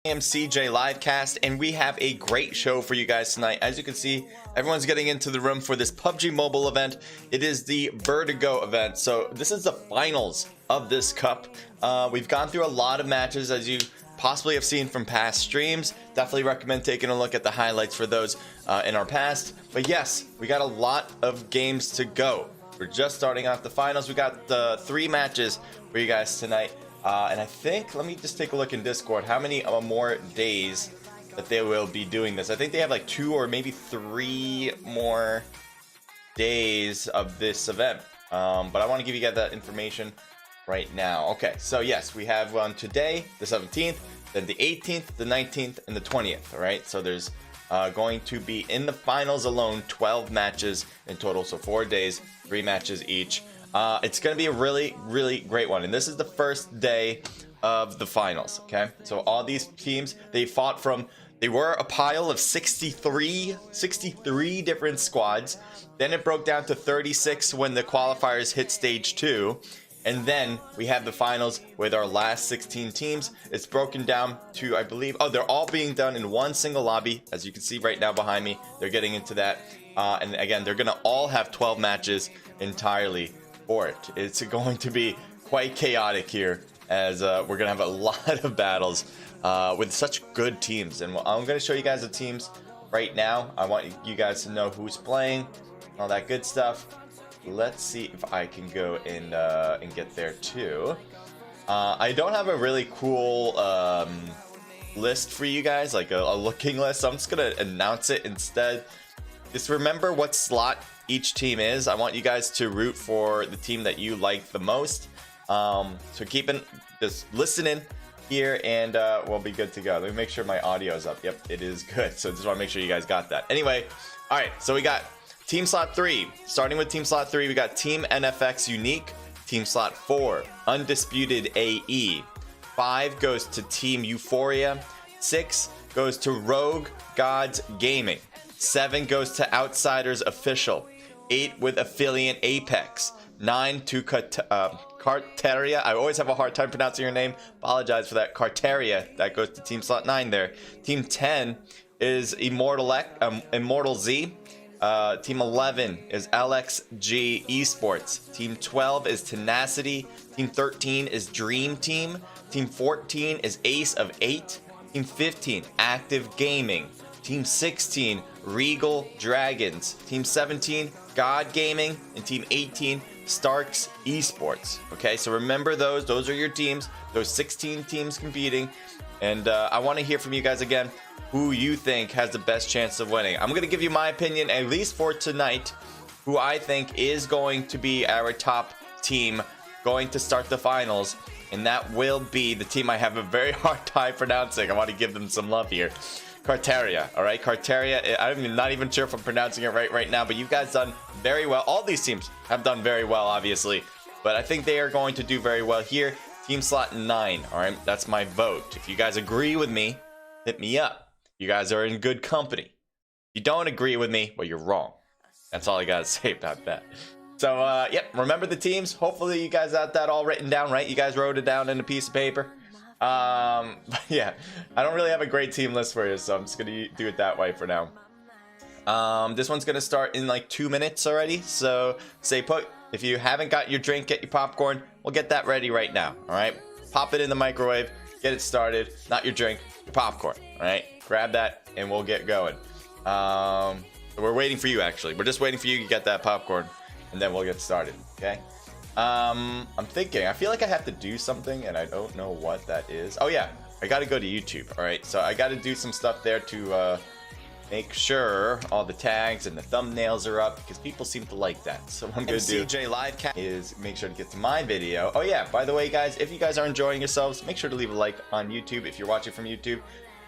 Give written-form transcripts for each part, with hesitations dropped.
CJ Livecast, and we have a great show for you guys tonight. As you can see, everyone's getting into the room for this PUBG Mobile event. It is the Vertigo event, so this is the finals of this cup. We've gone through a lot of matches, as you possibly have seen from past streams. Definitely recommend taking a look at the highlights for those in our past. But yes, we got a lot of games to go. We're just starting off the finals. We got 3 matches for you guys tonight. And I think, let me just take a look in Discord, how many more days that they will be doing this. I think they have like 2 or maybe 3 more days of this event. But I want to give you guys that information right now. Okay, so yes, we have one today, the 17th, then the 18th, the 19th, and the 20th, all right? So there's going to be, in the finals alone, 12 matches in total, so 4 days, 3 matches each. It's going to be a really great one, and this is the first day of the finals. Okay, so all these teams, they were a pile of 63 different squads. Then it broke down to 36 when the qualifiers hit stage 2, and then we have the finals with our last 16 teams. It's broken down to, I believe, they're all being done in one single lobby, as you can see right now behind me. They're getting into that, and again, they're gonna all have 12 matches entirely. It's going to be quite chaotic here, as we're gonna have a lot of battles with such good teams. And I'm gonna show you guys the teams right now. I want you guys to know who's playing, all that good stuff. Let's see if I can go and get there too. I don't have a really cool list for you guys, like a looking list, so I'm just gonna announce it instead. Just remember what slot each team is. I want you guys to root for the team that you like the most. So just listening here, and we'll be good to go. Let me make sure my audio is up. Yep, it is good. So just want to make sure you guys got that. Anyway, all right, so we got team slot 3. Starting with team slot 3, we got Team NFX Unique. Team slot 4, Undisputed AE. 5 goes to Team Euphoria. 6 goes to Rogue Gods Gaming. 7 goes to Outsiders Official. 8 with Affiliate Apex. 9 to Carteria. I always have a hard time pronouncing your name. Apologize for that. Carteria. That goes to team slot 9 there. Team 10 is Immortal Z. Team 11 is LXG Esports. Team 12 is Tenacity. Team 13 is Dream Team. Team 14 is Ace of 8. Team 15, Active Gaming. Team 16, Regal Dragons. Team 17, God Gaming. And Team 18, Starks Esports. Okay, so remember those are your teams, those 16 teams competing. And I want to hear from you guys again, who you think has the best chance of winning. I'm going to give you my opinion, at least for tonight, who I think is going to be our top team going to start the finals. And that will be the team I have a very hard time pronouncing. I want to give them some love here. Carteria, all right? Carteria, I'm not even sure if I'm pronouncing it right now, but you guys done very well. All these teams have done very well, obviously, but I think they are going to do very well here. Team slot 9, all right? That's my vote. If you guys agree with me, hit me up. You guys are in good company. If you don't agree with me, well, you're wrong. That's all I gotta say about that. So, yep, remember the teams. Hopefully you guys got that all written down, right? You guys wrote it down in a piece of paper. But yeah, I don't really have a great team list for you, so I'm just gonna do it that way for now. This one's gonna start in like 2 minutes already, so stay put. If you haven't got your drink, get your popcorn. We'll get that ready right now, all right? Pop it in the microwave, get it started. Not your drink, your popcorn, all right? Grab that, and we'll get going. We're waiting for you, actually. We're just waiting for you to get that popcorn, and then we'll get started, okay? I'm thinking, I feel like I have to do something, and I don't know what that is. Oh yeah, I gotta go to YouTube. All right, so I gotta do some stuff there to make sure all the tags and the thumbnails are up, because people seem to like that. So what I'm gonna do CJ Livecast is make sure to get to my video. Oh yeah, by the way, guys, if you guys are enjoying yourselves, make sure to leave a like on YouTube. If you're watching from YouTube,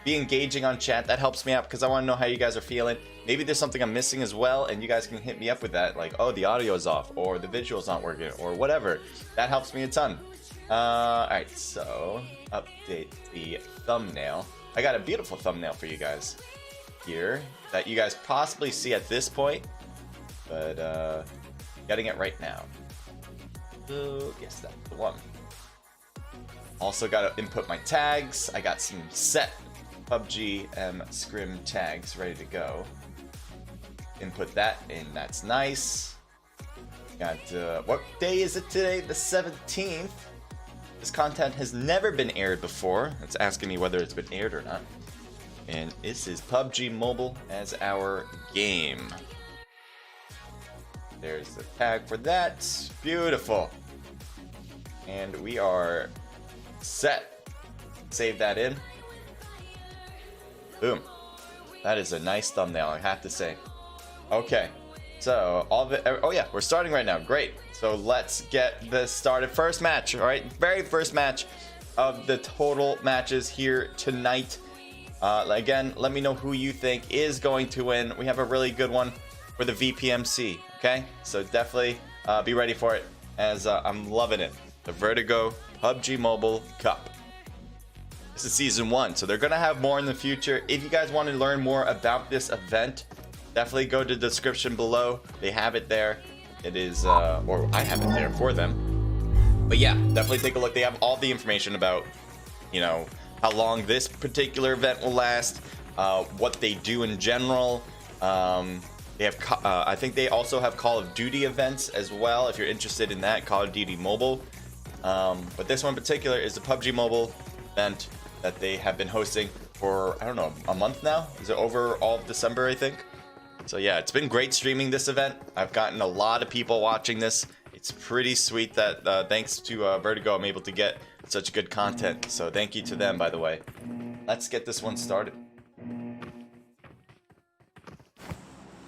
be engaging on chat. That helps me out, because I want to know how you guys are feeling. Maybe there's something I'm missing as well, and you guys can hit me up with that, like, oh, the audio is off, or the visual's not working, or whatever. That helps me a ton. All right, so update the thumbnail. I got a beautiful thumbnail for you guys here that you guys possibly see at this point, but getting it right now. So yes, that's the one. Also got to input my tags. I got some set PUBGM scrim tags ready to go. Input that in, that's nice. Got, what day is it today? The 17th. This content has never been aired before. It's asking me whether it's been aired or not. And this is PUBG Mobile as our game. There's the tag for that. Beautiful. And we are set. Save that in. Boom. That is a nice thumbnail, I have to say. Okay. So, oh yeah, we're starting right now. Great. So let's get this started. First match, all right? Very first match of the total matches here tonight. Again, let me know who you think is going to win. We have a really good one for the VPMC, okay? So definitely be ready for it, as I'm loving it. The Vertigo PUBG Mobile Cup. This is season 1, so they're gonna have more in the future. If you guys want to learn more about this event, definitely go to the description below. They have it there. It is, or I have it there for them. But yeah, definitely take a look. They have all the information about, you know, how long this particular event will last, what they do in general. They have, I think they also have Call of Duty events as well, if you're interested in that, Call of Duty Mobile. But this one in particular is the PUBG Mobile event that they have been hosting for, I don't know, a month now? Is it over all of December, I think? So yeah, it's been great streaming this event. I've gotten a lot of people watching this. It's pretty sweet that thanks to Vertigo, I'm able to get such good content. So thank you to them, by the way. Let's get this one started.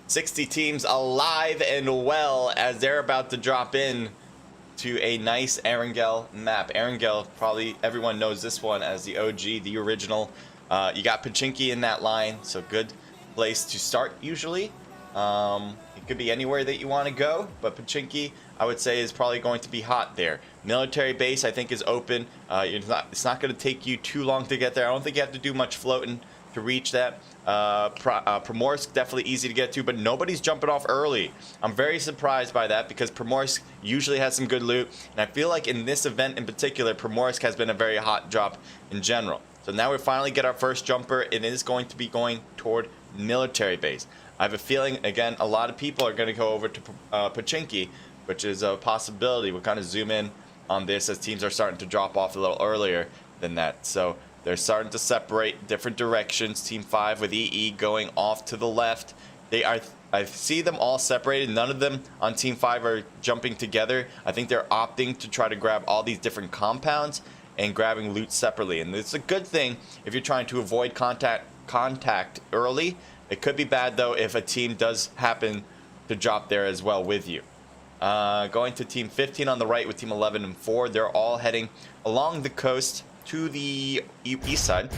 60 teams alive and well as they're about to drop in to a nice Erangel map. Erangel, probably everyone knows this one as the OG, the original. You got Pachinki in that line, so good place to start usually. It could be anywhere that you want to go, but Pachinki, I would say, is probably going to be hot there. Military base, I think, is open. It's not going to take you too long to get there. I don't think you have to do much floating to reach that. Primorsk, definitely easy to get to, but nobody's jumping off early. I'm very surprised by that because Primorsk usually has some good loot, and I feel like in this event in particular, Primorsk has been a very hot drop in general. So now we finally get our first jumper, and it is going to be going toward military base. I have a feeling, again, a lot of people are going to go over to Pachinki, which is a possibility. We'll kind of zoom in on this as teams are starting to drop off a little earlier than that. So they're starting to separate different directions. Team 5 with EE going off to the left. I see them all separated. None of them on Team 5 are jumping together. I think they're opting to try to grab all these different compounds and grabbing loot separately. And it's a good thing if you're trying to avoid contact early. It could be bad though if a team does happen to drop there as well with you. Going to Team 15 on the right with Team 11 and 4. They're all heading along the coast to the east side.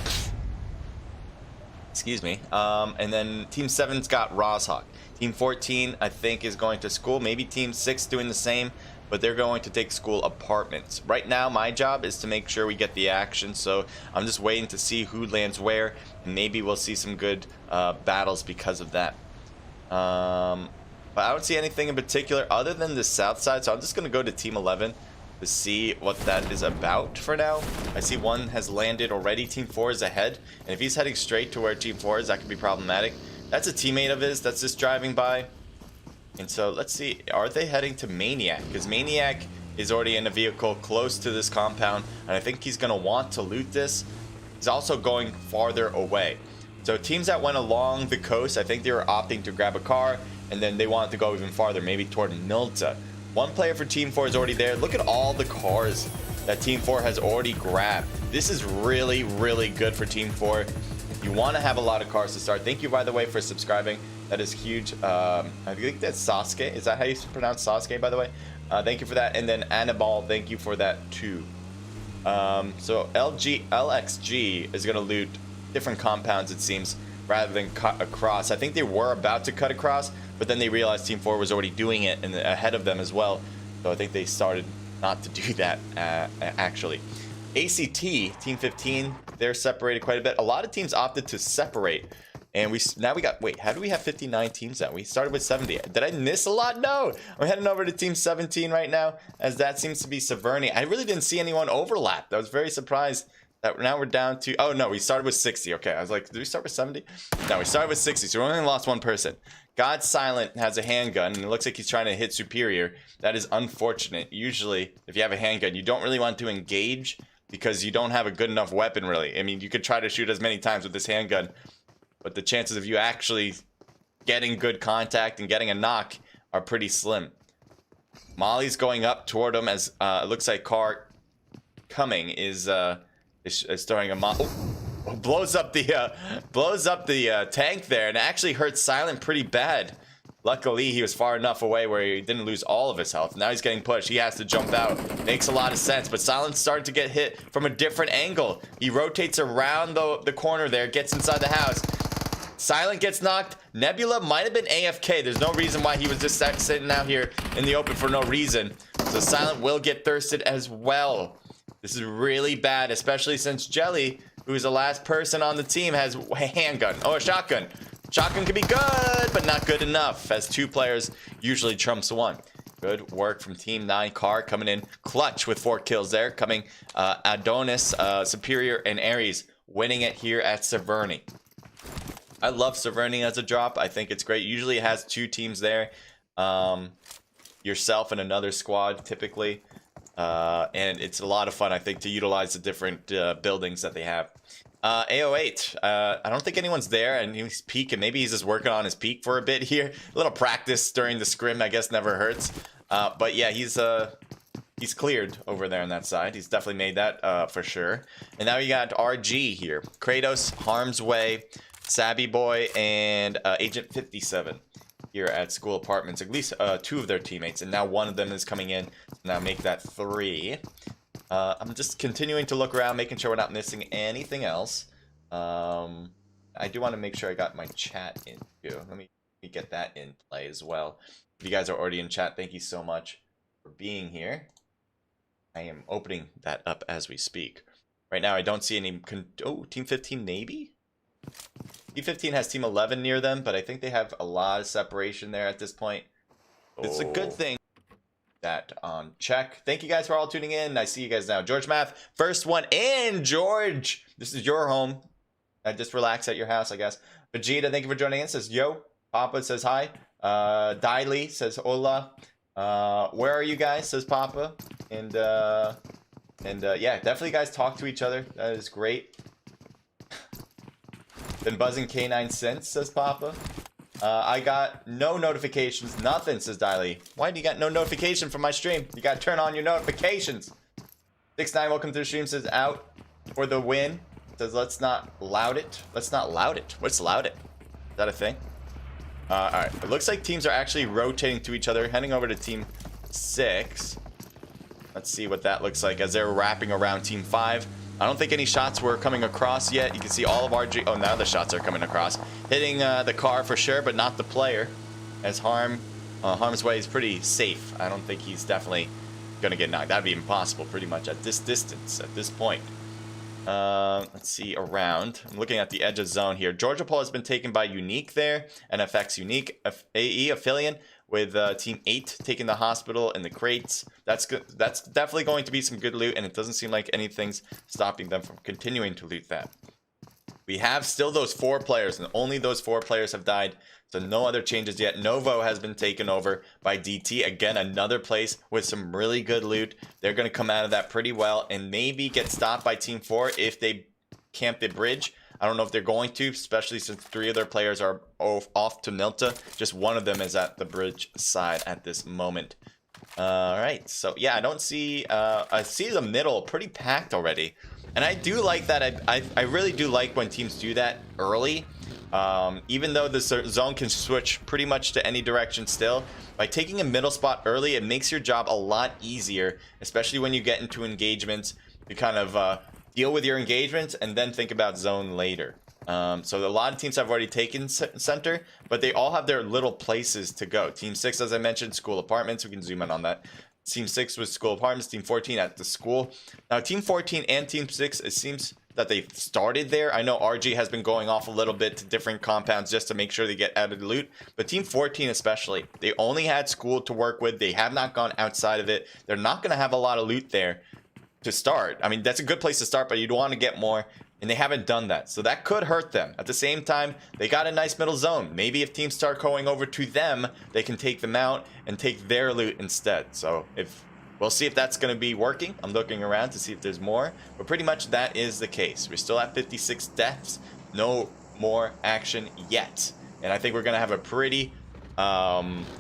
Excuse me. And then Team 7's got Rozhawk. Team 14, I think, is going to school. Maybe Team 6 doing the same, but they're going to take school apartments. Right now, my job is to make sure we get the action, so I'm just waiting to see who lands where, and maybe we'll see some good battles because of that. But I don't see anything in particular other than the south side, so I'm just going to go to Team 11 to see what that is about for now. I see one has landed already. Team 4 is ahead, and if he's heading straight to where Team 4 is, that could be problematic. That's a teammate of his that's just driving by. And so let's see, are they heading to Maniac? Because Maniac is already in a vehicle close to this compound, and I think he's going to want to loot this. He's also going farther away. So teams that went along the coast, I think they were opting to grab a car, and then they wanted to go even farther, maybe toward Milta. One player for Team 4 is already there. Look at all the cars that Team 4 has already grabbed. This is really, really good for Team 4. You want to have a lot of cars to start. Thank you, by the way, for subscribing. That is huge. I think that's Sasuke. Is that how you pronounce Sasuke, by the way? Thank you for that. And then Annabelle, thank you for that too. So LXG is going to loot different compounds, it seems, rather than cut across. I think they were about to cut across, but then they realized Team 4 was already doing it and ahead of them as well. So I think they started not to do that, actually. ACT, Team 15, they're separated quite a bit. A lot of teams opted to separate And now we got, wait, how do we have 59 teams now? We started with 70. Did I miss a lot? No. I'm heading over to team 17 right now, as that seems to be Severny. I really didn't see anyone overlap. I was very surprised that now we're down to, oh no, we started with 60. Okay, I was like, did we start with 70? No, we started with 60, so we only lost one person. God Silent has a handgun, and it looks like he's trying to hit Superior. That is unfortunate. Usually, if you have a handgun, you don't really want to engage because you don't have a good enough weapon, really. I mean, you could try to shoot as many times with this handgun, but the chances of you actually getting good contact and getting a knock are pretty slim. Molly's going up toward him as it looks like car coming is throwing a blows up the tank there, and actually hurt Silent pretty bad. Luckily, he was far enough away where he didn't lose all of his health. Now he's getting pushed. He has to jump out. Makes a lot of sense, but Silent's starting to get hit from a different angle. He rotates around the corner there, gets inside the house. Silent gets knocked. Nebula might have been AFK. There's no reason why he was just sitting out here in the open for no reason. So Silent will get thirsted as well. This is really bad, especially since Jelly, who is the last person on the team, has a handgun. Oh, a shotgun. Shotgun could be good, but not good enough, as 2 players usually trumps 1. Good work from Team 9. Car coming in clutch with 4 kills there. Coming Adonis, Superior, and Ares winning it here at Severny. I love Severny as a drop. I think it's great. Usually it has 2 teams there. Yourself and another squad, typically. And it's a lot of fun, I think, to utilize the different buildings that they have. AO8, I don't think anyone's there, and he's peeking. Maybe he's just working on his peak for a bit here. A little practice during the scrim, I guess, never hurts. But yeah, he's cleared over there on that side. He's definitely made that for sure. And now you got RG here. Kratos, Harm's Way, Sabby Boy, and Agent 57 here at School Apartments. At least 2 of their teammates, and now 1 of them is coming in. Now make that 3. I'm just continuing to look around, making sure we're not missing anything else. I do want to make sure I got my chat in too. Let me get that in play as well. If you guys are already in chat, thank you so much for being here. I am opening that up as we speak. Right now, I don't see any... Oh, Team 15 maybe? Team 15 has Team 11 near them, but I think they have a lot of separation there at this point. It's a good thing. That on check. Thank you guys for all tuning in. I see you guys now. George Math, first one in. George, this is your home. Just relax at your house, I guess. Vegeta, thank you for joining in. Says yo. Papa says hi. Diley says hola. Where are you guys? Says Papa. And yeah, definitely guys talk to each other. That is great. Been buzzing K9 since, says Papa. I got no notifications, nothing, says Diley. Why do you got no notification from my stream? You gotta turn on your notifications. 6-9, welcome to the stream, says out for the win. Says let's not loud it. Let's not loud it. What's loud it? Is that a thing? Alright, it looks like teams are actually rotating to each other, heading over to Team 6. Let's see what that looks like as they're wrapping around Team 5. I don't think any shots were coming across yet. You can see all of RG. Oh, now the shots are coming across. Hitting the car for sure, but not the player. As Harm's Way is pretty safe. I don't think he's definitely going to get knocked. That would be impossible pretty much at this distance, at this point. Let's see around. I'm looking at the edge of zone here. Georgia Pole has been taken by Unique there. NFX Unique. AE Aphelion with Team 8 taking the hospital and the crates. That's good. That's definitely going to be some good loot, and it doesn't seem like anything's stopping them from continuing to loot that. We have still those 4 players, and only those 4 players have died, so no other changes yet. Novo has been taken over by DT. Again, another place with some really good loot. They're going to come out of that pretty well and maybe get stopped by Team 4 if they camp the bridge. I don't know if they're going to, especially since 3 of their players are off to Milta. Just 1 of them is at the bridge side at this moment. Alright, so yeah, I don't see... I see the middle pretty packed already. And I do like that. I really do like when teams do that early. Even though the zone can switch pretty much to any direction still. By taking a middle spot early, it makes your job a lot easier. Especially when you get into engagements. You kind of... deal with your engagements and then think about zone later. So a lot of teams have already taken center, but they all have their little places to go. Team 6, as I mentioned, School Apartments. We can zoom in on that. Team 6 was School Apartments. Team 14 at the school. Now, Team 14 and Team 6, it seems that they started there. I know RG has been going off a little bit to different compounds just to make sure they get added loot, but Team 14 especially, they only had school to work with. They have not gone outside of it. They're not going to have a lot of loot there to start. I mean, that's a good place to start, but you'd want to get more, and they haven't done that, so that could hurt them. At the same time, they got a nice middle zone. Maybe if teams start going over to them, they can take them out and take their loot instead. So if we'll see if that's going to be working. I'm looking around to see if there's more, but pretty much that is the case. We're still at 56 deaths, no more action yet, and I think we're going to have a pretty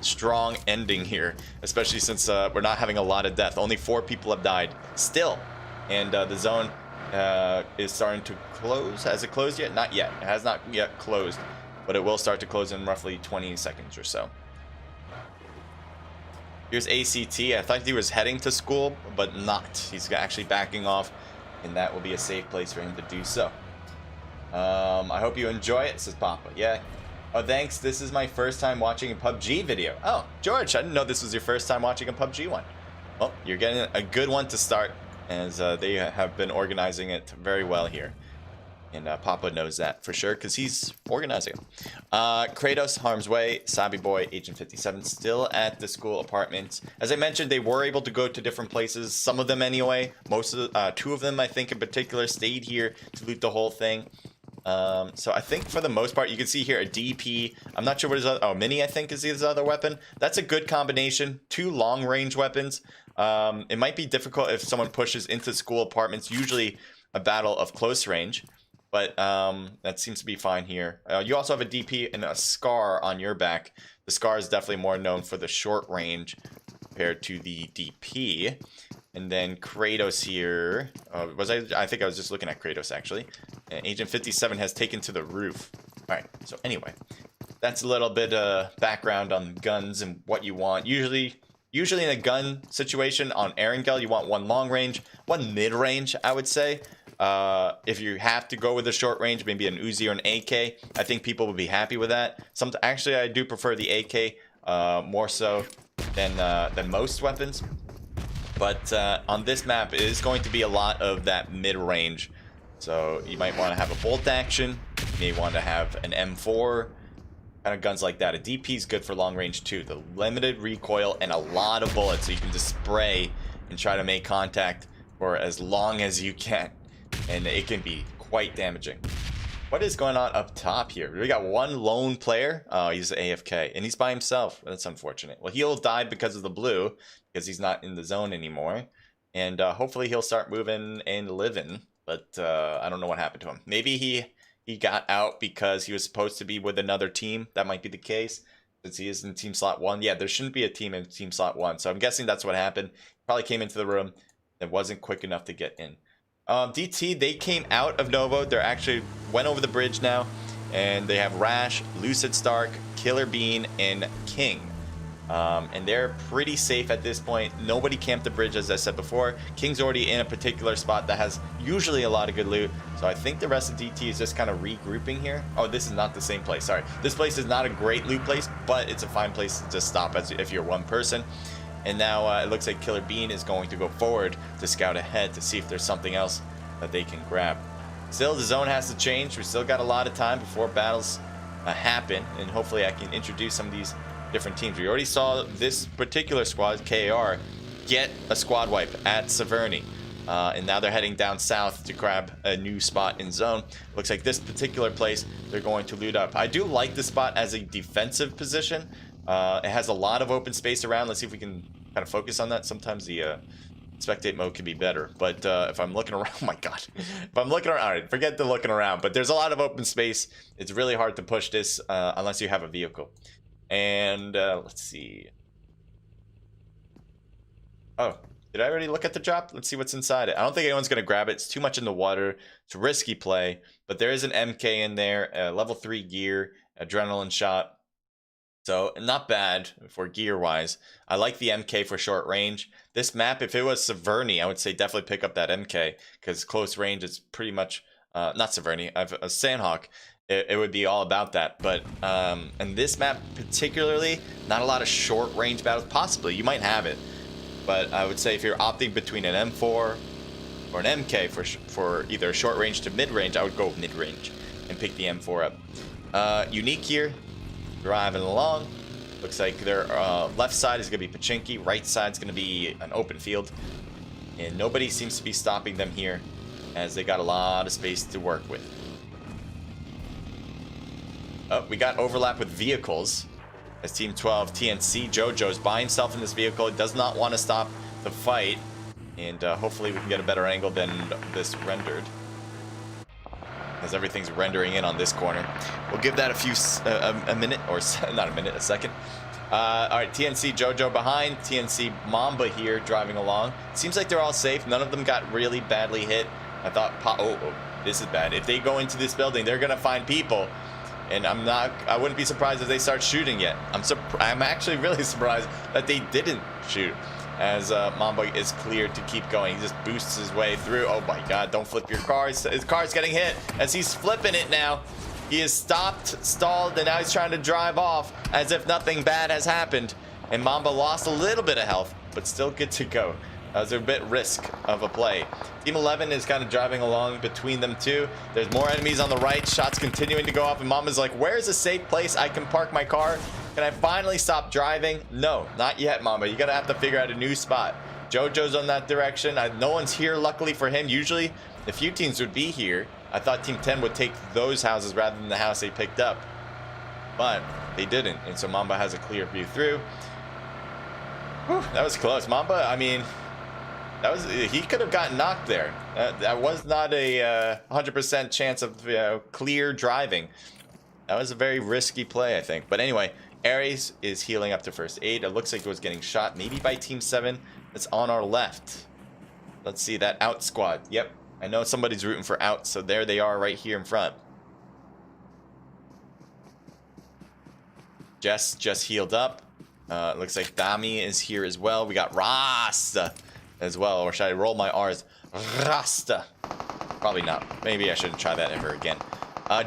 strong ending here, especially since we're not having a lot of death. Only 4 people have died still, and the zone is starting to close. Has it closed yet? Not yet. It has not yet closed, but it will start to close in roughly 20 seconds or so. Here's ACT. I thought he was heading to school, but not. He's actually backing off, and that will be a safe place for him to do so. I hope you enjoy it, says Papa. Yeah. Oh, thanks. This is my first time watching a PUBG video. Oh, George, I didn't know this was your first time watching a PUBG one. Well, you're getting a good one to start, as they have been organizing it very well here. And Papa knows that for sure, because he's organizing it. Kratos, Harm's Way, Sabi Boy, Agent 57, still at the school apartments. As I mentioned, they were able to go to different places. Some of them anyway. Most of the, 2 of them, I think, in particular, stayed here to loot the whole thing. So I think for the most part, you can see here a DP. I'm not sure what his other, oh, Mini, I think, is his other weapon. That's a good combination. 2 long-range weapons. It might be difficult if someone pushes into school apartments. Usually a battle of close range. But that seems to be fine here. You also have a DP and a Scar on your back. The Scar is definitely more known for the short range compared to the DP. And then Kratos here. I think I was just looking at Kratos, actually. And Agent 57 has taken to the roof. All right, so anyway, that's a little bit of background on guns and what you want. Usually in a gun situation on Erangel, you want 1 long range, 1 mid range, I would say. If you have to go with a short range, maybe an Uzi or an AK, I think people would be happy with that. Actually, I do prefer the AK more so than most weapons. But on this map, it is going to be a lot of that mid-range. So you might want to have a bolt action. You may want to have an M4. Kind of guns like that. A DP is good for long range too. The limited recoil and a lot of bullets, so you can just spray and try to make contact for as long as you can. And it can be quite damaging. What is going on up top here? We got 1 lone player. Oh, he's AFK, and he's by himself. That's unfortunate. Well, he'll die because of the blue, because he's not in the zone anymore. And hopefully he'll start moving and living. But I don't know what happened to him. Maybe he got out because he was supposed to be with another team. That might be the case, since he is in team slot 1. Yeah, there shouldn't be a team in team slot 1. So I'm guessing that's what happened. Probably came into the room. It wasn't quick enough to get in. DT, they came out of Novo. They're actually went over the bridge now, and they have Rash, Lucid Stark, Killer Bean, and King. And they're pretty safe at this point. Nobody camped the bridge, as I said before. King's already in a particular spot that has usually a lot of good loot. So I think the rest of DT is just kind of regrouping here. Oh, this is not the same place. Sorry. This place is not a great loot place, but it's a fine place to just stop if you're 1 person. And now it looks like Killer Bean is going to go forward to scout ahead to see if there's something else that they can grab. Still, the zone has to change. We still got a lot of time before battles happen, and hopefully I can introduce some of these different teams. We already saw this particular squad, KAR, get a squad wipe at Severny. And now they're heading down south to grab a new spot in zone. Looks like this particular place they're going to loot up. I do like this spot as a defensive position. It has a lot of open space around. Let's see if we can kind of focus on that. Sometimes the spectate mode can be better, but if I'm looking around, oh my god, if I'm looking around, all right, forget the looking around, but there's a lot of open space. It's really hard to push this unless you have a vehicle. And let's see. Oh, did I already look at the drop? Let's see what's inside it. I don't think anyone's going to grab it. It's too much in the water. It's a risky play, but there is an MK in there, level 3 gear, adrenaline shot. So not bad for gear wise. I like the MK for short range. This map, if it was Severny, I would say definitely pick up that MK, because close range is pretty much not Severny. I've a Sandhawk. It would be all about that. But and this map particularly, not a lot of short range battles. Possibly you might have it, but I would say if you're opting between an M4 or an MK for either short range to mid range. I would go mid range and pick the M4 up. Unique here, driving along. Looks like their left side is going to be Pachinki, right side is going to be an open field, and nobody seems to be stopping them here, as they got a lot of space to work with. Oh, we got overlap with vehicles, as Team 12 TNC Jojo's by himself in this vehicle. He does not want to stop the fight, and hopefully we can get a better angle than this rendered, as everything's rendering in on this corner. We'll give that a minute, or not a minute, a second. All right, TNC Jojo behind, TNC Mamba here driving along. Seems like they're all safe. None of them got really badly hit. I thought, oh, this is bad. If they go into this building, they're gonna find people, and I wouldn't be surprised if they start shooting yet. I'm actually really surprised that they didn't shoot, as Mamba is cleared to keep going. He just boosts his way through. Oh my god, don't flip your car. His car's getting hit as he's flipping it now. He is stopped, stalled, and now he's trying to drive off as if nothing bad has happened. And Mamba lost a little bit of health, but still good to go. That was a bit risk of a play. Team 11 is kind of driving along between them two. There's more enemies on the right. Shots continuing to go off, and Mamba's like, where's a safe place I can park my car? Can I finally stop driving? No, not yet, Mamba. You're gonna have to figure out a new spot. Jojo's on that direction. No one's here, luckily for him. Usually, a few teams would be here. I thought Team 10 would take those houses rather than the house they picked up, but they didn't, and so Mamba has a clear view through. Whew, that was close. Mamba, I mean, he could have gotten knocked there. That was not a 100% chance of clear driving. That was a very risky play, I think. But anyway, Ares is healing up to first aid. It looks like it was getting shot maybe by Team 7. That's on our left. Let's see, that out squad. Yep, I know somebody's rooting for out, so there they are right here in front. Jess just healed up. Looks like Dami is here as well. We got Rasta as well, or should I roll my R's? Rasta. Probably not. Maybe I shouldn't try that ever again.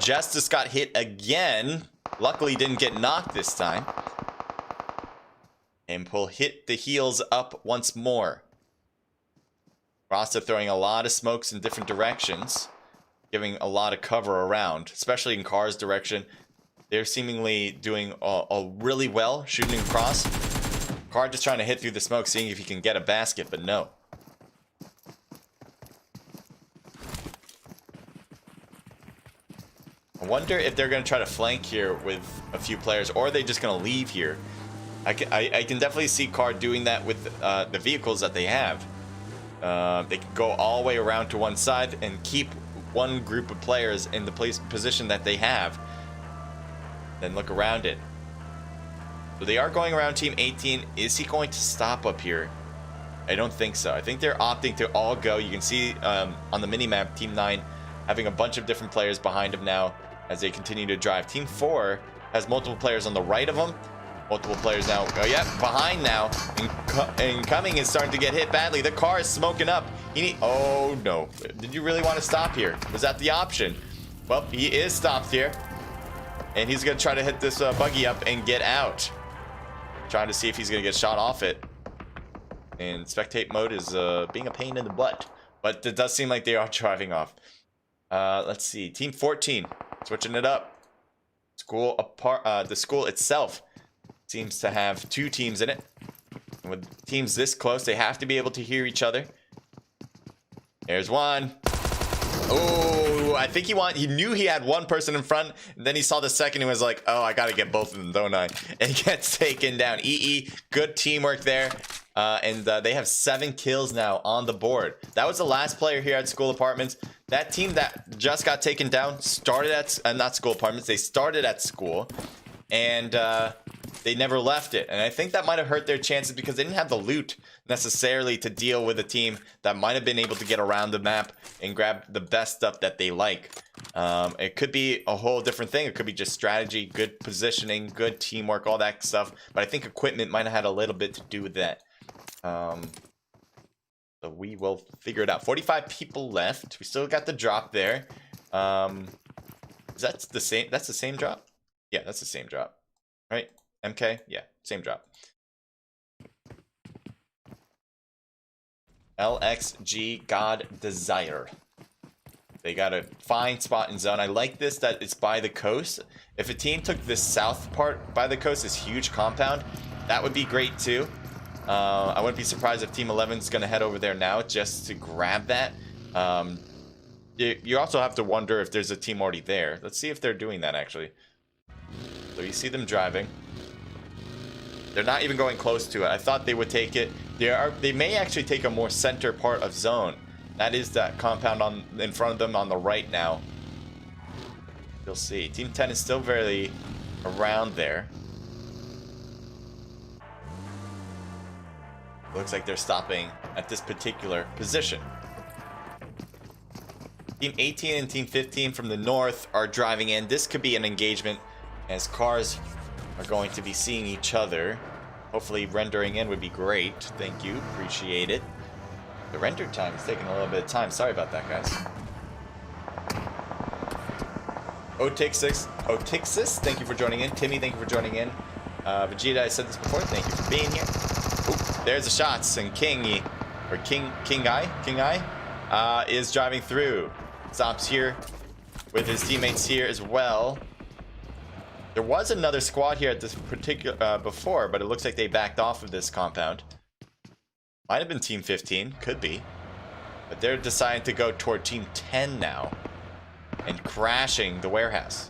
Jess just got hit again. Luckily didn't get knocked this time. And we'll hit the heels up once more. Rasta throwing a lot of smokes in different directions, giving a lot of cover around, especially in Car's direction. They're seemingly doing really well, shooting across. Car just trying to hit through the smoke, seeing if he can get a basket, but no. I wonder if they're going to try to flank here with a few players, or are they just going to leave here? I can definitely see Car doing that with the vehicles that they have. They can go all the way around to one side and keep one group of players in the position that they have. Then look around it. So they are going around Team 18. Is he going to stop up here? I don't think so. I think they're opting to all go. You can see on the minimap, Team 9 having a bunch of different players behind him now as they continue to drive. Team 4 has multiple players on the right of them. Multiple players now. Oh, yeah, behind now. Incoming is starting to get hit badly. The car is smoking up. Oh, no. Did you really want to stop here? Was that the option? Well, he is stopped here. And he's going to try to hit this buggy up and get out. Trying to see if he's going to get shot off it. And spectate mode is being a pain in the butt. But it does seem like they are driving off. Let's see. Team 14. Switching it up. The school itself seems to have 2 teams in it. And with teams this close, they have to be able to hear each other. There's one. Oh, I think he knew he had one person in front, and then he saw the second and was like, oh, I gotta get both of them, don't I? And he gets taken down. EE, good teamwork there. And they have 7 kills now on the board. That was the last player here at School Apartments. That team that just got taken down started at, not School Apartments, they started at school. And they never left it, and I think that might have hurt their chances because they didn't have the loot necessarily to deal with a team that might have been able to get around the map and grab the best stuff that they like. It could be a whole different thing. It could be just strategy, good positioning, good teamwork, all that stuff, but I think equipment might have had a little bit to do with that. So we will figure it out. 45 people left. We still got the drop there. Is that the same? That's the same drop? Yeah, that's the same drop, right? MK? Yeah, same drop. LXG God Desire. They got a fine spot in zone. I like this that it's by the coast. If a team took this south part by the coast, this huge compound, that would be great too. I wouldn't be surprised if Team 11 is going to head over there now just to grab that. You also have to wonder if there's a team already there. Let's see if they're doing that actually. So you see them driving. They're not even going close to it. I thought they would take it. They may actually take a more center part of zone. That is that compound in front of them on the right now. You'll see. Team 10 is still very around there. Looks like they're stopping at this particular position. Team 18 and Team 15 from the north are driving in. This could be an engagement as cars are going to be seeing each other. Hopefully rendering in would be great. Thank you. Appreciate it. The render time is taking a little bit of time. Sorry about that, guys. Otixis, thank you for joining in. Timmy, thank you for joining in. Vegeta, I said this before. Thank you for being here. Ooh, there's the shots, and King Eye is driving through. Stops here with his teammates here as well. There was another squad here at this particular before, but it looks like they backed off of this compound. Might have been Team 15, could be. But they're deciding to go toward Team 10 now and crashing the warehouse.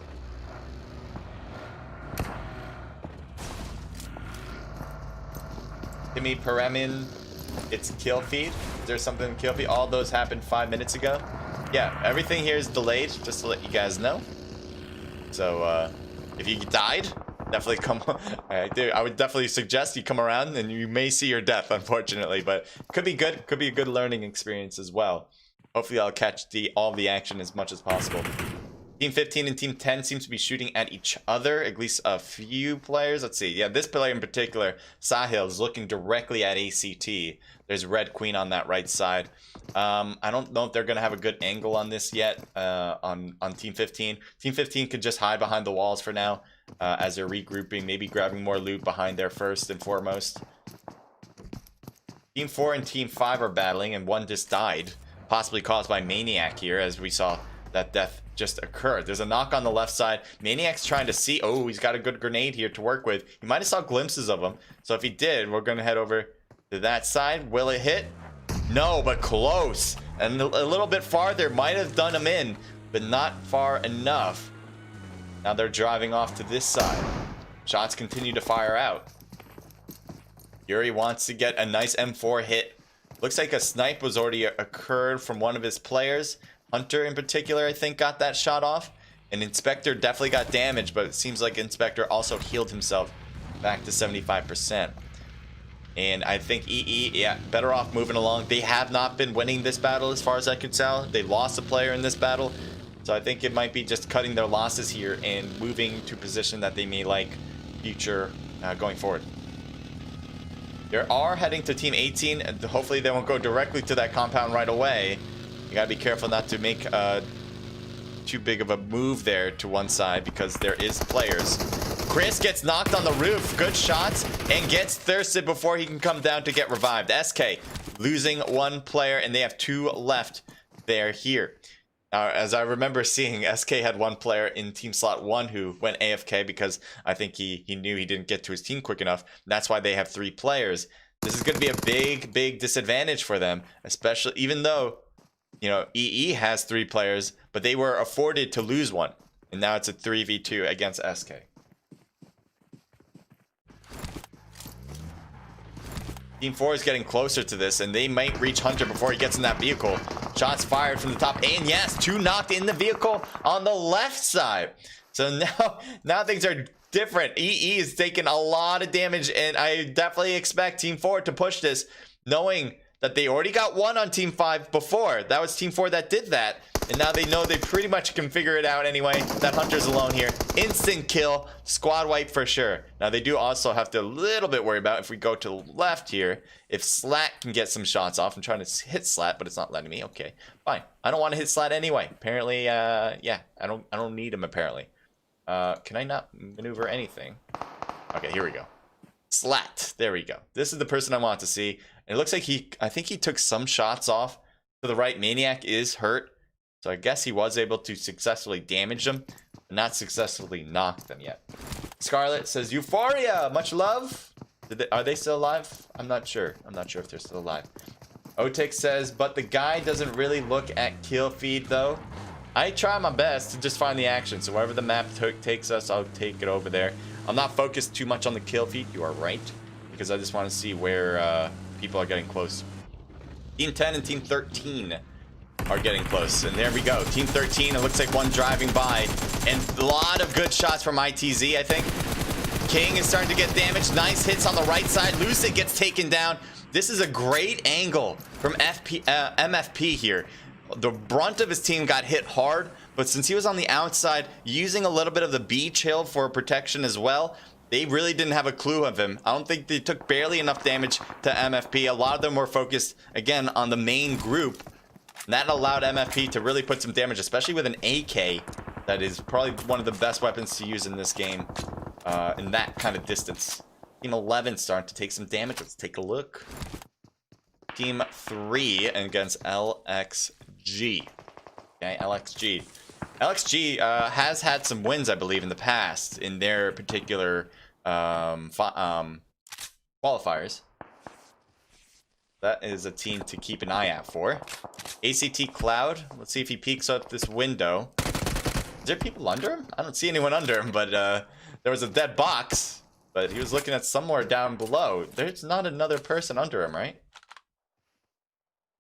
Timmy Paramin, it's kill feed. Is there something in kill feed? All those happened 5 minutes ago. Yeah, everything here is delayed, just to let you guys know. So, if you died, definitely come on. I would definitely suggest you come around, and you may see your death, unfortunately, but could be good. Could be a good learning experience as well. Hopefully, I'll catch all the action as much as possible. Team 15 and Team 10 seems to be shooting at each other, at least a few players. Let's see. Yeah, this player in particular, Sahil, is looking directly at ACT. There's Red Queen on that right side. I don't know if they're going to have a good angle on this yet on Team 15. Team 15 could just hide behind the walls for now as they're regrouping, maybe grabbing more loot behind there first and foremost. Team 4 and Team 5 are battling, and one just died, possibly caused by Maniac here, as we saw that death just occurred. There's a knock on the left side. Maniac's trying to see. Oh, he's got a good grenade here to work with. You might have saw glimpses of him. So if he did, we're going to head over to that side. Will it hit? No, but close. And a little bit farther might have done him in, but not far enough. Now they're driving off to this side. Shots continue to fire out. Yuri wants to get a nice M4 hit. Looks like a snipe was already occurred from one of his players. Hunter in particular, I think, got that shot off. And Inspector definitely got damaged, but it seems like Inspector also healed himself back to 75%. And I think EE, yeah, better off moving along. They have not been winning this battle as far as I could tell. They lost a player in this battle. So I think it might be just cutting their losses here and moving to a position that they may like future going forward. They are heading to Team 18. And hopefully they won't go directly to that compound right away. You gotta be careful not to make too big of a move there to one side because there is players. Chris gets knocked on the roof. Good shots and gets thirsted before he can come down to get revived. SK losing one player and they have two left there here. As I remember seeing, SK had one player in team slot 1 who went AFK because I think he knew he didn't get to his team quick enough. That's why they have 3 players. This is going to be a big disadvantage for them, especially even though, you know, EE has 3 players, but they were afforded to lose one. And now it's a 3v2 against SK. Team 4 is getting closer to this, and they might reach Hunter before he gets in that vehicle. Shots fired from the top, and yes, 2 knocked in the vehicle on the left side. So now things are different. EE is taking a lot of damage, and I definitely expect Team 4 to push this, knowing that they already got 1 on Team 5 before. That was Team 4 that did that. And now they know they pretty much can figure it out anyway. That Hunter's alone here. Instant kill. Squad wipe for sure. Now they do also have to a little bit worry about if we go to the left here. If Slat can get some shots off. I'm trying to hit Slat, but it's not letting me. Okay, fine. I don't want to hit Slat anyway. Apparently, yeah. I don't need him apparently. Can I not maneuver anything? Okay, here we go. Slat. There we go. This is the person I want to see. It looks like I think he took some shots off to the right. Maniac is hurt. So I guess he was able to successfully damage them, but not successfully knock them yet. Scarlet says, Euphoria, much love. Are they still alive? I'm not sure. I'm not sure if they're still alive. Otik says, but the guy doesn't really look at kill feed though. I try my best to just find the action. So wherever the map takes us, I'll take it over there. I'm not focused too much on the kill feed. You are right. Because I just want to see where people are getting close. Team 10 and Team 13 are getting close. And there we go. Team 13, it looks like one driving by. And a lot of good shots from ITZ, I think. King is starting to get damaged. Nice hits on the right side. Lucid gets taken down. This is a great angle from MFP here. The brunt of his team got hit hard, but since he was on the outside, using a little bit of the beach hill for protection as well, they really didn't have a clue of him. I don't think they took barely enough damage to MFP. A lot of them were focused, again, on the main group. And that allowed MFP to really put some damage, especially with an AK. That is probably one of the best weapons to use in this game in that kind of distance. Team 11 starting to take some damage. Let's take a look. Team 3 against LXG. Okay, LXG. LXG has had some wins, I believe, in the past in their particular qualifiers. That is a team to keep an eye out for. ACT Cloud. Let's see if he peeks out this window. Is there people under him? I don't see anyone under him, but there was a dead box. But he was looking at somewhere down below. There's not another person under him, right?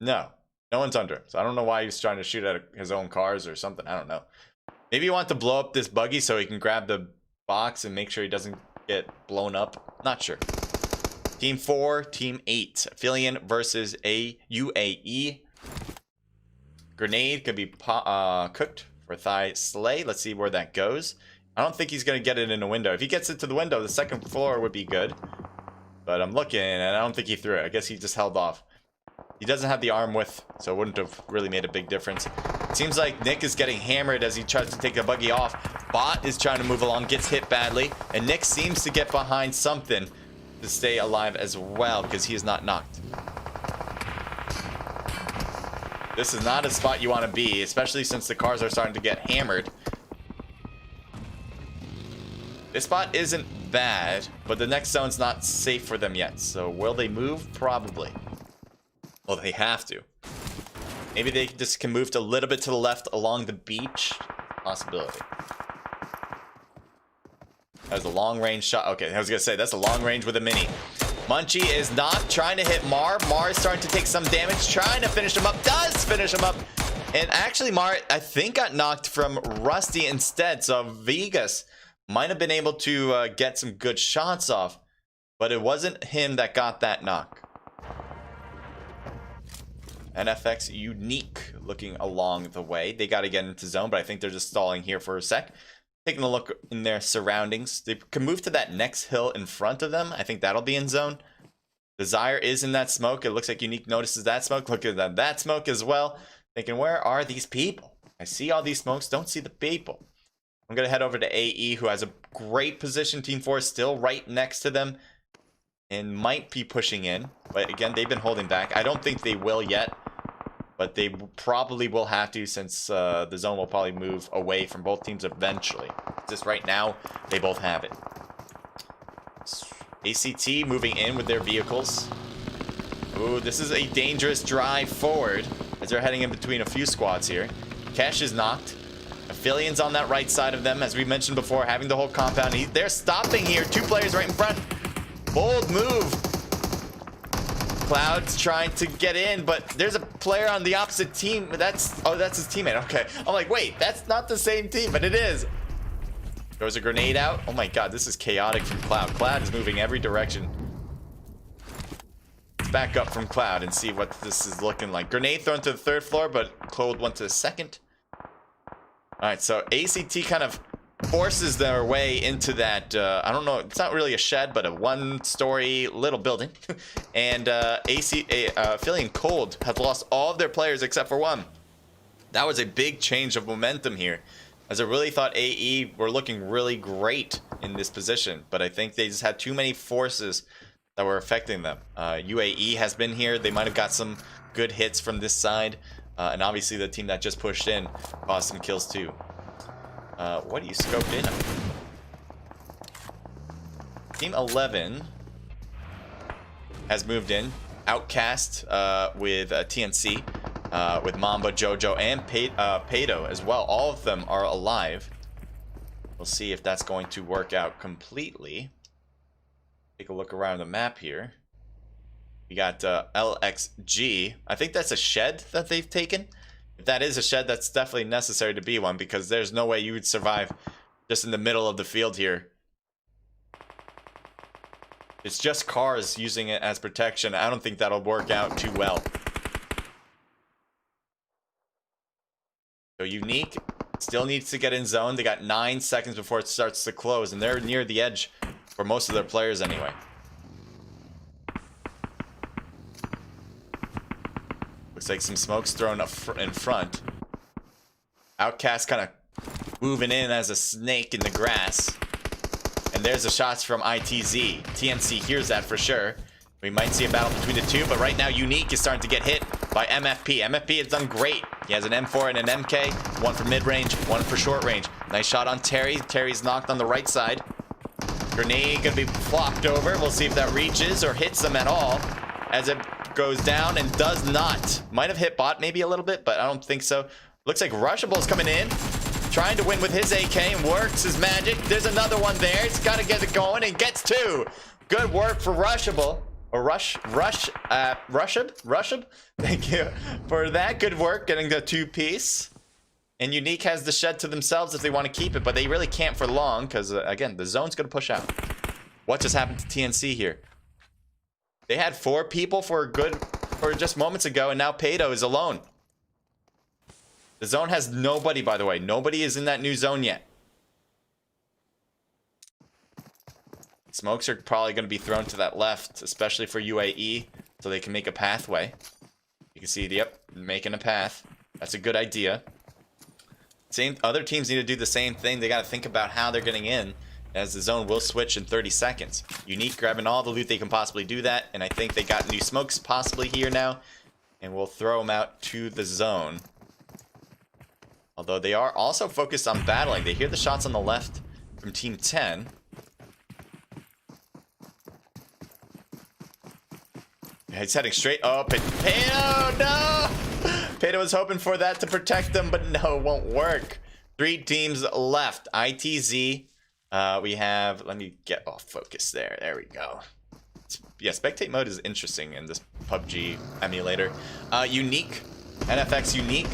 No. No one's under him. So I don't know why he's trying to shoot at his own cars or something. I don't know. Maybe you want to blow up this buggy so he can grab the box and make sure he doesn't get blown up. Not sure. Team 4, Team 8. Aphelion versus a UAE. Grenade could be cooked for Thigh Slay. Let's see where that goes. I don't think he's going to get it in a window. If he gets it to the window, the second floor would be good. But I'm looking, and I don't think he threw it. I guess he just held off. He doesn't have the arm width, so it wouldn't have really made a big difference. It seems like Nick is getting hammered as he tries to take the buggy off. Bot is trying to move along, gets hit badly. And Nick seems to get behind something to stay alive as well, because he is not knocked. This is not a spot you want to be, especially since the cars are starting to get hammered. This spot isn't bad, but the next zone's not safe for them yet. So will they move? Probably. Well, they have to. Maybe they just can move a little bit to the left along the beach. Possibility. That was a long range shot. Okay, I was gonna say that's a long range with a mini. Munchie is not trying to hit Mar. Mar is starting to take some damage, trying to finish him up. Does finish him up. And actually, Mar, I think, got knocked from Rusty instead. So Vegas might have been able to get some good shots off, but it wasn't him that got that knock. NFX Unique looking along the way. They got to get into zone, but I think they're just stalling here for a sec. Taking a look in their surroundings. They can move to that next hill in front of them. I think that'll be in zone. Desire is in that smoke. It looks like Unique notices that smoke. Look at that smoke as well. Thinking, where are these people? I see all these smokes, don't see the people. I'm going to head over to AE, who has a great position. Team 4 is still right next to them and might be pushing in. But again, they've been holding back. I don't think they will yet, but they probably will have to, since the zone will probably move away from both teams eventually. Just right now, they both have it. ACT moving in with their vehicles. Ooh, this is a dangerous drive forward as they're heading in between a few squads here. Cash is knocked. Aphilion's on that right side of them, as we mentioned before, having the whole compound. They're stopping here. 2 players right in front. Bold move. Cloud's trying to get in, but there's a player on the opposite team. That's his teammate. Okay. I'm like, wait, that's not the same team, but it is. Throws a grenade out. Oh my god, this is chaotic from Cloud. Cloud is moving every direction. Let's back up from Cloud and see what this is looking like. Grenade thrown to the 3rd floor, but Cloud went to the 2nd. Alright, so ACT kind of forces their way into that, I don't know, it's not really a shed, but a 1-story little building. And Aphelion Cold has lost all of their players except for 1. That was a big change of momentum here, as I really thought AE were looking really great in this position. But I think they just had too many forces that were affecting them. UAE has been here. They might have got some good hits from this side. And obviously the team that just pushed in caused some kills too. What do you scoped in on? Team 11 has moved in. Outcast with TNC, with Mamba, Jojo, and Pato as well. All of them are alive. We'll see if that's going to work out completely. Take a look around the map here. We got LXG. I think that's a shed that they've taken. If that is a shed, that's definitely necessary to be one, because there's no way you would survive just in the middle of the field here. It's just cars using it as protection. I don't think that'll work out too well. So Unique still needs to get in zone. They got 9 seconds before it starts to close, and they're near the edge for most of their players anyway. Looks like some smoke's thrown up in front. Outcast kind of moving in as a snake in the grass. And there's the shots from ITZ. TNC hears that for sure. We might see a battle between the two, but right now Unique is starting to get hit by MFP. MFP has done great. He has an M4 and an MK, one for mid-range, one for short range. Nice shot on Terry. Terry's knocked on the right side. Grenade gonna be flopped over. We'll see if that reaches or hits them at all, as it goes down and does not. Might have hit bot maybe a little bit, but I don't think so. Looks like Rushable's coming in, trying to win with his AK, and works his magic. There's another one there. He's got to get it going, and gets 2. Good work for Rushable. Or Rushab. Thank you for that. Good work getting the 2-piece. And Unique has the shed to themselves if they want to keep it, but they really can't for long, because again, the zone's going to push out. What just happened to TNC here? They had 4 people for just moments ago, and now Pato is alone. The zone has nobody, by the way. Nobody is in that new zone yet. Smokes are probably going to be thrown to that left, especially for UAE, so they can make a pathway. You can see, yep, making a path. That's a good idea. Other teams need to do the same thing. They got to think about how they're getting in, as the zone will switch in 30 seconds. Unique grabbing all the loot they can possibly do that, and I think they got new smokes possibly here now, and we'll throw them out to the zone. Although they are also focused on battling. They hear the shots on the left from Team 10. He's heading straight up, and Pato, no! Pato was hoping for that to protect them, but no, it won't work. 3 teams left. ITZ. We have, let me get off focus there. There we go. Yeah, spectate mode is interesting in this PUBG emulator. Unique. NFX Unique.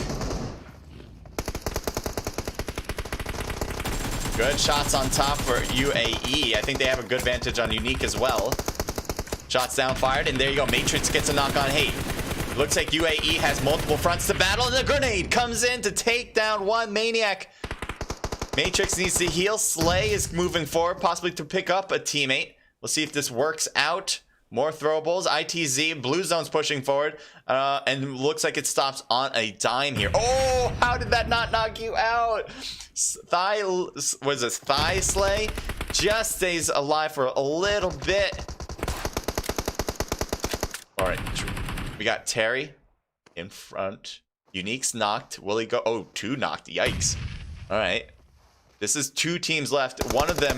Good shots on top for UAE. I think they have a good advantage on Unique as well. Shots down fired, and there you go. Matrix gets a knock on hate. Looks like UAE has multiple fronts to battle, and the grenade comes in to take down one Maniac. Matrix needs to heal. Slay is moving forward, possibly to pick up a teammate. We'll see if this works out. More throwables. ITZ, Blue Zone's pushing forward, and looks like it stops on a dime here. Oh, how did that not knock you out? Thigh Slay just stays alive for a little bit. All right, we got Terry in front. Unique's knocked. Will he go? Oh, 2 knocked. Yikes. All right. This is 2 teams left. One of them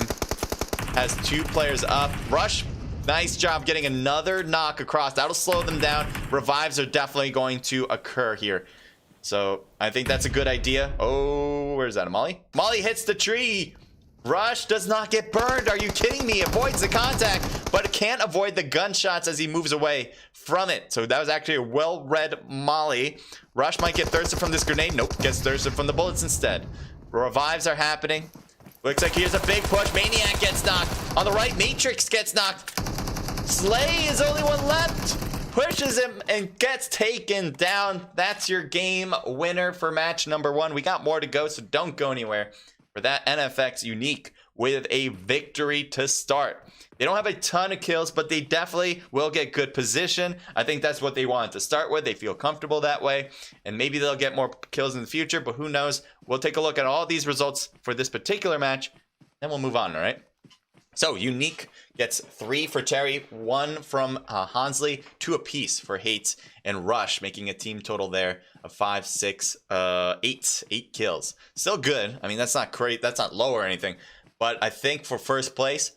has 2 players up. Rush, nice job getting another knock across. That'll slow them down. Revives are definitely going to occur here. So I think that's a good idea. Oh, where's that? Molly? Molly hits the tree. Rush does not get burned. Are you kidding me? Avoids the contact, but it can't avoid the gunshots as he moves away from it. So that was actually a well-read Molly. Rush might get thirsted from this grenade. Nope, gets thirsted from the bullets instead. Revives are happening. Looks like here's a big push. Maniac gets knocked. On the right, Matrix gets knocked. Slay is the only one left. Pushes him and gets taken down. That's your game winner for match number 1. We got more to go, so don't go anywhere. For that, NFX Unique with a victory to start. They don't have a ton of kills, but they definitely will get good position. I think that's what they wanted to start with. They feel comfortable that way, and maybe they'll get more kills in the future, but who knows? We'll take a look at all these results for this particular match, then we'll move on, all right? So Unique gets 3 for Terry, 1 from Hansley, 2 apiece for Hates and Rush, making a team total there of 5, 6, 8 kills. Still good. I mean, that's not great. That's not low or anything. But I think for first place,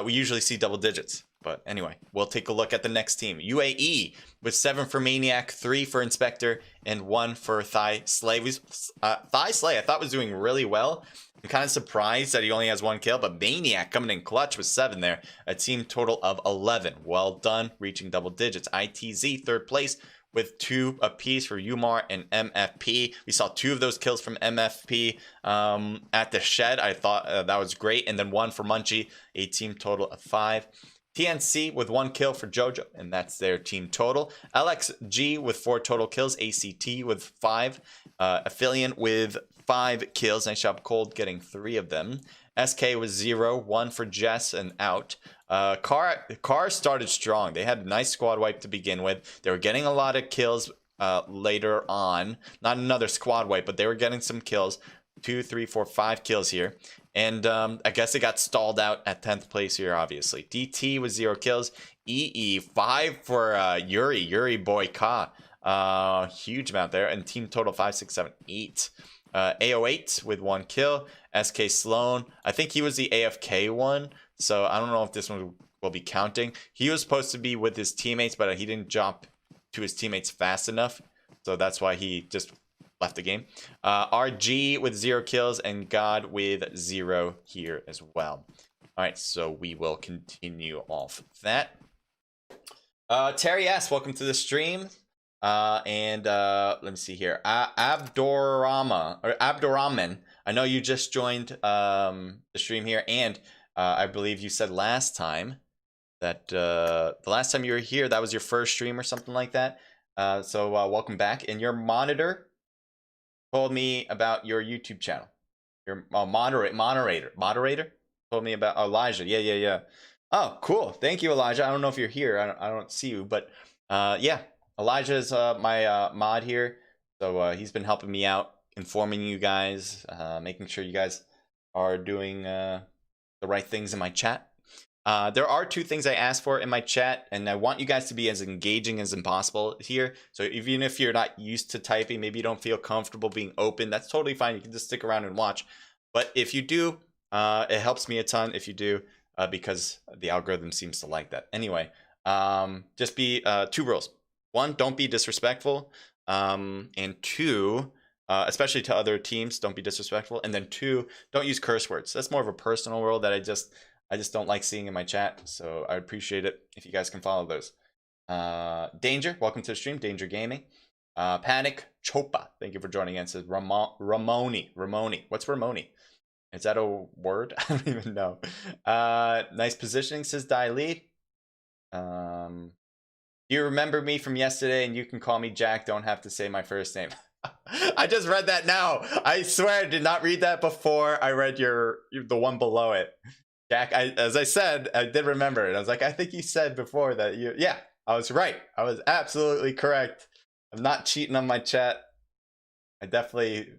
we usually see double digits. But anyway, we'll take a look at the next team. UAE with 7 for Maniac, 3 for Inspector, and 1 for Thigh Slay. Thigh Slay I thought was doing really well. I'm kind of surprised that he only has 1 kill, but Maniac coming in clutch with 7 there. A team total of 11. Well done, reaching double digits. ITZ, 3rd place with 2 apiece for Umar and MFP. We saw 2 of those kills from MFP at the shed. I thought that was great. And then 1 for Munchie, a team total of 5. TNC with 1 kill for Jojo, and that's their team total. LXG with 4 total kills. ACT with 5. Affiliate with 5 kills. Nice job, Cold, getting 3 of them. SK was 0, 1 for Jess and out. Car started strong. They had a nice squad wipe to begin with. They were getting a lot of kills later on. Not another squad wipe, but they were getting some kills. 2, 3, 4, 5 kills here. And I guess it got stalled out at 10th place here, obviously. DT with 0 kills. EE, 5 for Yuri boy Ka. Huge amount there. And team total 5, 6, 7, 8. AO8 with 1 kill. SK Sloan. I think he was the AFK one. So I don't know if this one will be counting. He was supposed to be with his teammates, but he didn't jump to his teammates fast enough. So that's why he just left the game. RG with 0 kills and God with 0 here as well. All right, so we will continue off that. Terry S, welcome to the stream. Let me see here. Abdurrahman. I know you just joined the stream here, and I believe you said last time that the last time you were here, that was your first stream or something like that. So welcome back. And your monitor told me about your YouTube channel. Your moderator told me about Elijah. Yeah. Oh, cool. Thank you, Elijah. I don't know if you're here. I don't see you, but yeah, Elijah is my mod here. So he's been helping me out, informing you guys, making sure you guys are doing the right things in my chat. There are 2 things I asked for in my chat, and I want you guys to be as engaging as possible here. So even if you're not used to typing, maybe you don't feel comfortable being open, that's totally fine. You can just stick around and watch. But if you do, it helps me a ton if you do, because the algorithm seems to like that. Anyway, just be 2 rules. 1, don't be disrespectful. And 2, especially to other teams, don't be disrespectful. And then 2, don't use curse words. That's more of a personal rule that I just don't like seeing in my chat, so I appreciate it if you guys can follow those. Danger, welcome to the stream. Danger Gaming. Panic Chopa, thank you for joining in. It says Ramoni. What's Ramoni? Is that a word? I don't even know. Nice positioning, says Dai Lee. You remember me from yesterday, and you can call me Jack. Don't have to say my first name. I just read that now. I swear I did not read that before. I read the one below it. Jack, as I said, I did remember it. I was like, I think you said before that you... Yeah, I was right. I was absolutely correct. I'm not cheating on my chat. I definitely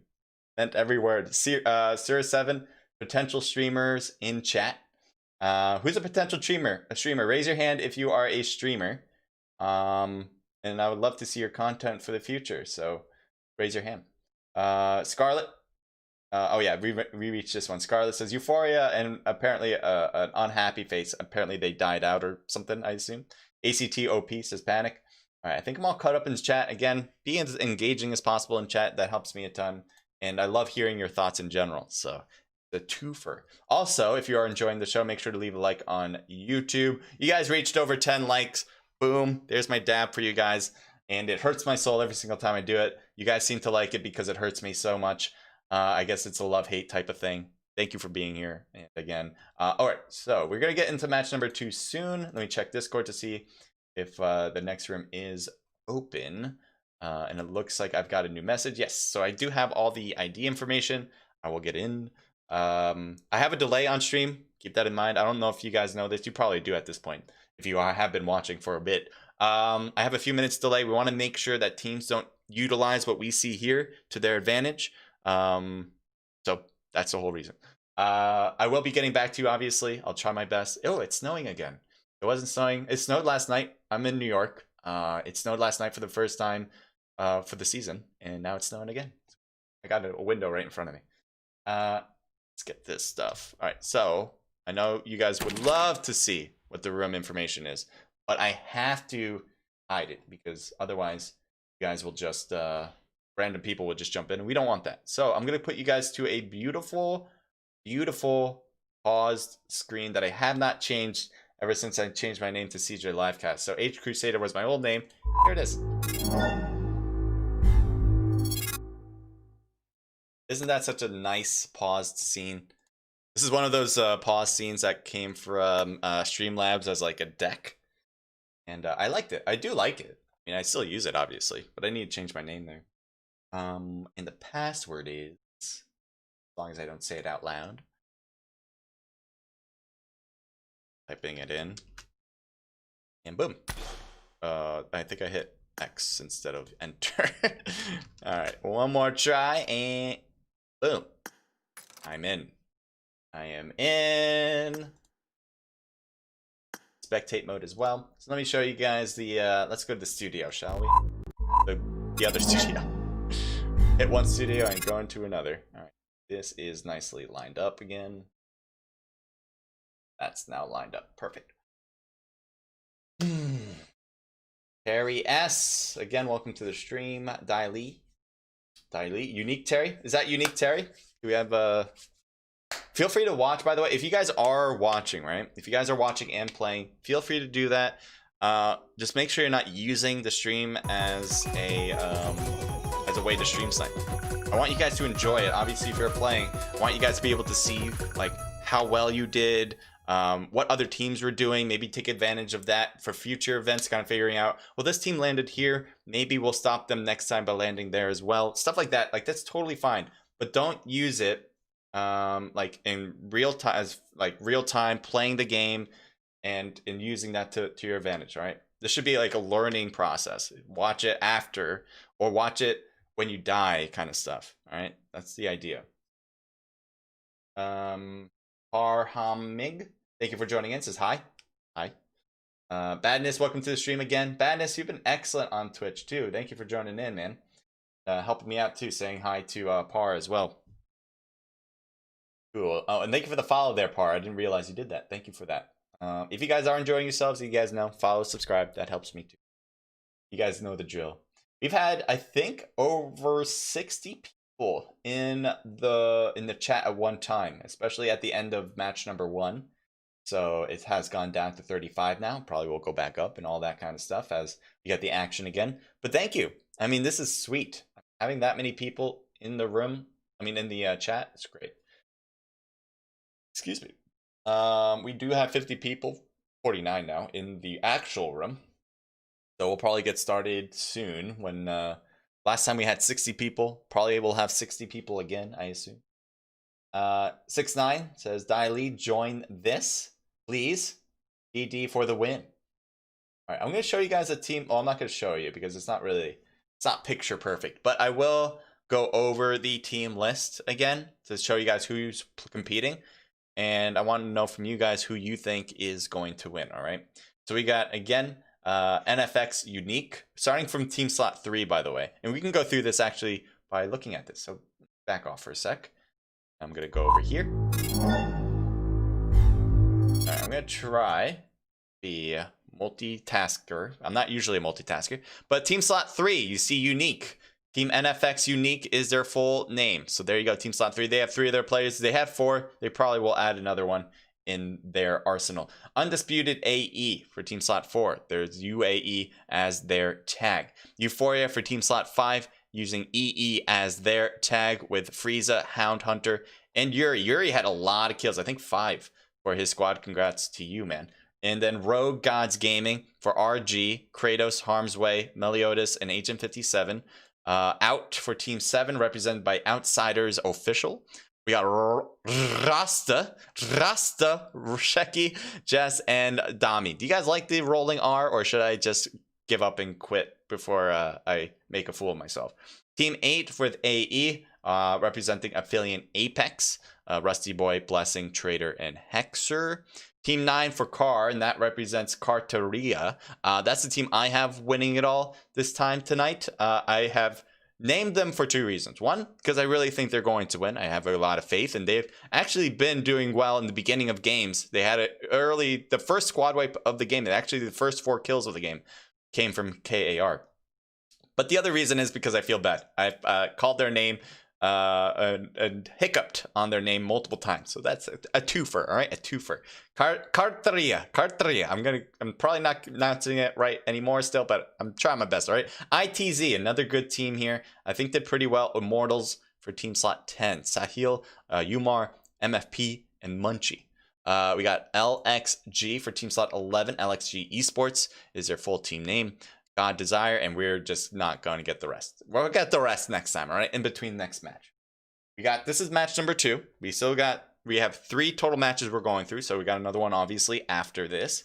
meant every word. Sir7, potential streamers in chat. Who's a potential streamer? Raise your hand if you are a streamer. And I would love to see your content for the future. So raise your hand. Scarlett. Oh yeah, we reached this one. Scarlett says Euphoria and apparently an unhappy face. Apparently they died out or something, I assume. ACTOP says Panic. All right, I think I'm all caught up in the chat. Again, be as engaging as possible in chat. That helps me a ton. And I love hearing your thoughts in general. So the twofer. Also, if you are enjoying the show, make sure to leave a like on YouTube. You guys reached over 10 likes. Boom. There's my dab for you guys. And it hurts my soul every single time I do it. You guys seem to like it because it hurts me so much. I guess it's a love-hate type of thing. Thank you for being here. And again, all right, so we're going to get into match number 2 soon. Let me check Discord to see if the next room is open. And it looks like I've got a new message. Yes, so I do have all the ID information. I will get in. I have a delay on stream. Keep that in mind. I don't know if you guys know this. You probably do at this point if you have been watching for a bit. I have a few minutes delay. We want to make sure that teams don't utilize what we see here to their advantage. So that's the whole reason. I will be getting back to you, obviously. I'll try my best. Oh, it's snowing again. It wasn't snowing. It snowed last night. I'm in New York. It snowed last night for the first time for the season, and now it's snowing again. I got a window right in front of me. Let's get this stuff. All right, so I know you guys would love to see what the room information is, but I have to hide it because otherwise you guys will just random people will just jump in, and we don't want that. So I'm gonna put you guys to a beautiful paused screen that I have not changed ever since I changed my name to CJ Livecast. So H Crusader was my old name. Here it is. Isn't that such a nice paused scene? This is one of those pause scenes that came from Streamlabs as like a deck. And I liked it. I do like it. I mean, I still use it, obviously. But I need to change my name there. And the password is... as long as I don't say it out loud. Typing it in. And boom. I think I hit X instead of enter. Alright, one more try and... boom. I'm in. I am in spectate mode as well. So let me show you guys the let's go to the studio, shall we? The other studio. Hit one studio and go into another. Alright. This is nicely lined up again. That's now lined up. Perfect. Terry S. Again, welcome to the stream. Diley. Unique Terry. Is that Unique Terry? Do we have feel free to watch, by the way. If you guys are watching, right? If you guys are watching and playing, feel free to do that. Just make sure you're not using the stream as a way to stream snipe. I want you guys to enjoy it. Obviously, if you're playing, I want you guys to be able to see like how well you did, what other teams were doing. Maybe take advantage of that for future events, kind of figuring out, well, this team landed here. Maybe we'll stop them next time by landing there as well. Stuff like that. Like, that's totally fine. But don't use it like in real time, as like real time playing the game and using that to your advantage, right? This should be like a learning process. Watch it after or watch it when you die, kind of stuff. All right, that's the idea. Parhamig, thank you for joining in. Says hi. Badness, welcome to the stream again. Badness, you've been excellent on Twitch too. Thank you for joining in, man. Helping me out too, saying hi to Par as well. Cool. Oh, and thank you for the follow there, Par. I didn't realize you did that. Thank you for that. If you guys are enjoying yourselves, you guys know, follow, subscribe. That helps me too. You guys know the drill. We've had, I think, over 60 people in the chat at one time, especially at the end of match number 1. So it has gone down to 35 now. Probably will go back up and all that kind of stuff as we get the action again. But thank you. I mean, this is sweet. Having that many people in the room, I mean, in the chat, it's great. Excuse me. We do have 50 people, 49 now, in the actual room. So we'll probably get started soon. When last time we had 60 people, probably we'll have 60 people again, I assume. 69 says, Diley, join this, please. DD for the win. All right, I'm going to show you guys a team. Well, I'm not going to show you because it's not picture perfect, but I will go over the team list again to show you guys who's competing. And I want to know from you guys who you think is going to win, all right? So we got, again, NFX Unique, starting from team slot 3, by the way. And we can go through this actually by looking at this. So back off for a sec. I'm going to go over here. All right, I'm going to try the multitasker. I'm not usually a multitasker, but team slot 3, you see Unique. Team NFX Unique is their full name. So there you go, team slot 3. They have 3 of their players. They have 4. They probably will add another one in their arsenal. Undisputed AE for team slot 4. There's UAE as their tag. Euphoria for team slot 5, using EE as their tag with Frieza, Hound Hunter, and Yuri. Yuri had a lot of kills. I think 5 for his squad. Congrats to you, man. And then Rogue Gods Gaming for RG, Kratos, Harm's Way, Meliodas, and Agent 57. Out for Team 7, represented by Outsiders Official. We got Rasta, Sheki, Jess, and Dami. Do you guys like the rolling R, or should I just give up and quit before I make a fool of myself? Team 8 with AE, representing Affiliate Apex. Rusty Boy, Blessing, Trader, and Hexer. Team 9 for Car, and that represents Carteria. That's the team I have winning it all this time tonight. I have named them for 2 reasons. One, because I really think they're going to win. I have a lot of faith, and they've actually been doing well in the beginning of games. They had the first squad wipe of the game, and actually the first 4 kills of the game came from KAR. But the other reason is because I feel bad. I've called their name and hiccuped on their name multiple times. So that's a twofer, all right? A twofer. Carteria. I'm probably not pronouncing it right anymore still, but I'm trying my best, all right? ITZ, another good team here. I think did pretty well. Immortals for team slot 10. Sahil, Umar, MFP, and Munchie. We got LXG for team slot 11. LXG Esports is their full team name. God Desire, and we're just not going to get the rest. We'll get the rest next time, all right? In between next match. This is match number 2. We have 3 total matches we're going through, so we got another one obviously after this.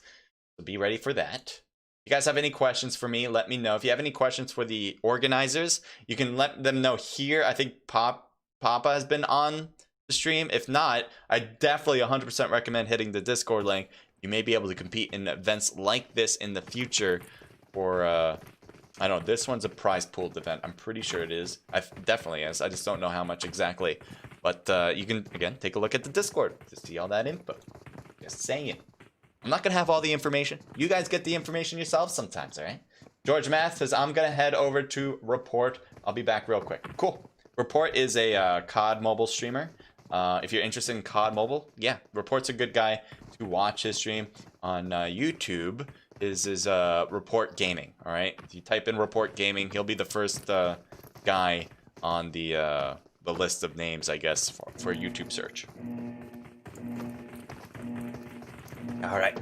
So be ready for that. If you guys have any questions for me, let me know. If you have any questions for the organizers, you can let them know here. I think Papa has been on the stream. If not, I definitely 100% recommend hitting the Discord link. You may be able to compete in events like this in the future. Or, I don't know, this one's a prize pooled event. I'm pretty sure it is. Definitely is. I just don't know how much exactly. But you can, again, take a look at the Discord to see all that info. Just saying. I'm not going to have all the information. You guys get the information yourselves sometimes, all right? George Math says, I'm going to head over to Report. I'll be back real quick. Cool. Report is a COD mobile streamer. If you're interested in COD mobile, yeah, Report's a good guy to watch his stream on YouTube. Is Report Gaming, all right? If you type in Report Gaming, he'll be the first guy on the list of names, I guess, for YouTube search. All right.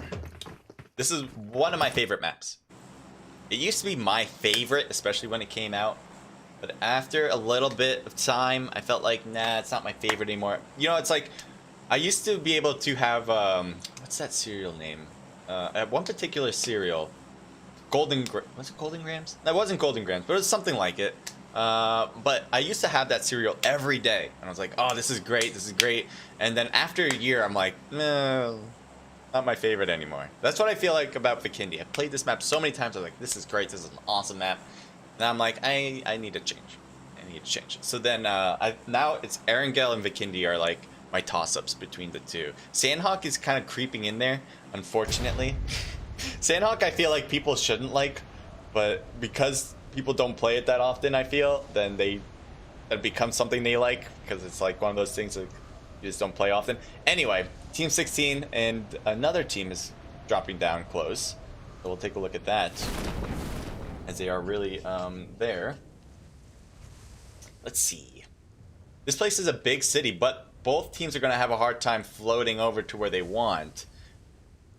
This is one of my favorite maps. It used to be my favorite, especially when it came out. But after a little bit of time, I felt like, nah, it's not my favorite anymore. You know, it's like, I used to be able to have, what's that cereal name? At one particular cereal, was it Golden Grams? That wasn't Golden Grams, but it was something like it. But I used to have that cereal every day, and I was like, oh, this is great. And then after a year, I'm like, no, not my favorite anymore. That's what I feel like about Vikendi. I've played this map so many times, I was like, this is great, this is an awesome map. And I'm like, I need to change. So then, now it's Erangel and Vikendi are like my toss-ups between the two. Sandhawk is kind of creeping in there, unfortunately. Sandhawk I feel like people shouldn't like, but because people don't play it that often, I feel, then it becomes something they like, because it's like one of those things that you just don't play often. Anyway, Team 16 and another team is dropping down close. So we'll take a look at that, as they are really there. Let's see. This place is a big city, but both teams are going to have a hard time floating over to where they want.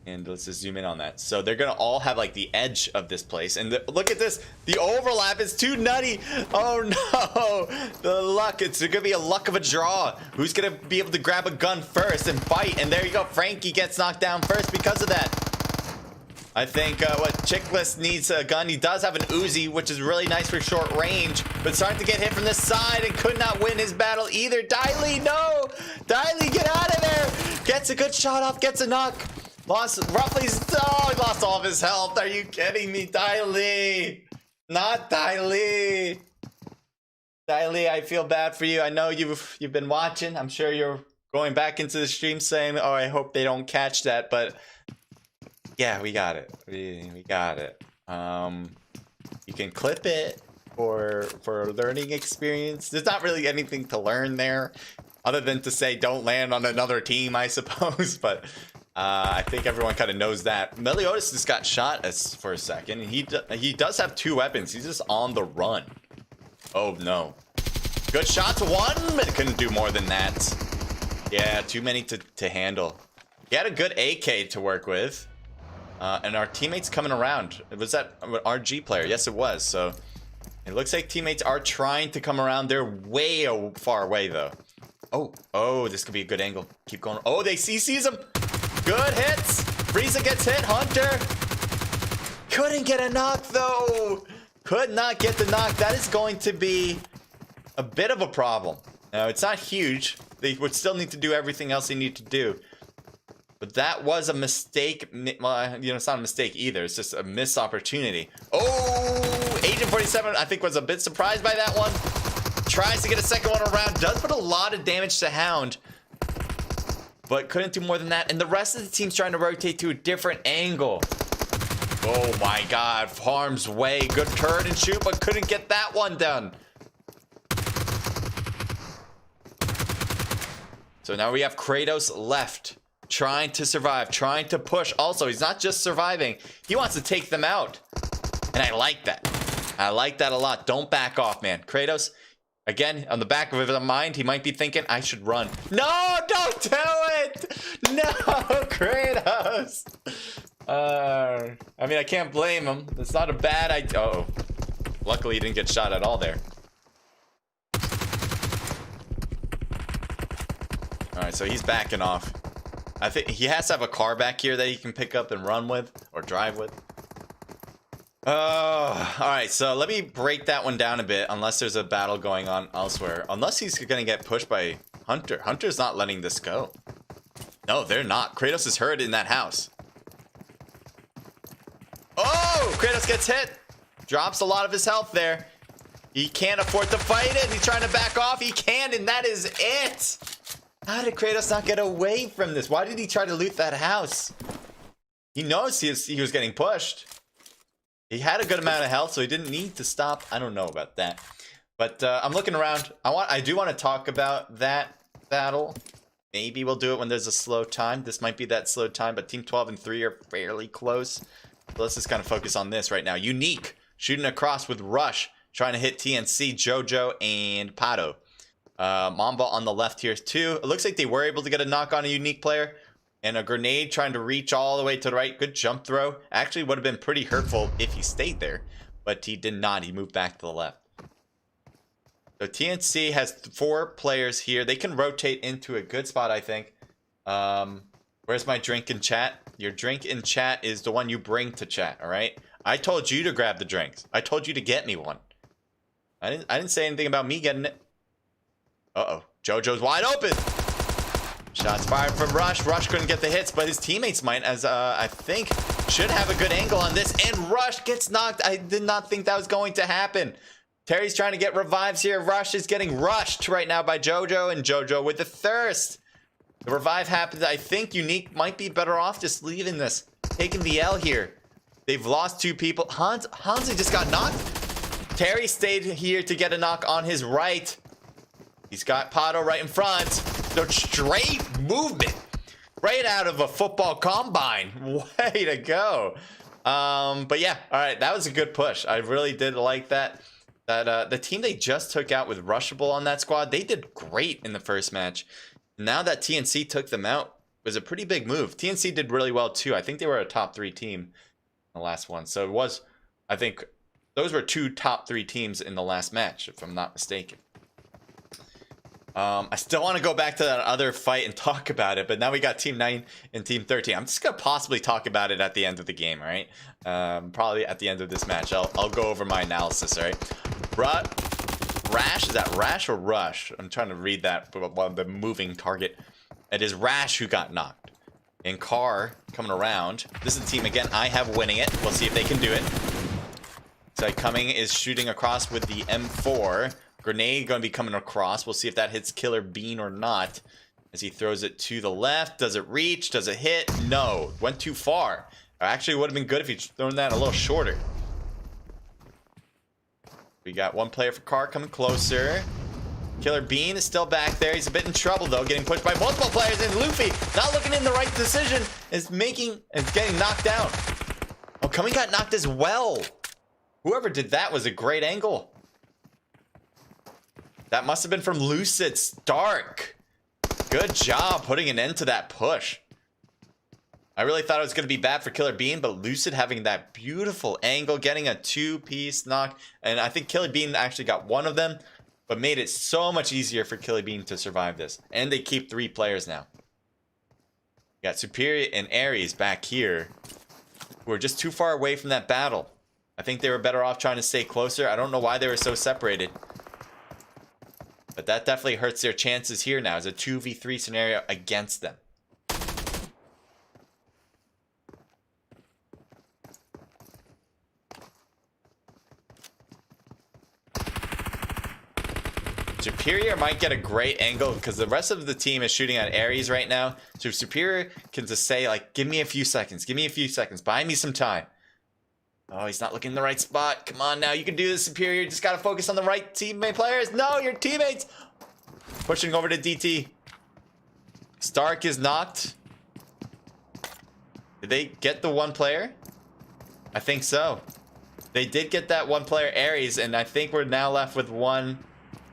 And let's just zoom in on that. So they're going to all have like the edge of this place. And look at this. The overlap is too nutty. Oh no. The luck. It's going to be a luck of a draw. Who's going to be able to grab a gun first and fight? And there you go. Frankie gets knocked down first because of that. I think what Chickless needs a gun. He does have an Uzi, which is really nice for short range, but starting to get hit from this side and could not win his battle either. Diley, no! Diley, get out of there! Gets a good shot off, gets a knock. Lost roughly, oh, he lost all of his health. Are you kidding me, Diley? Not Diley. Diley, I feel bad for you. I know you've been watching. I'm sure you're going back into the stream saying, oh, I hope they don't catch that, but yeah, we got it. We got it. You can clip it for a learning experience. There's not really anything to learn there, other than to say don't land on another team, I suppose. But I think everyone kind of knows that. Meliodas just got shot for a second. He does have 2 weapons. He's just on the run. Oh no! Good shot to one, but couldn't do more than that. Yeah, too many to handle. He had a good AK to work with. And our teammates coming around. Was that an RG player? Yes, it was. So it looks like teammates are trying to come around. They're way far away, though. Oh, this could be a good angle. Keep going. Oh, they sees him. Good hits. Frieza gets hit. Hunter couldn't get a knock, though. Could not get the knock. That is going to be a bit of a problem. Now, it's not huge, They would still need to do everything else they need to do. But that was a mistake. Well, you know, it's not a mistake either. It's just a missed opportunity. Oh, Agent 47, I think, was a bit surprised by that one. Tries to get a second one around. Does put a lot of damage to Hound. But couldn't do more than that. And the rest of the team's trying to rotate to a different angle. Oh my god. Harm's way. Good turn and shoot, but couldn't get that one done. So now we have Kratos left. Trying to survive, trying to push. Also, he's not just surviving, he wants to take them out. And I like that. I like that a lot. Don't back off, man. Kratos, again, on the back of his mind, he might be thinking, I should run. No, don't do it! No, Kratos! I mean, I can't blame him. It's not a bad idea. Uh-oh. Luckily, he didn't get shot at all there. Alright, so he's backing off. I think he has to have a car back here that he can pick up and run with or drive with. All right, so let me break that one down a bit, unless there's a battle going on elsewhere. Unless he's gonna get pushed by Hunter. Hunter's not letting this go. No, they're not. Kratos is hurt in that house. Oh, Kratos gets hit. Drops a lot of his health there. He can't afford to fight it. He's trying to back off. He can, and that is it. How did Kratos not get away from this? Why did he try to loot that house? He knows he was getting pushed. He had a good amount of health, so he didn't need to stop. I don't know about that. But I'm looking around. I do want to talk about that battle. Maybe we'll do it when there's a slow time. This might be that slow time, but Team 12 and 3 are fairly close. So let's just kind of focus on this right now. Unique shooting across with Rush, trying to hit TNC, Jojo, and Pato. Mamba on the left here too. It looks like they were able to get a knock on a Unique player. And a grenade trying to reach all the way to the right. Good jump throw. Actually would have been pretty hurtful if he stayed there. But he did not. He moved back to the left. So TNC has 4 players here. They can rotate into a good spot, I think. Where's my drink in chat? Your drink in chat is the one you bring to chat, alright? I told you to grab the drinks. I told you to get me one. I didn't say anything about me getting it. Uh-oh. Jojo's wide open. Shots fired from Rush. Rush couldn't get the hits, but his teammates might, as I think should have a good angle on this. And Rush gets knocked. I did not think that was going to happen. Terry's trying to get revives here. Rush is getting rushed right now by Jojo, and Jojo with the thirst. The revive happens. I think Unique might be better off just leaving this, taking the L here. They've lost 2 people. Hansi just got knocked. Terry stayed here to get a knock on his right. He's got Pato right in front. So straight movement. Right out of a football combine. Way to go. But yeah, all right. That was a good push. I really did like that. The team they just took out with Rushable on that squad, they did great in the first match. Now that TNC took them out was a pretty big move. TNC did really well too. I think they were a top 3 team in the last one. So it was, I think those were 2 top 3 teams in the last match, if I'm not mistaken. I still want to go back to that other fight and talk about it, but now we got Team 9 and Team 13. I'm just going to possibly talk about it at the end of the game, all right? Probably at the end of this match. I'll go over my analysis, all right? Rash, is that Rash or Rush? I'm trying to read that, the moving target. It is Rash who got knocked. And Carr coming around. This is the team again. I have winning it. We'll see if they can do it. So Coming is shooting across with the M4. Grenade going to be coming across. We'll see if that hits Killer Bean or not. As he throws it to the left. Does it reach? Does it hit? No. Went too far. Actually, it would have been good if he'd thrown that a little shorter. We got 1 player for Carr coming closer. Killer Bean is still back there. He's a bit in trouble, though. Getting pushed by multiple players. And Luffy, not looking in the right decision, is getting knocked down. Oh, Coming got knocked as well. Whoever did that was a great angle. That must have been from Lucid Stark. Good job putting an end to that push. I really thought it was going to be bad for Killer Bean, but Lucid having that beautiful angle, getting a 2-piece knock. And I think Killer Bean actually got 1 of them, but made it so much easier for Killer Bean to survive this. And they keep 3 players now. We got Superior and Ares back here, who are just too far away from that battle. I think they were better off trying to stay closer. I don't know why they were so separated. But that definitely hurts their chances here now as a 2v3 scenario against them. Superior might get a great angle because the rest of the team is shooting at Ares right now. So Superior can just say, like, give me a few seconds. Give me a few seconds. Buy me some time. Oh, he's not looking in the right spot. Come on now. You can do this, Superior. You just got to focus on the right teammate players. No, your teammates. Pushing over to DT. Stark is knocked. Did they get the one player? I think so. They did get that one player, Ares, and I think we're now left with one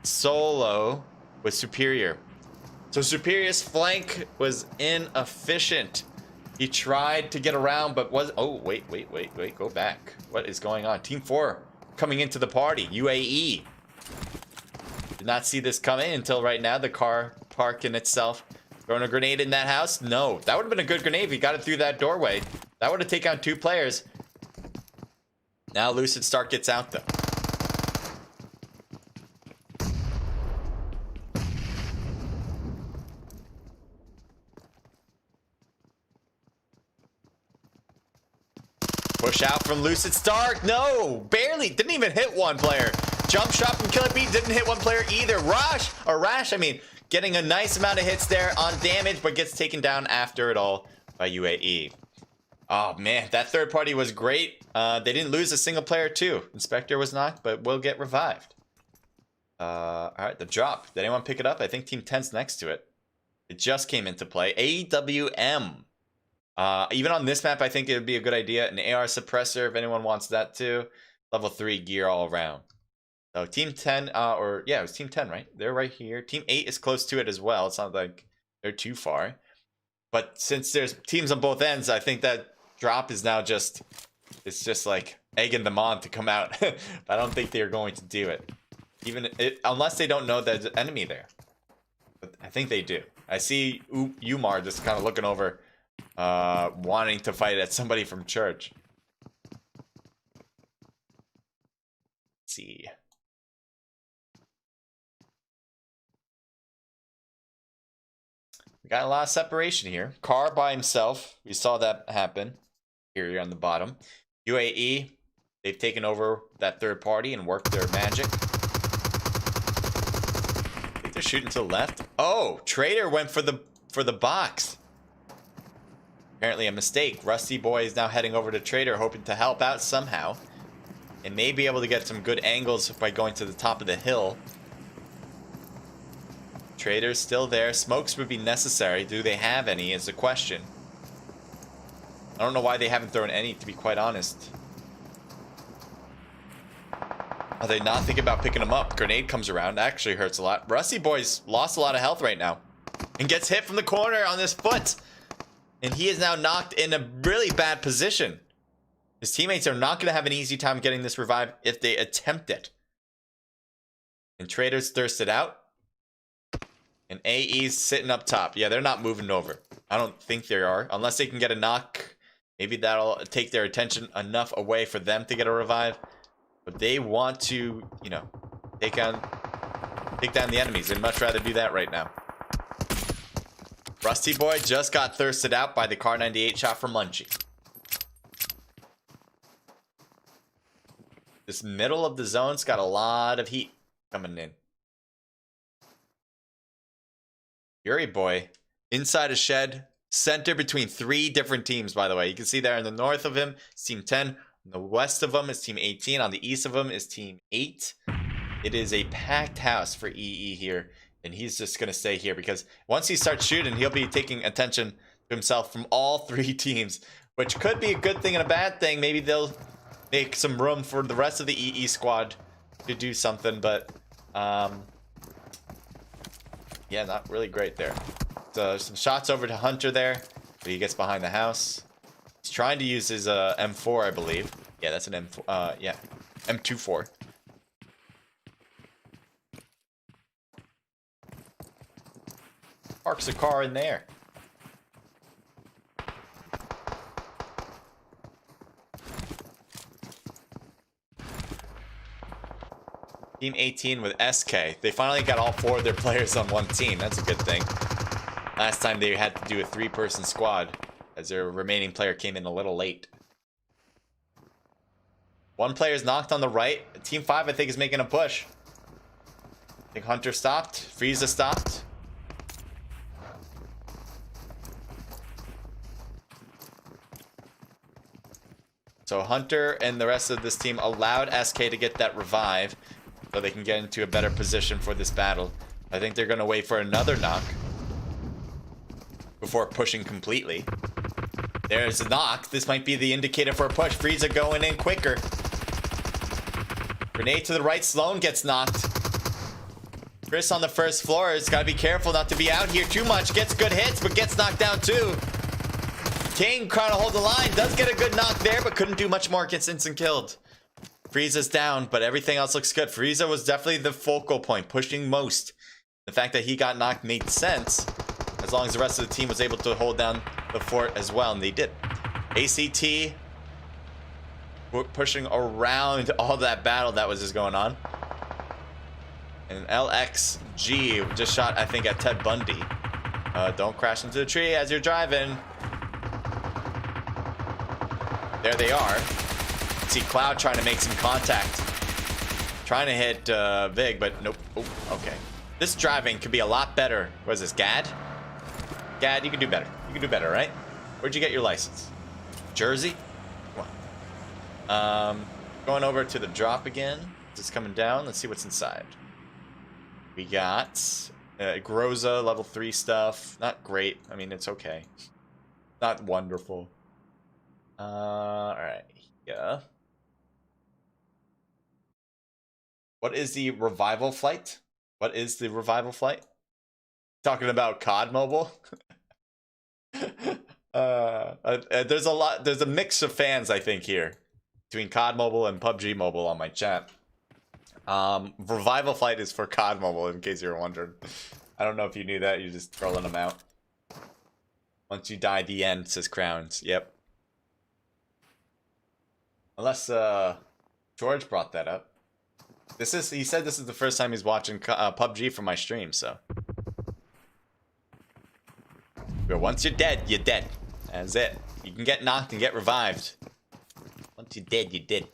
solo with Superior. So Superior's flank was inefficient. He tried to get around, but was... Oh, wait. Go back. What is going on? Team 4 coming into the party. UAE. Did not see this coming until right now. The car parking itself. Throwing a grenade in that house? No. That would have been a good grenade if he got it through that doorway. That would have taken out 2 players. Now Lucid Stark gets out, though. Push out from Lucid Stark. No, barely. Didn't even hit one player. Jump shot from Killer Bee didn't hit one player either. Rash, I mean, getting a nice amount of hits there on damage, but gets taken down after it all by UAE. Oh, man, that third party was great. They didn't lose a single player, too. Inspector was knocked, but will get revived. All right, the drop. Did anyone pick it up? I think Team 10's next to it. It just came into play. AWM. Even on this map, I think it would be a good idea. An AR suppressor, if anyone wants that too. Level 3 gear all around. So Team 10, it was Team 10, right? They're right here. Team 8 is close to it as well. It's not like they're too far. But since there's teams on both ends, I think that drop is now just... It's just like egging them on to come out. But I don't think they're going to do it. Unless they don't know there's an enemy there. But I think they do. I see Umar just kind of looking over... wanting to fight at somebody from church. Let's see. We got a lot of separation here. Carr by himself. We saw that happen. Here on the bottom. UAE, they've taken over that third party and worked their magic. I think they're shooting to the left. Oh, Trader went for the box. Apparently a mistake. Rusty Boy is now heading over to Trader, hoping to help out somehow. And may be able to get some good angles by going to the top of the hill. Trader's still there. Smokes would be necessary. Do they have any is the question. I don't know why they haven't thrown any, to be quite honest. Are they not thinking about picking them up? Grenade comes around. That actually hurts a lot. Rusty Boy's lost a lot of health right now. And gets hit from the corner on his foot. And he is now knocked in a really bad position. His teammates are not going to have an easy time getting this revive if they attempt it. And Trader's thirsted out. And AE's sitting up top. Yeah, they're not moving over. I don't think they are. Unless they can get a knock. Maybe that'll take their attention enough away for them to get a revive. But they want to, you know, take down the enemies. They'd much rather do that right now. Rusty Boy just got thirsted out by the Car 98 shot from Munchie. This middle of the zone's got a lot of heat coming in. Fury Boy inside a shed, center between 3 different teams, by the way. You can see there in the north of him is Team 10. On the west of him is Team 18. On the east of him is Team 8. It is a packed house for EE here. And he's just going to stay here because once he starts shooting, he'll be taking attention to himself from all 3 teams, which could be a good thing and a bad thing. Maybe they'll make some room for the rest of the EE squad to do something, but yeah, not really great there. So some shots over to Hunter there, but he gets behind the house. He's trying to use his M4, I believe. Yeah, that's an M4. Yeah, M24. Parks a car in there. Team 18 with SK. They finally got all 4 of their players on one team. That's a good thing. Last time they had to do a 3-person squad as their remaining player came in a little late. 1 player is knocked on the right. Team 5, I think, is making a push. I think Hunter stopped. Frieza stopped. So Hunter and the rest of this team allowed SK to get that revive so they can get into a better position for this battle. I think they're going to wait for another knock before pushing completely. There's a knock. This might be the indicator for a push. Frieza going in quicker. Grenade to the right. Sloan gets knocked. Chris on the first floor has got to be careful not to be out here too much. Gets good hits, but gets knocked down too. King trying to hold the line. Does get a good knock there, but couldn't do much more. Gets instant killed. Frieza's down, but everything else looks good. Frieza was definitely the focal point, pushing most. The fact that he got knocked made sense, as long as the rest of the team was able to hold down the fort as well, and they did. ACT pushing around all that battle that was just going on. And LXG just shot, I think, at Ted Bundy. Don't crash into the tree as you're driving. There they are. See Cloud trying to make some contact. Trying to hit Vig, but nope. Oh, okay. This driving could be a lot better. What is this, Gad? Gad, you can do better. You can do better, right? Where'd you get your license? Jersey? Come on. Going over to the drop again. Just coming down. Let's see what's inside. We got Groza level 3 stuff. Not great. I mean, it's okay. Not wonderful. Alright. Yeah. What is the revival flight? What is the revival flight? Talking about COD Mobile? There's a lot. There's a mix of fans, I think, here between COD Mobile and PUBG Mobile on my chat. Revival flight is for COD Mobile, in case you're wondering. I don't know if you knew that. You're just trolling them out. Once you die, the end, says Crowns. Yep. Unless George brought that up. He said this is the first time he's watching PUBG from my stream, so. But once you're dead, you're dead. That's it. You can get knocked and get revived. Once you're dead, you're dead.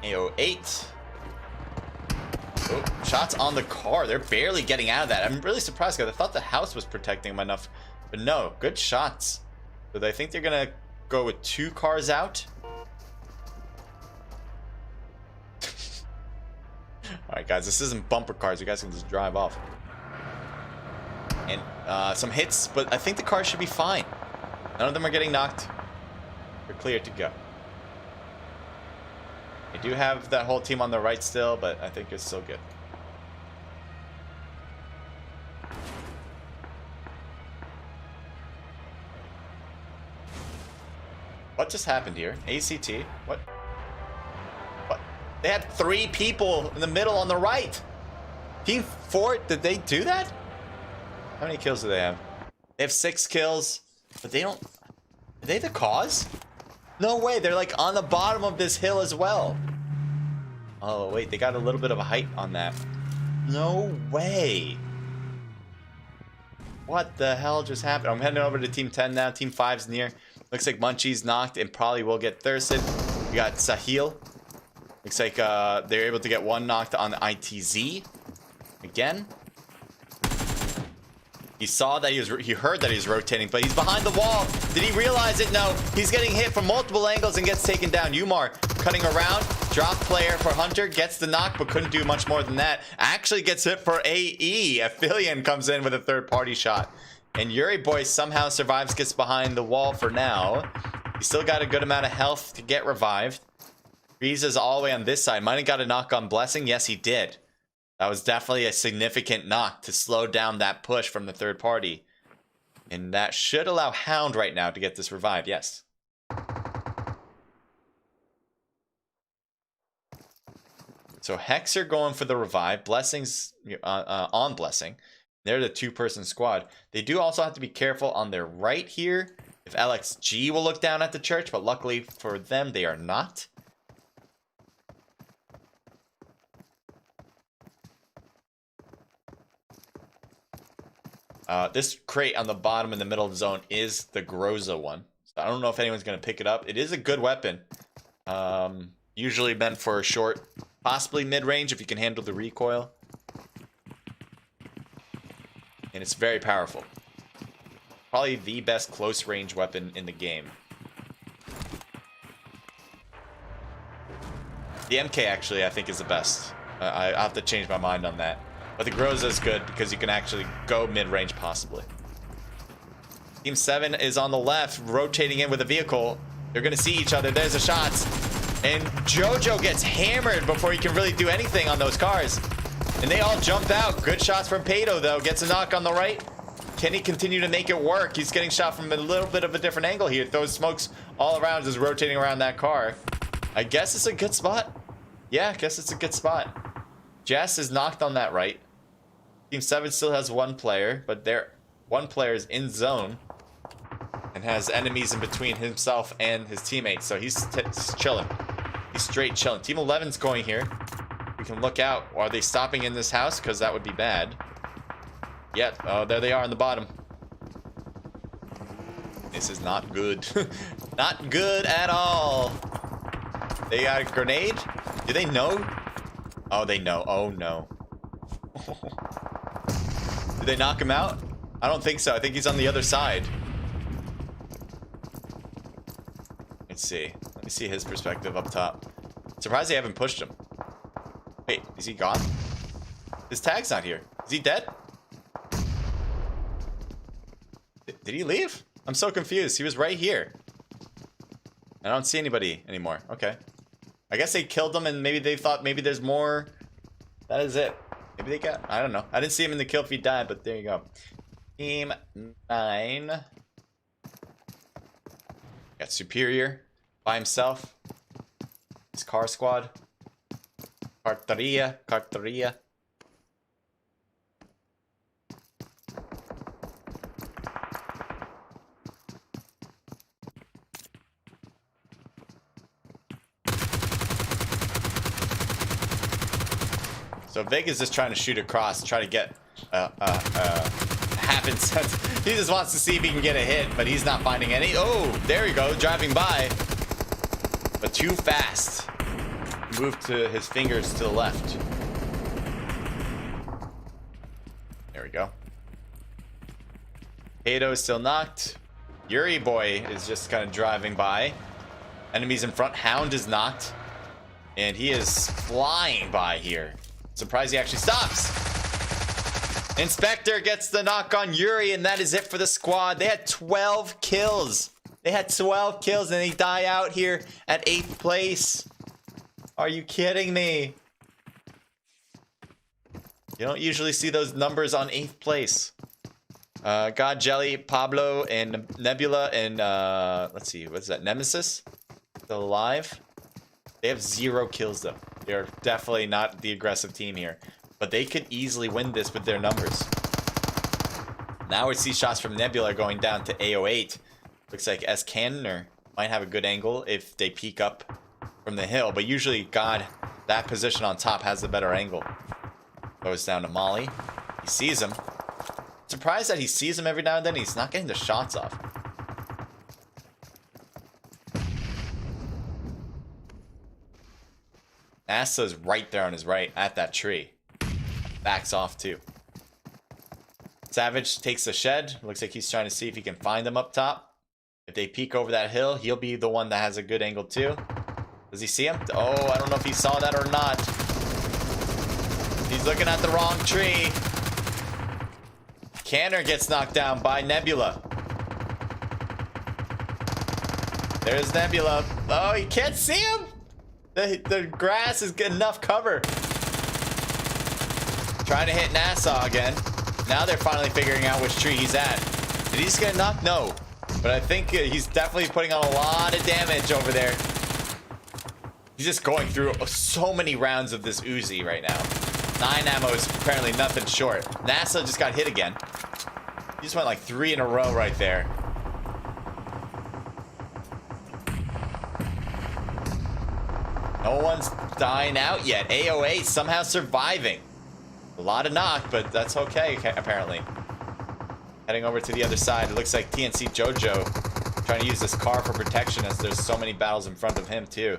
AO8. Oh, shots on the car. They're barely getting out of that. I'm really surprised because I thought the house was protecting them enough. But no, good shots. So I think they're going to go with 2 cars out. Alright guys, this isn't bumper cars. You guys can just drive off. And some hits, but I think the car should be fine. None of them are getting knocked. They're clear to go. They do have that whole team on the right still, but I think it's still good. What just happened here? ACT? What? What? They had 3 people in the middle on the right. Team 4, did they do that? How many kills do they have? They have 6 kills, but they don't... Are they the cause? No way, they're like on the bottom of this hill as well. Oh, wait, they got a little bit of a height on that. No way. What the hell just happened? I'm heading over to Team 10 now. Team 5's near. Looks like Munchie's knocked and probably will get thirsted. We got Sahil. Looks like they're able to get 1 knocked on the ITZ. Again. He saw that he heard that he was rotating, but he's behind the wall. Did he realize it? No. He's getting hit from multiple angles and gets taken down. Umar cutting around. Drop player for Hunter. Gets the knock, but couldn't do much more than that. Actually gets hit for AE. Aphelion comes in with a third-party shot. And Yuri Boy somehow survives, gets behind the wall for now. He's still got a good amount of health to get revived. Frieza's all the way on this side. Might have got a knock on Blessing. Yes, he did. That was definitely a significant knock to slow down that push from the third party. And that should allow Hound right now to get this revived. Yes. So Hexer going for the revive. Blessing's on Blessing. They're the 2-person squad. They do also have to be careful on their right here. If LXG will look down at the church, but luckily for them, they are not. This crate on the bottom in the middle of the zone is the Groza one. So I don't know if anyone's going to pick it up. It is a good weapon. Usually meant for short, possibly mid-range if you can handle the recoil. And it's very powerful. Probably the best close-range weapon in the game. The MK actually, I think, is the best. I have to change my mind on that. But the Groza is good because you can actually go mid-range possibly. Team 7 is on the left, rotating in with a vehicle. They're going to see each other. There's the shots. And Jojo gets hammered before he can really do anything on those cars. And they all jumped out. Good shots from Pato, though. Gets a knock on the right. Can he continue to make it work? He's getting shot from a little bit of a different angle here. Throws smokes all around, just rotating around that car. I guess it's a good spot. Yeah, I guess it's a good spot. Jess is knocked on that right. Team 7 still has one player, but their one player is in zone and has enemies in between himself and his teammates. So he's chilling. He's straight chilling. Team 11's going here. We can look out. Are they stopping in this house? Because that would be bad. Yet, oh, there they are on the bottom. This is not good. Not good at all. They got a grenade? Do they know? Oh, they know. Oh, no. Did they knock him out? I don't think so. I think he's on the other side. Let's see. Let me see his perspective up top. Surprised they haven't pushed him. Wait, is he gone? His tag's not here. Is he dead? Did he leave? I'm so confused. He was right here. I don't see anybody anymore. Okay. I guess they killed him and maybe they thought maybe there's more. That is it. Maybe they got... I don't know. I didn't see him in the kill feed die, but there you go. Team 9. Got Superior by himself. His car squad. Carteria. So Vega's just trying to shoot across, try to get half incense. He just wants to see if he can get a hit, but he's not finding any. Oh, there you go, driving by. But too fast. Moved to his fingers to the left. There we go. Kato is still knocked. Yuri boy is just kind of driving by. Enemies in front. Hound is knocked. And he is flying by here. Surprised he actually stops. Inspector gets the knock on Yuri, and that is it for the squad. They had 12 kills. They had 12 kills, and they die out here at 8th place. Are you kidding me? You don't usually see those numbers on 8th place. God, Jelly, Pablo, and Nebula, and let's see, what's that? Nemesis? Still alive? They have 0 kills, though. They're definitely not the aggressive team here. But they could easily win this with their numbers. Now we see shots from Nebula going down to AO8. Looks like S. Cannoner might have a good angle if they peek up from the hill. But usually, God, that position on top has the better angle. Goes down to Molly. He sees him. Surprised that he sees him every now and then. He's not getting the shots off. NASA's right there on his right at that tree. Backs off too. Savage takes the shed. Looks like he's trying to see if he can find them up top. If they peek over that hill, he'll be the one that has a good angle too. Does he see him? Oh, I don't know if he saw that or not. He's looking at the wrong tree. Canner gets knocked down by Nebula. There's Nebula. Oh, you can't see him? The grass is good enough cover. Trying to hit Nassau again. Now they're finally figuring out which tree he's at. Did he just get knocked? No. But I think he's definitely putting on a lot of damage over there. He's just going through so many rounds of this Uzi right now. 9 ammo is apparently nothing short. NASA just got hit again. He just went like 3 in a row right there. No one's dying out yet. AOA somehow surviving. A lot of knock, but that's okay, apparently. Heading over to the other side. It looks like TNC Jojo trying to use this car for protection as there's so many battles in front of him too.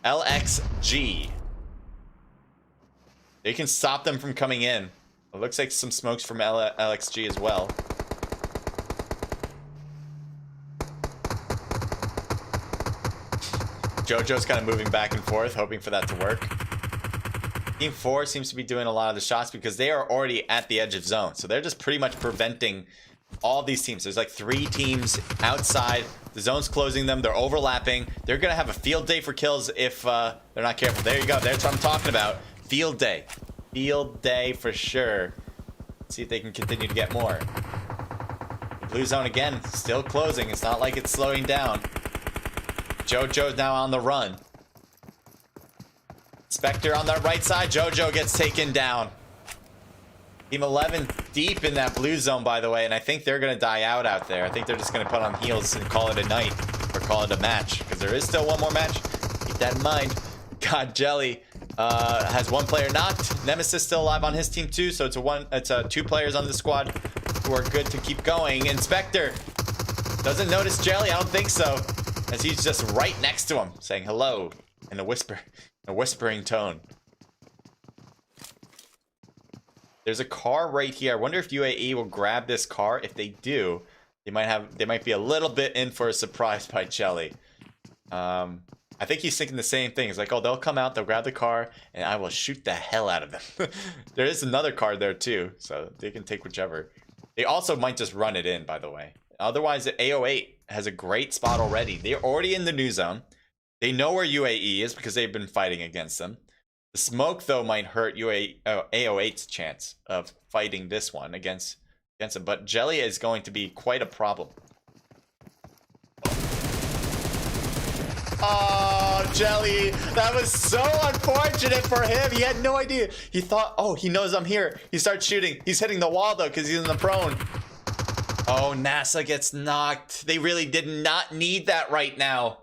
LXG. They can stop them from coming in. It looks like some smokes from LXG as well. Jojo's kind of moving back and forth, hoping for that to work. Team 4 seems to be doing a lot of the shots because they are already at the edge of zone. So they're just pretty much preventing all these teams. There's like 3 teams outside. The zone's closing them. They're overlapping. They're going to have a field day for kills if they're not careful. There you go. That's what I'm talking about. Field day. Field day for sure. Let's see if they can continue to get more. The blue zone again, still closing. It's not like it's slowing down. Jojo's now on the run. Spectre on the right side. Jojo gets taken down. Team 11 deep in that blue zone, by the way, and I think they're going to die out there. I think they're just going to put on heals and call it a night, or call it a match, because there is still one more match. Keep that in mind. God, Jelly has 1 player knocked. Nemesis still alive on his team too, so it's 2 players on the squad who are good to keep going. And Spectre doesn't notice Jelly. I don't think so, as he's just right next to him, saying hello in a whispering tone. There's a car right here. I wonder if UAE will grab this car. If they do, they might be a little bit in for a surprise by Jelly. I think he's thinking the same thing. He's like, oh, they'll come out, they'll grab the car, and I will shoot the hell out of them. There is another car there too, so they can take whichever. They also might just run it in, by the way. Otherwise, AO8 has a great spot already. They're already in the new zone. They know where UAE is because they've been fighting against them. The smoke, though, might hurt AO8's chance of fighting this one against him. But Jelly is going to be quite a problem. Oh, Jelly. That was so unfortunate for him. He had no idea. He thought, oh, he knows I'm here. He starts shooting. He's hitting the wall, though, because he's in the prone. Oh, NASA gets knocked. They really did not need that right now.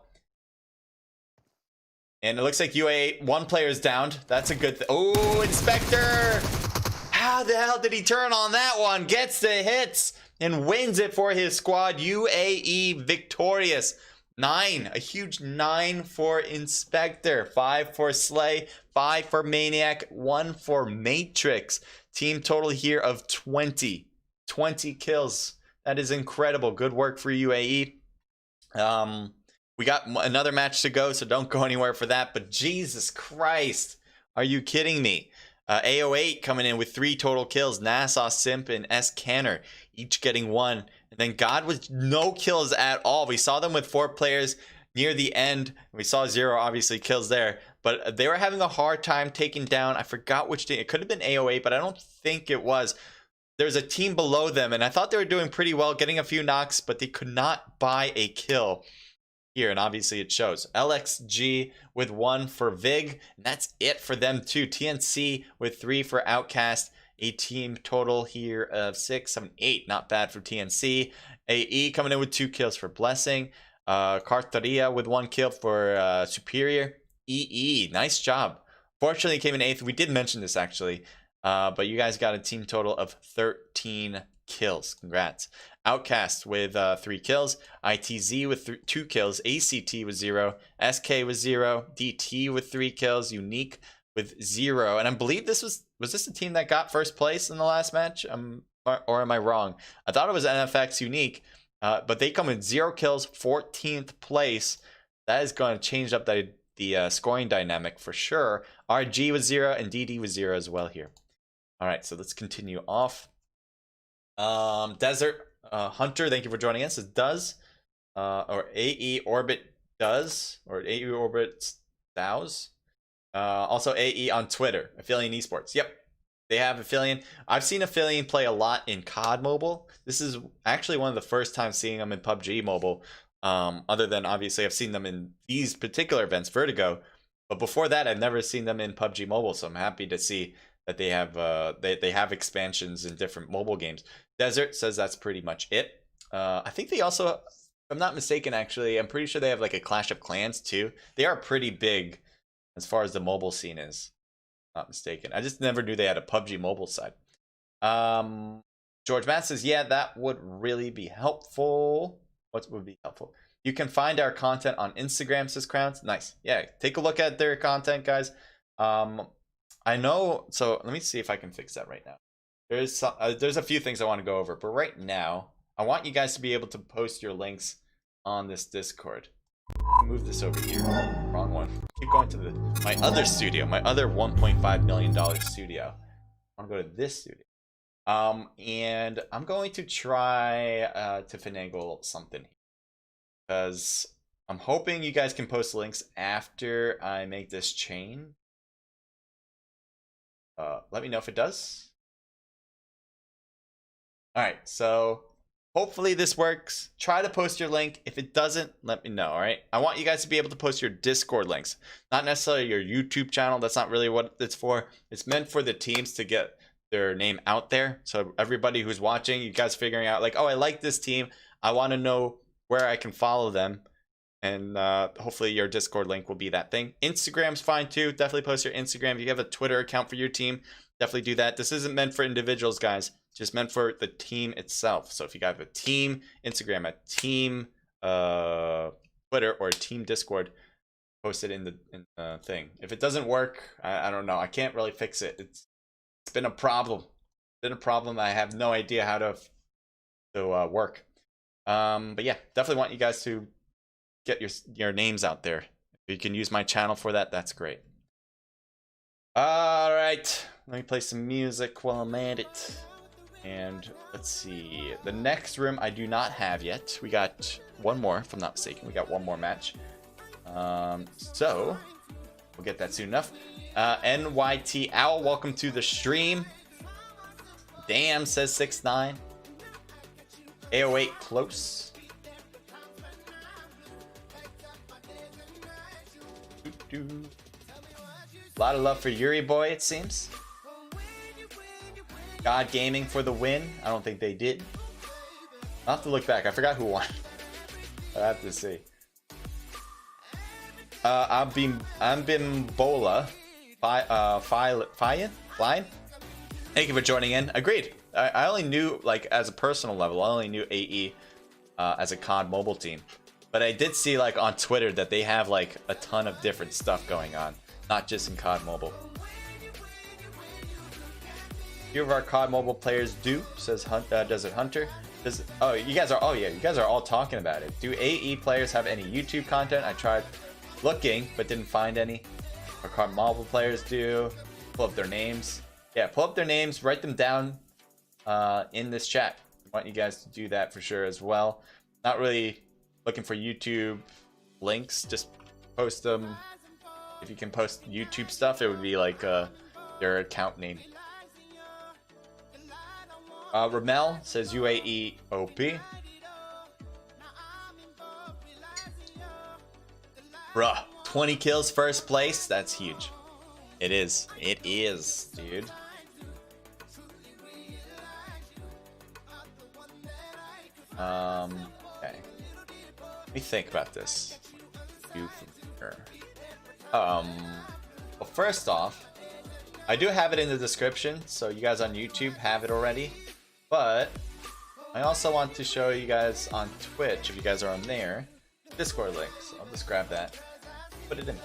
And it looks like UA 1 player is downed. That's a good thing. Oh, Inspector! How the hell did he turn on that one? Gets the hits and wins it for his squad. UAE victorious. 9. A huge 9 for Inspector. 5 for Slay. 5 for Maniac. 1 for Matrix. Team total here of 20. 20 kills. That is incredible. Good work for UAE. We got another match to go, so don't go anywhere for that. But Jesus Christ, are you kidding me? AO8 coming in with 3 total kills. Nassau, Simp, and S. Canner each getting 1. And then God with no kills at all. We saw them with 4 players near the end. We saw 0, obviously, kills there. But they were having a hard time taking down, I forgot which team. It could have been AO8, but I don't think it was. There's a team below them, and I thought they were doing pretty well, getting a few knocks, but they could not buy a kill here, and obviously it shows. LXG with 1 for Vig, and that's it for them too. TNC with 3 for Outcast. A team total here of 6, 7, 8. Not bad for TNC. AE coming in with 2 kills for Blessing. Carteria with 1 kill for Superior. EE, nice job. Fortunately, came in 8th. We did mention this actually, but you guys got a team total of 13 kills. Congrats. Outcast with 3 kills. ITZ with 2 kills. ACT with 0. SK with 0. DT with 3 kills. Unique with 0. And I believe this was this the team that got first place in the last match? Or am I wrong? I thought it was NFX Unique, but they come with 0 kills, 14th place. That is going to change up the scoring dynamic for sure. RG with 0 and DD with 0 as well here. All right, so let's continue off. Desert Hunter, thank you for joining us. It does, or AE Orbit does, or AE Orbit Dows. Also AE on Twitter, Aphelion Esports. Yep, they have Aphelion. I've seen Aphelion play a lot in COD Mobile. This is actually one of the first times seeing them in PUBG Mobile. Other than obviously I've seen them in these particular events, Vertigo. But before that, I've never seen them in PUBG Mobile. So I'm happy to see that they have they have expansions in different mobile games. Desert says that's pretty much it. I think they also, if I'm not mistaken, actually, I'm pretty sure they have like a Clash of Clans too. They are pretty big as far as the mobile scene is. Not mistaken. I just never knew they had a PUBG mobile side. George Matt says, yeah, that would really be helpful. What would be helpful? You can find our content on Instagram, says Crowns. Nice. Yeah, take a look at their content, guys. I know, so let me see if I can fix that right now. There's a few things I want to go over, but right now, I want you guys to be able to post your links on this Discord. Move this over here. Wrong one. Keep going to my other studio, my other $1.5 million studio. I want to go to this studio. And I'm going to try to finagle something here, because I'm hoping you guys can post links after I make this chain. Let me know if it does. Alright, so hopefully this works. Try to post your link. If it doesn't, let me know, alright? I want you guys to be able to post your Discord links. Not necessarily your YouTube channel. That's not really what it's for. It's meant for the teams to get their name out there. So everybody who's watching, you guys figuring out like, oh, I like this team. I want to know where I can follow them. And hopefully your Discord link will be that thing. Instagram's fine too. Definitely post your Instagram. If you have a Twitter account for your team, definitely do that. This isn't meant for individuals, guys. It's just meant for the team itself. So if you got a team Instagram, a team Twitter, or a team Discord, post it in the thing. If it doesn't work, I don't know. I can't really fix it. It's been a problem. It's been a problem. I have no idea how to work. But yeah, definitely want you guys to get your names out there. If you can use my channel for that, that's great. All right, let me play some music while I'm at it. And let's see, the next room I do not have yet. We got one more, if I'm not mistaken. We got one more match. So we'll get that soon enough. NYT Owl, welcome to the stream. Damn, says 6'9". AO8 close. A lot of love for Yuri Boy, it seems. God Gaming for the win. I don't think they did. I'll have to look back. I forgot who won. I have to see. I'm Bimbola. Flying? Thank you for joining in. Agreed. I only knew, like, as a personal level, I only knew AE as a COD mobile team. But I did see, like, on Twitter that they have, like, a ton of different stuff going on. Not just in COD Mobile. Few of our COD Mobile players do, says Desert Hunter. You guys are all talking about it. Do AE players have any YouTube content? I tried looking, but didn't find any. Our COD Mobile players do. Pull up their names. Yeah, pull up their names, write them down in this chat. I want you guys to do that for sure as well. Not really looking for YouTube links, just post them. If you can post YouTube stuff, it would be like their account name. Ramel says UAE OP. Bruh, 20 kills, first place. That's huge. It is. It is, dude. Okay. Let me think about this. Well, first off, I do have it in the description, so you guys on YouTube have it already. But I also want to show you guys on Twitch, if you guys are on there, Discord link. So I'll just grab that, put it in.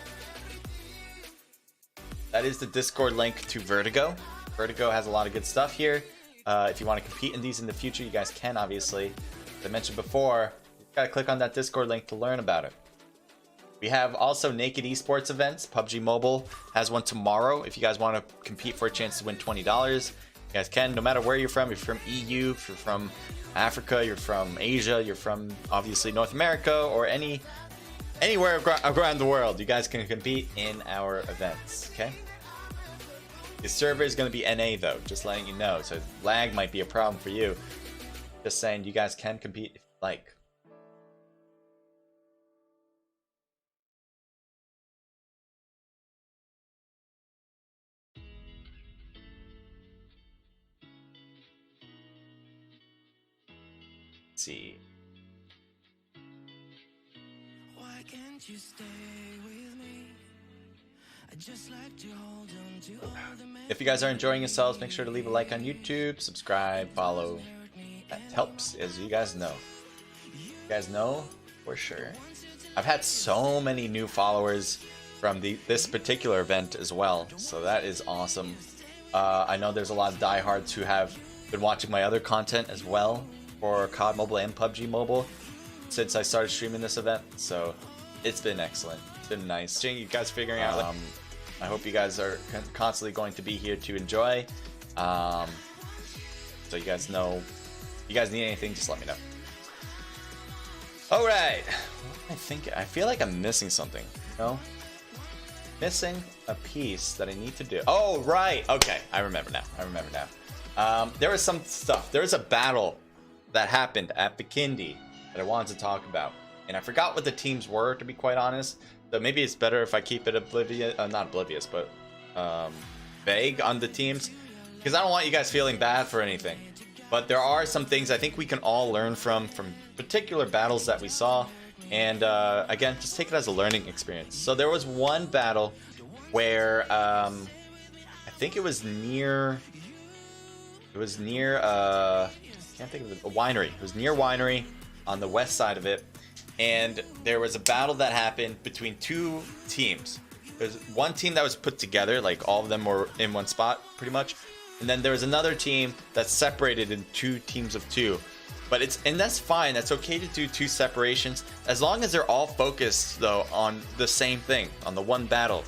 That is the Discord link to Vertigo. Vertigo has a lot of good stuff here. If you want to compete in these in the future, you guys can, obviously. As I mentioned before, you gotta click on that Discord link to learn about it. We have also Naked Esports events. PUBG Mobile has one tomorrow. If you guys want to compete for a chance to win $20, you guys can, no matter where you're from. If you're from EU, if you're from Africa, you're from Asia, you're from obviously North America, or anywhere around the world, you guys can compete in our events, okay? The server is going to be NA though, just letting you know, so lag might be a problem for you. Just saying, you guys can compete if you like. See. Why can't you stay with me? If you guys are enjoying yourselves, make sure to leave a like on YouTube, subscribe, follow. That helps, as you guys know. You guys know for sure. I've had so many new followers from this particular event as well, so that is awesome. I know there's a lot of diehards who have been watching my other content as well for COD Mobile and PUBG Mobile since I started streaming this event, so it's been excellent. It's been nice seeing you guys figuring out. I hope you guys are constantly going to be here to enjoy. So you guys know, if you guys need anything, just let me know. All right, I feel like I'm missing something. No, missing a piece that I need to do. Oh right, okay, I remember now. There was some stuff. There was a battle that happened at Bikindi that I wanted to talk about, and I forgot what the teams were, to be quite honest. So maybe it's better if I keep it oblivious, not oblivious, but vague on the teams, because I don't want you guys feeling bad for anything. But there are some things I think we can all learn from particular battles that we saw, and again, just take it as a learning experience. So there was one battle where I think it was near. I can't think of a winery. It was near winery on the west side of it, and there was a battle that happened between two teams. There's one team that was put together, like all of them were in one spot pretty much, and then there was another team that's separated in two teams of two. But that's fine. That's okay to do two separations as long as they're all focused though on the same thing, on the one battle.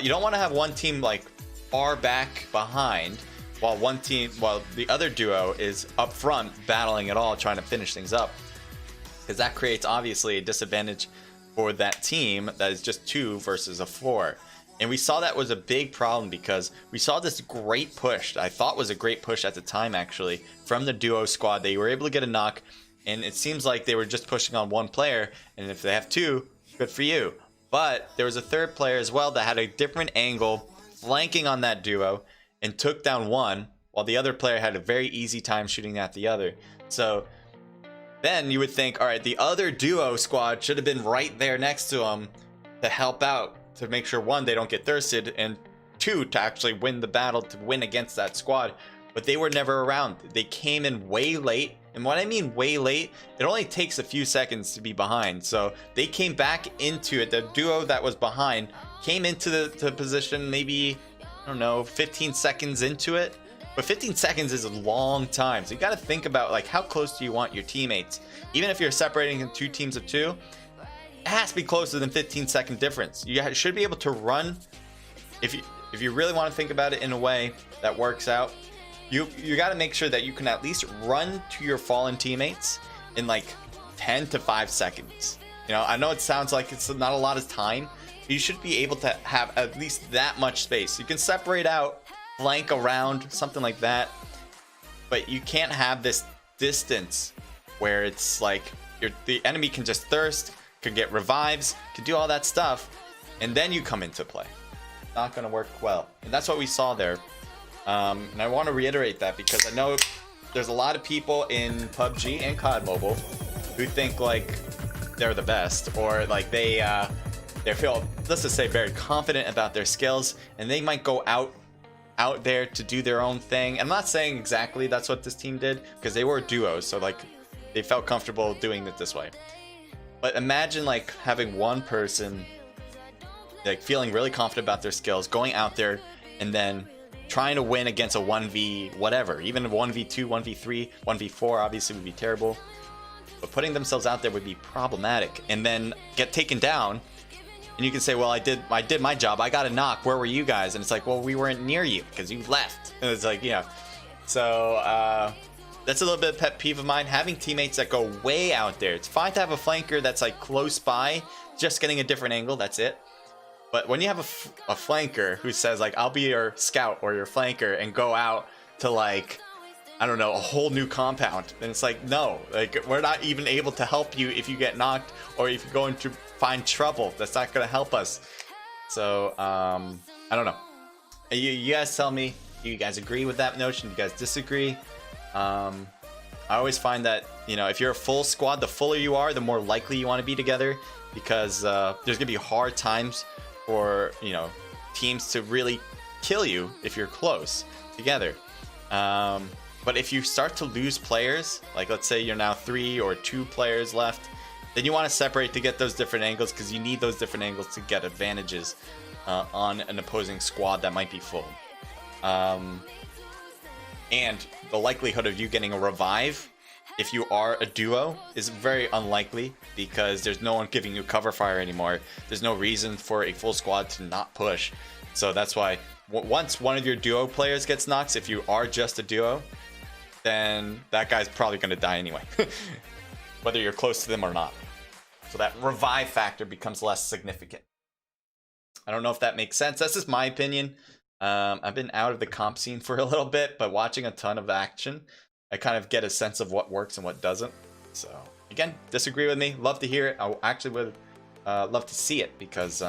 You don't want to have one team like far back behind while the other duo is up front battling it all, trying to finish things up, because that creates obviously a disadvantage for that team that is just 2 versus a 4. And we saw that was a big problem because we saw this great push, I thought was a great push at the time actually, from the duo squad. They were able to get a knock, and it seems like they were just pushing on one player, and if they have 2, good for you. But there was a third player as well that had a different angle flanking on that duo and took down one, while the other player had a very easy time shooting at the other. So then you would think, all right, the other duo squad should have been right there next to him to help out, to make sure 1, they don't get thirsted, and 2, to actually win the battle, to win against that squad. But they were never around. They came in way late, and when I mean way late, it only takes a few seconds to be behind. So they came back into it. The duo that was behind came into the position maybe, I don't know, 15 seconds into it. But 15 seconds is a long time, so you got to think about like how close do you want your teammates. Even if you're separating in 2 teams of 2, it has to be closer than 15-second difference. You should be able to run, if you really want to think about it in a way that works out, you got to make sure that you can at least run to your fallen teammates in like 10 to 5 seconds. You know, I know it sounds like it's not a lot of time, but you should be able to have at least that much space. You can separate out, flank around, something like that, but you can't have this distance where it's like the enemy can just thirst, could get revives, could do all that stuff, and then you come into play. Not going to work well, and that's what we saw there. And I want to reiterate that because I know there's a lot of people in PUBG and COD Mobile who think like they're the best, or like they feel, let's just say, very confident about their skills, and they might go out there to do their own thing. I'm not saying exactly that's what this team did, because they were duos, so like they felt comfortable doing it this way. But imagine like having one person like feeling really confident about their skills, going out there and then trying to win against a 1v whatever, even a 1v2, 1v3, 1v4 obviously would be terrible, but putting themselves out there would be problematic, and then get taken down. And you can say, well, I did my job, I got a knock, where were you guys? And it's like, well, we weren't near you because you left. And it's like, yeah. So that's a little bit of pet peeve of mine, having teammates that go way out there. It's fine to have a flanker that's like close by, just getting a different angle, that's it. But when you have a flanker who says like, I'll be your scout or your flanker, and go out to like, I don't know, a whole new compound, and it's like, no, like we're not even able to help you if you get knocked or if you're going to find trouble. That's not going to help us. So I don't know. You guys tell me, do you guys agree with that notion? Do you guys disagree? I always find that, you know, if you're a full squad, the fuller you are, the more likely you want to be together, because there's gonna be hard times for, you know, teams to really kill you if you're close together. But if you start to lose players, like let's say you're now 3 or 2 players left, then you want to separate to get those different angles, because you need those different angles to get advantages on an opposing squad that might be full. And the likelihood of you getting a revive if you are a duo is very unlikely, because there's no one giving you cover fire anymore. There's no reason for a full squad to not push. So that's why once one of your duo players gets knocked, if you are just a duo, then that guy's probably going to die anyway, whether you're close to them or not. So that revive factor becomes less significant. I don't know if that makes sense. That's just my opinion. I've been out of the comp scene for a little bit, but watching a ton of action, I kind of get a sense of what works and what doesn't. So again, disagree with me. Love to hear it. I actually would love to see it, because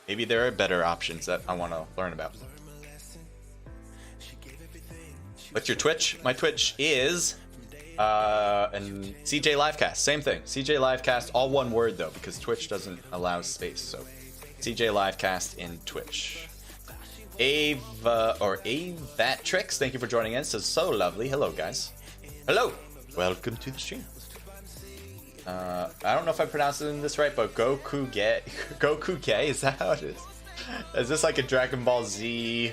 maybe there are better options that I want to learn about. What's your Twitch? My Twitch is and CJ Livecast. Same thing. CJ Livecast, all one word though, because Twitch doesn't allow space. So CJ Livecast in Twitch. Ava or Avatrix, thank you for joining in. So lovely. Hello guys. Hello. Welcome to the stream. I don't know if I pronounced this right, but Goku Gay, is that how it is? Is this like a Dragon Ball Z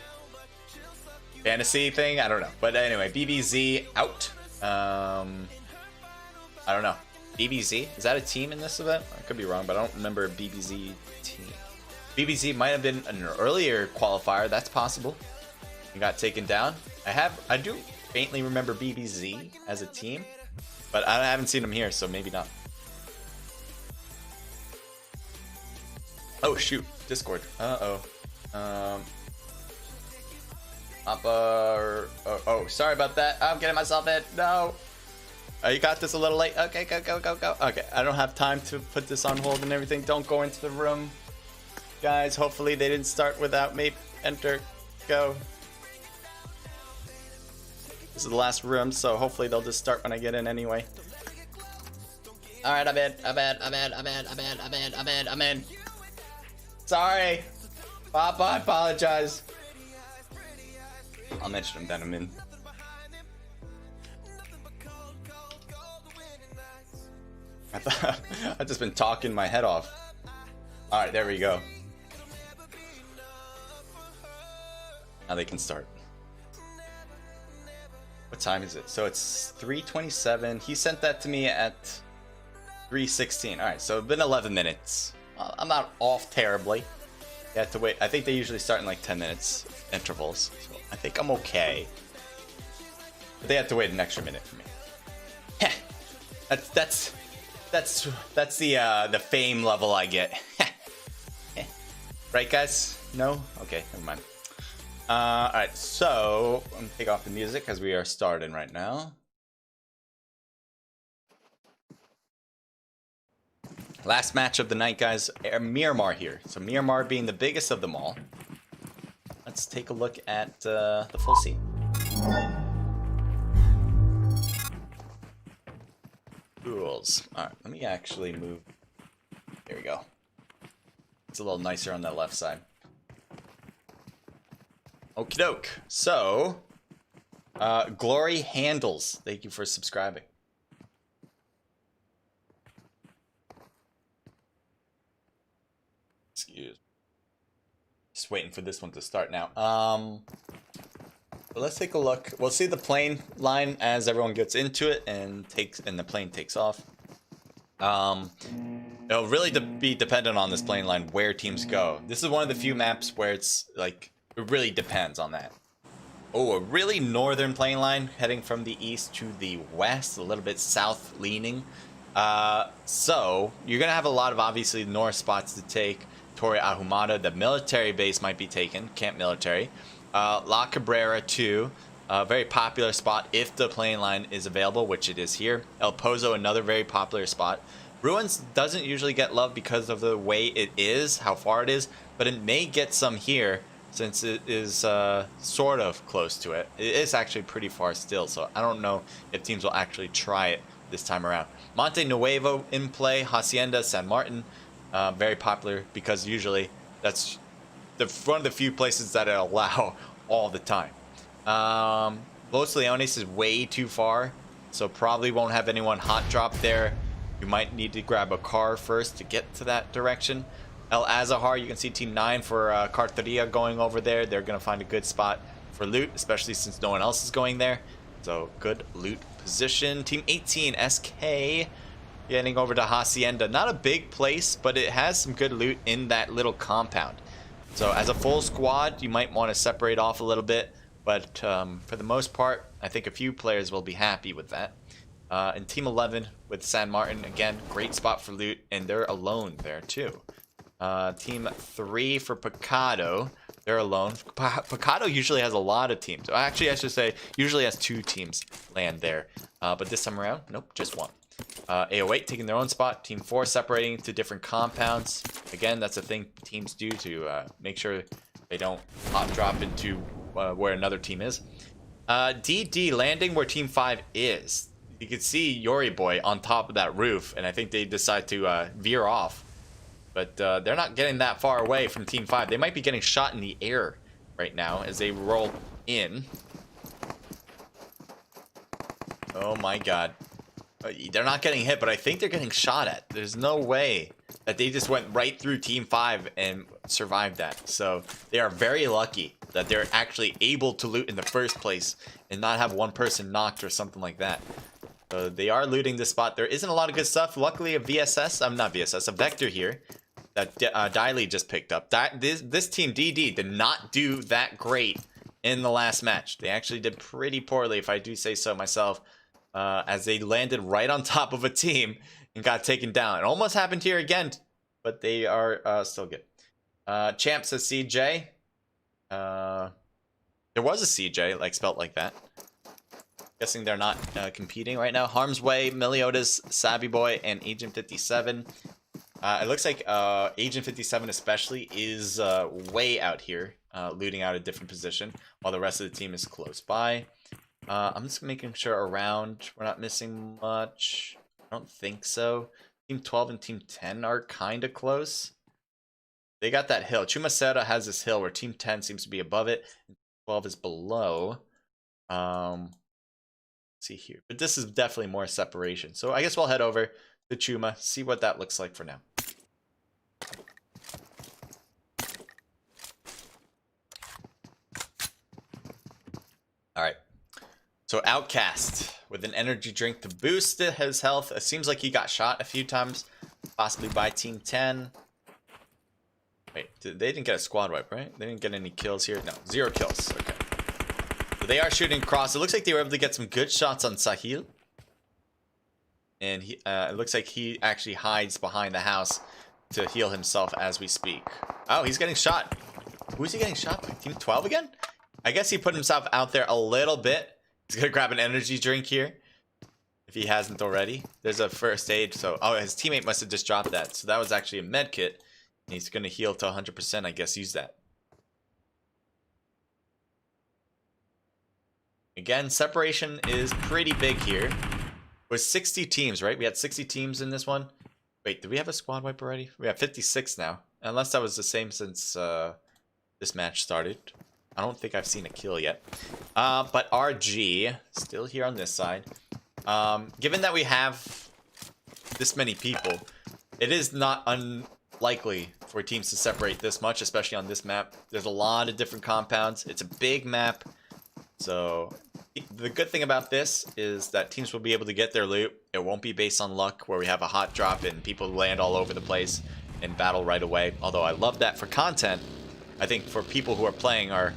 fantasy thing? I don't know. But anyway, BBZ out. I don't know. BBZ? Is that a team in this event? I could be wrong, but I don't remember a BBZ team. BBZ might have been an earlier qualifier. That's possible. He got taken down. I do faintly remember BBZ as a team, but I haven't seen him here, so maybe not. Oh shoot, Discord. Oh, sorry about that. I'm getting myself in. No. You got this a little late. Okay, go. Okay, I don't have time to put this on hold and everything. Don't go into the room. Guys, hopefully they didn't start without me. Enter. Go. This is the last room, so hopefully they'll just start when I get in anyway. Alright, I'm in. Sorry. Papa, I apologize. I'll mention him that I'm in. I've just been talking my head off. Alright, there we go. Now they can start. What time is it? So it's 3:27. He sent that to me at 3:16. Alright, so it's been 11 minutes. I'm not off terribly. You have to wait. I think they usually start in like 10 minutes intervals. So I think I'm okay. But they have to wait an extra minute for me. That's the fame level I get. Right, guys? No? Okay, never mind. Alright, so I'm gonna take off the music because we are starting right now. Last match of the night, guys. Miramar here. So Miramar being the biggest of them all. Let's take a look at the full scene. Rules. Alright, let me actually move. There we go. It's a little nicer on that left side. Okie doke. So, Glory Handles. Thank you for subscribing. Excuse me. Just waiting for this one to start now. But let's take a look. We'll see the plane line as everyone gets into it and the plane takes off. It'll really be dependent on this plane line where teams go. This is one of the few maps where it's like it really depends on that. Oh, a really northern plane line heading from the east to the west, a little bit south leaning. So you're gonna have a lot of obviously north spots to take. Torre Ahumada, the military base might be taken, Camp Military. La Cabrera too, a very popular spot if the plane line is available, which it is here. El Pozo, another very popular spot. Ruins doesn't usually get love because of the way it is, how far it is, but it may get some here since it is sort of close to it. It is actually pretty far still, so I don't know if teams will actually try it this time around. Monte Nuevo in play, Hacienda, San Martin, very popular because usually that's one of the few places that it allow all the time. Los Leones is way too far, so probably won't have anyone hot drop there. You might need to grab a car first to get to that direction. El Azahar, you can see Team 9 for Carteria going over there. They're going to find a good spot for loot, especially since no one else is going there. So good loot position. Team 18, SK, getting over to Hacienda. Not a big place, but it has some good loot in that little compound. So as a full squad, you might want to separate off a little bit. But for the most part, I think a few players will be happy with that. And Team 11 with San Martin, again, great spot for loot. And they're alone there too. Team 3 for Picado. They're alone. Picado usually has a lot of teams. Actually, I should say, usually has 2 teams land there. But this time around, nope, just 1. AO8 taking their own spot. Team 4 separating to different compounds. Again, that's a thing teams do to make sure they don't hot drop into where another team is. DD landing where Team 5 is. You can see Yori Boy on top of that roof, and I think they decide to veer off. But they're not getting that far away from Team 5. They might be getting shot in the air right now as they roll in. Oh my god. They're not getting hit, but I think they're getting shot at. There's no way that they just went right through Team 5 and survived that. So they are very lucky that they're actually able to loot in the first place and not have one person knocked or something like that. So they are looting this spot. There isn't a lot of good stuff. Luckily, a VSS, not VSS, a Vector here that Diley just picked up. This team, DD, did not do that great in the last match. They actually did pretty poorly, if I do say so myself, as they landed right on top of a team and got taken down. It almost happened here again, but they are still good. Champ says CJ. There was a CJ, like spelt like that. Guessing they're not competing right now. Harm's Way, Meliodas, Savvy Boy, and Agent 57. It looks like Agent 57 especially is way out here, looting out a different position, while the rest of the team is close by. I'm just making sure around we're not missing much. I don't think so. Team 12 and Team 10 are kind of close. They got that hill. Chumacera has this hill where Team 10 seems to be above it, and 12 is below. Let's see here. But this is definitely more separation. So I guess we'll head over to Chuma, see what that looks like for now. Alright. So Outcast with an energy drink to boost his health. It seems like he got shot a few times, possibly by Team 10. Wait, they didn't get a squad wipe, right? They didn't get any kills here. No, 0 kills. Okay. So they are shooting across. It looks like they were able to get some good shots on Sahil. And he, it looks like he actually hides behind the house to heal himself as we speak. Oh, he's getting shot. Who is he getting shot by? Team 12 again? I guess he put himself out there a little bit. He's going to grab an energy drink here, if he hasn't already. There's a first aid, so... Oh, his teammate must have just dropped that. So that was actually a med kit. And he's going to heal to 100%, I guess. Use that. Again, separation is pretty big here. With 60 teams, right? We had 60 teams in this one. Wait, did we have a squad wipe already? We have 56 now. Unless that was the same since this match started. I don't think I've seen a kill yet. But RG, still here on this side. Given that we have this many people, it is not unlikely for teams to separate this much, especially on this map. There's a lot of different compounds. It's a big map. So the good thing about this is that teams will be able to get their loot. It won't be based on luck where we have a hot drop and people land all over the place and battle right away. Although I love that for content, I think for people who are playing are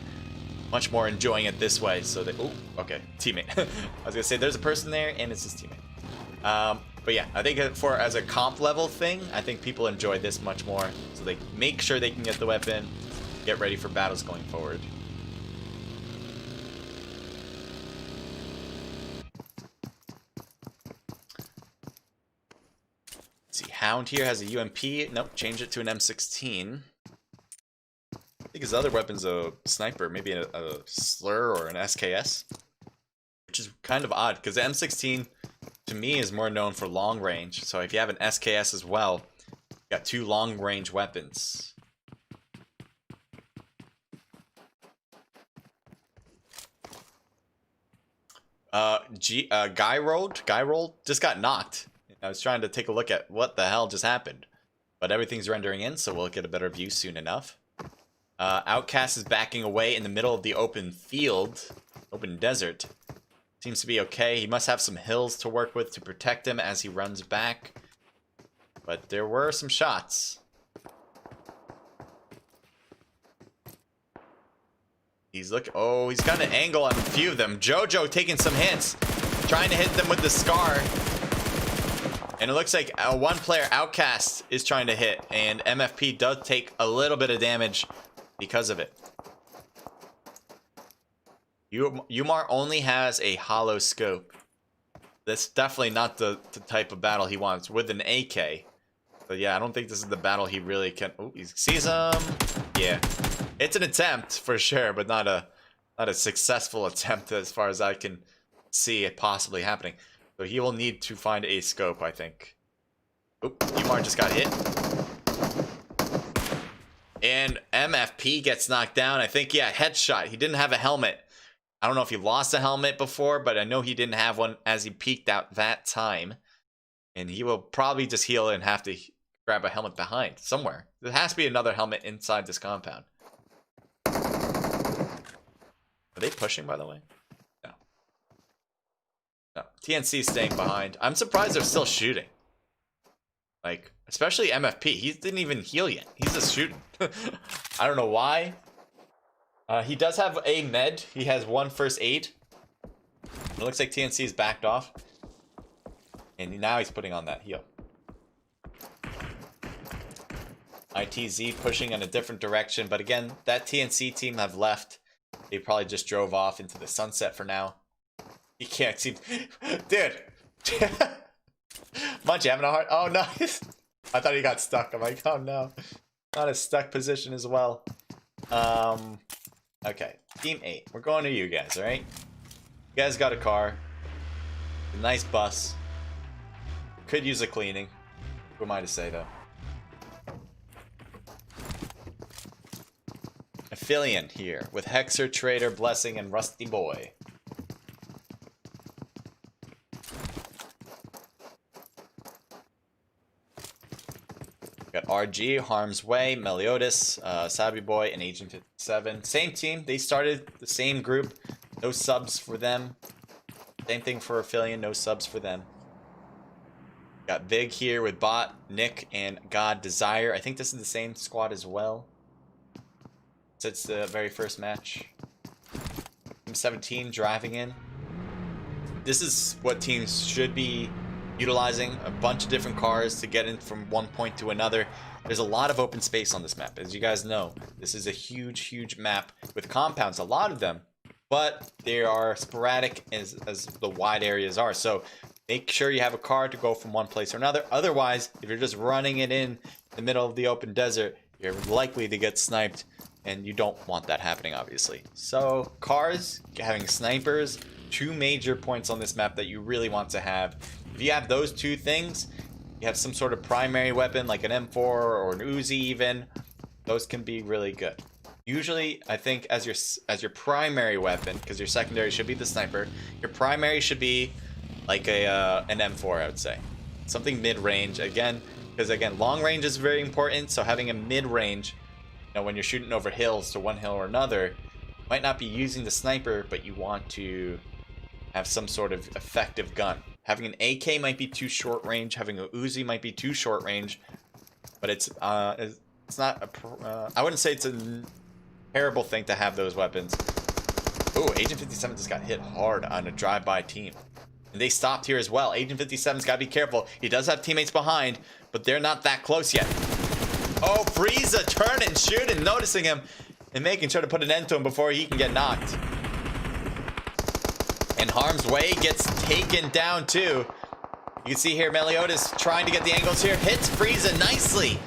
much more enjoying it this way. So they, oh, okay, teammate. I was gonna say there's a person there and it's his teammate. But yeah, I think for as a comp level thing, I think people enjoy this much more. So they make sure they can get the weapon, get ready for battles going forward. Let's see, Hound here has a UMP. Nope, change it to an M16. I think his other weapon's a sniper, maybe a slur or an SKS. Which is kind of odd, because the M16, to me, is more known for long range. So if you have an SKS as well, you got 2 long range weapons. Guy rolled just got knocked. I was trying to take a look at what the hell just happened, but everything's rendering in, so we'll get a better view soon enough. Outcast is backing away in the middle of the open field, open desert. Seems to be okay. He must have some hills to work with to protect him as he runs back. But there were some shots. He's looking. Oh, he's got an angle on a few of them. Jojo taking some hits, trying to hit them with the scar. And it looks like one player, Outcast, is trying to hit, and MFP does take a little bit of damage because of it. Umar only has a hollow scope. That's definitely not the type of battle he wants with an AK. But yeah, I don't think this is the battle he really can. Oh, he sees him. Yeah, it's an attempt for sure, but not a successful attempt as far as I can see it possibly happening. So he will need to find a scope, I think. Oop, Umar just got hit. And MFP gets knocked down. I think, yeah, headshot. He didn't have a helmet. I don't know if he lost a helmet before, but I know he didn't have one as he peeked out that time. And he will probably just heal and have to grab a helmet behind somewhere. There has to be another helmet inside this compound. Are they pushing, by the way? No. No. TNC staying behind. I'm surprised they're still shooting. Like, especially MFP. He didn't even heal yet. He's just shooting. I don't know why. He does have a med. He has one first aid. It looks like TNC is backed off. And now he's putting on that heal. ITZ pushing in a different direction. But again, that TNC team have left. They probably just drove off into the sunset for now. He can't seem... Dude! Munch, you having a hard... Oh, no. I thought he got stuck. I'm like, oh, no. Not a stuck position as well. Okay. Team 8. We're going to you guys, alright? You guys got a car. A nice bus. Could use a cleaning. Who am I to say, though? Aphelion here with Hexer, Trader, Blessing, and Rusty Boy. Got RG, Harm's Way, Meliodas, Sabi Boy, and Agent 57. Same team. They started the same group. No subs for them. Same thing for Aphelion. No subs for them. Got Big here with Bot, Nick, and God Desire. I think this is the same squad as well. So it's the very first match. Team 17 driving in. This is what teams should be utilizing. A bunch of different cars to get in from one point to another. There's a lot of open space on this map. As you guys know, this is a huge, huge map with compounds, a lot of them. But they are sporadic as the wide areas are. So make sure you have a car to go from one place or another. Otherwise, if you're just running it in the middle of the open desert, you're likely to get sniped. And you don't want that happening, obviously. So cars, having snipers, two major points on this map that you really want to have. If you have those two things, you have some sort of primary weapon like an M4 or an Uzi even, those can be really good. Usually, I think as your primary weapon, because your secondary should be the sniper, your primary should be like an M4, I would say. Something mid-range, again, because again, long range is very important, so having a mid-range, you know, when you're shooting over hills to one hill or another, you might not be using the sniper, but you want to have some sort of effective gun. Having an AK might be too short range. Having a Uzi might be too short range. But it's not a... I wouldn't say it's a terrible thing to have those weapons. Oh, Agent 57 just got hit hard on a drive-by team. And they stopped here as well. Agent 57's got to be careful. He does have teammates behind, but they're not that close yet. Oh, Frieza turning, shooting, noticing him, and making sure to put an end to him before he can get knocked. And Harm's Way gets taken down too. You can see here Meliodas trying to get the angles here. Hits Frieza nicely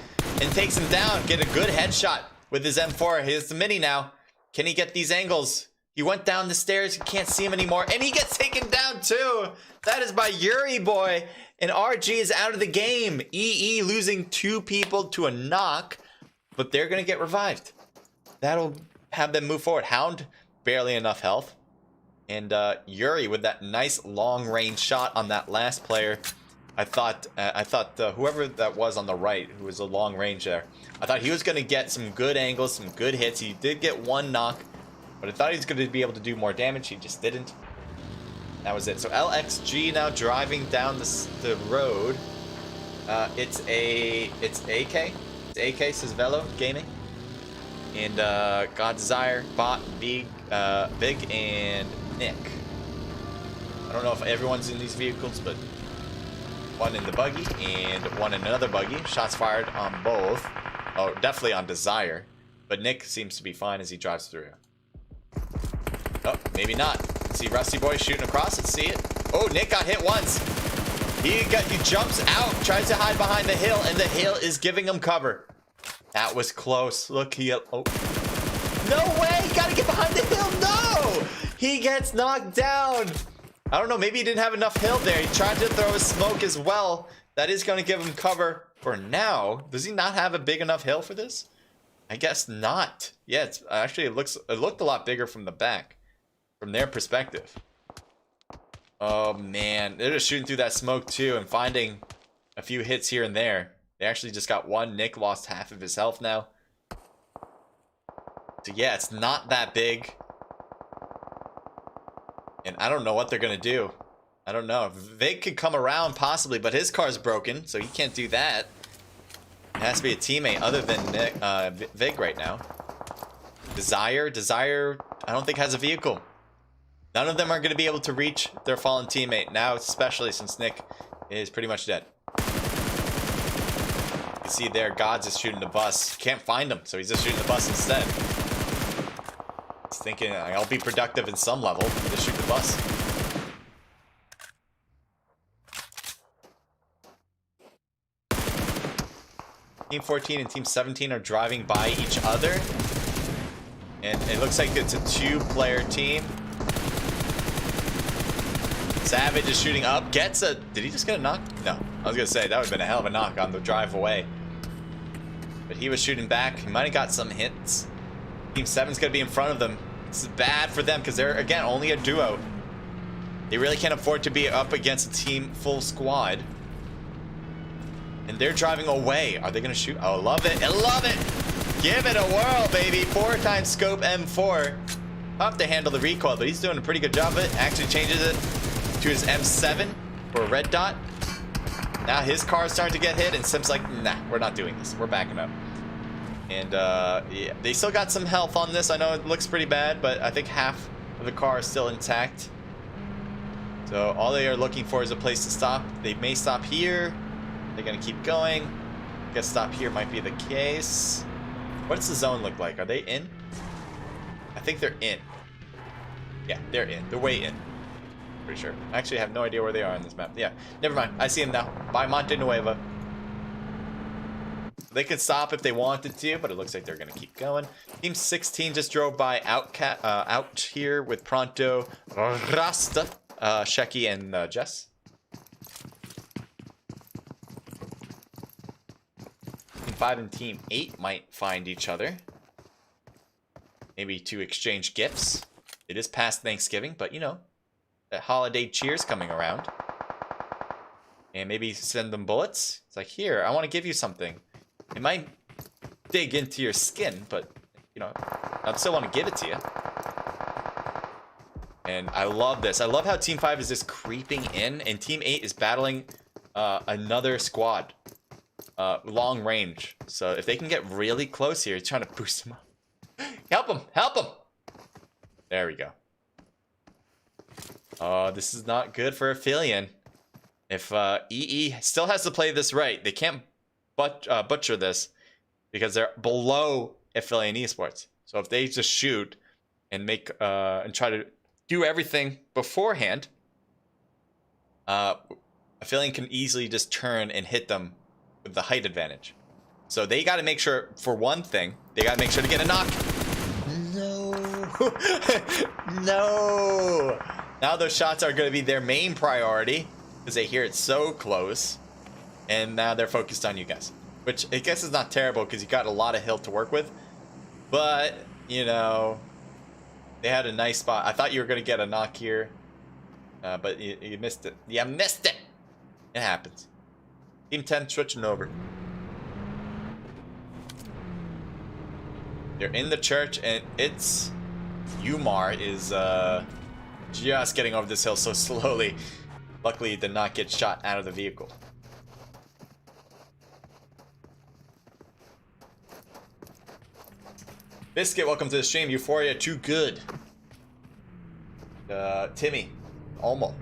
and takes him down. Get a good headshot with his M4. Here's the mini now. Can he get these angles? He went down the stairs. You can't see him anymore. And he gets taken down too. That is by Yuri Boy. And RG is out of the game. EE losing 2 people to a knock. But they're going to get revived. That'll have them move forward. Hound, barely enough health. And Yuri with that nice long range shot on that last player. I thought whoever that was on the right, who was a long range there, I thought he was going to get some good angles, some good hits. He did get one knock, but I thought he was going to be able to do more damage. He just didn't. That was it. So LXG now driving down the road. It's AK. It's AK Sisvelo Gaming. And God Desire, Bot, Big, and Nick. I don't know if everyone's in these vehicles, but one in the buggy and one in another buggy. Shots fired on both. Oh, definitely on Desire. But Nick seems to be fine as he drives through. Oh, maybe not. See Rusty Boy shooting across. Let's see it. Oh, Nick got hit once. He jumps out, tries to hide behind the hill, and the hill is giving him cover. That was close. Look, oh. No way! Gotta get behind the hill. No! He gets knocked down. I don't know. Maybe he didn't have enough hill there. He tried to throw a smoke as well. That is going to give him cover for now. Does he not have a big enough hill for this? I guess not. Yeah, it's actually it looked a lot bigger from the back, from their perspective. Oh man, they're just shooting through that smoke too and finding a few hits here and there. They actually just got one. Nick lost half of his health now. So yeah, it's not that big. And I don't know what they're going to do. I don't know. Vig could come around possibly, but his car's broken, so he can't do that. It has to be a teammate other than Nick, Vig right now. Desire, I don't think has a vehicle. None of them are going to be able to reach their fallen teammate now, especially since Nick is pretty much dead. You can see there, Gods is shooting the bus. Can't find him, so he's just shooting the bus instead. He's thinking, I'll be productive in some level. Just shoot the bus. Team 14 and Team 17 are driving by each other. And it looks like it's a two-player team. Savage is shooting up. Gets a... Did he just get a knock? No. I was going to say, that would have been a hell of a knock on the drive away. But he was shooting back. He might have got some hits. Team 7's going to be in front of them. This is bad for them because they're, again, only a duo. They really can't afford to be up against a team full squad. And they're driving away. Are they going to shoot? Oh, love it. I love it. Give it a whirl, baby. 4x scope M4. I'll have to handle the recoil, but he's doing a pretty good job of it. Actually changes it to his M7 for a red dot. Now his car is starting to get hit, and Sim's like, nah, we're not doing this. We're backing up. And, yeah, they still got some health on this. I know it looks pretty bad, but I think half of the car is still intact. So all they are looking for is a place to stop. They may stop here. They're going to keep going. I guess stop here might be the case. What does the zone look like? Are they in? I think they're in. Yeah, they're in. They're way in. Pretty sure. I actually have no idea where they are on this map. Yeah, never mind. I see them now. By Monte Nueva. They could stop if they wanted to, but it looks like they're going to keep going. Team 16 just drove by out here with Pronto, Rasta, Sheki, and Jess. Team 5 and Team 8 might find each other. Maybe to exchange gifts. It is past Thanksgiving, but you know, that holiday cheer's coming around. And maybe send them bullets. It's like, here, I want to give you something. It might dig into your skin, but, you know, I still want to give it to you. And I love this. I love how Team 5 is just creeping in, and Team 8 is battling another squad. Long range. So if they can get really close here, trying to boost them up. Help him! Help him! There we go. Oh, this is not good for Aphelion. If EE still has to play this right, they can't butcher this because they're below Aphelion Esports. So if they just shoot and make and try to do everything beforehand, Aphelion can easily just turn and hit them with the height advantage. So they got to make sure, for one thing, they got to make sure to get a knock. No. No. Now those shots are going to be their main priority because they hear it so close. And now they're focused on you guys. Which I guess is not terrible because you got a lot of hill to work with. But, you know, They had a nice spot. I thought you were going to get a knock here. But you missed it. You missed it! It happens. Team 10 switching over. They're in the church, and it's... Umar is just getting over this hill so slowly. Luckily, he did not get shot out of the vehicle. Biscuit, welcome to the stream. Euphoria, too good. Timmy. Omo.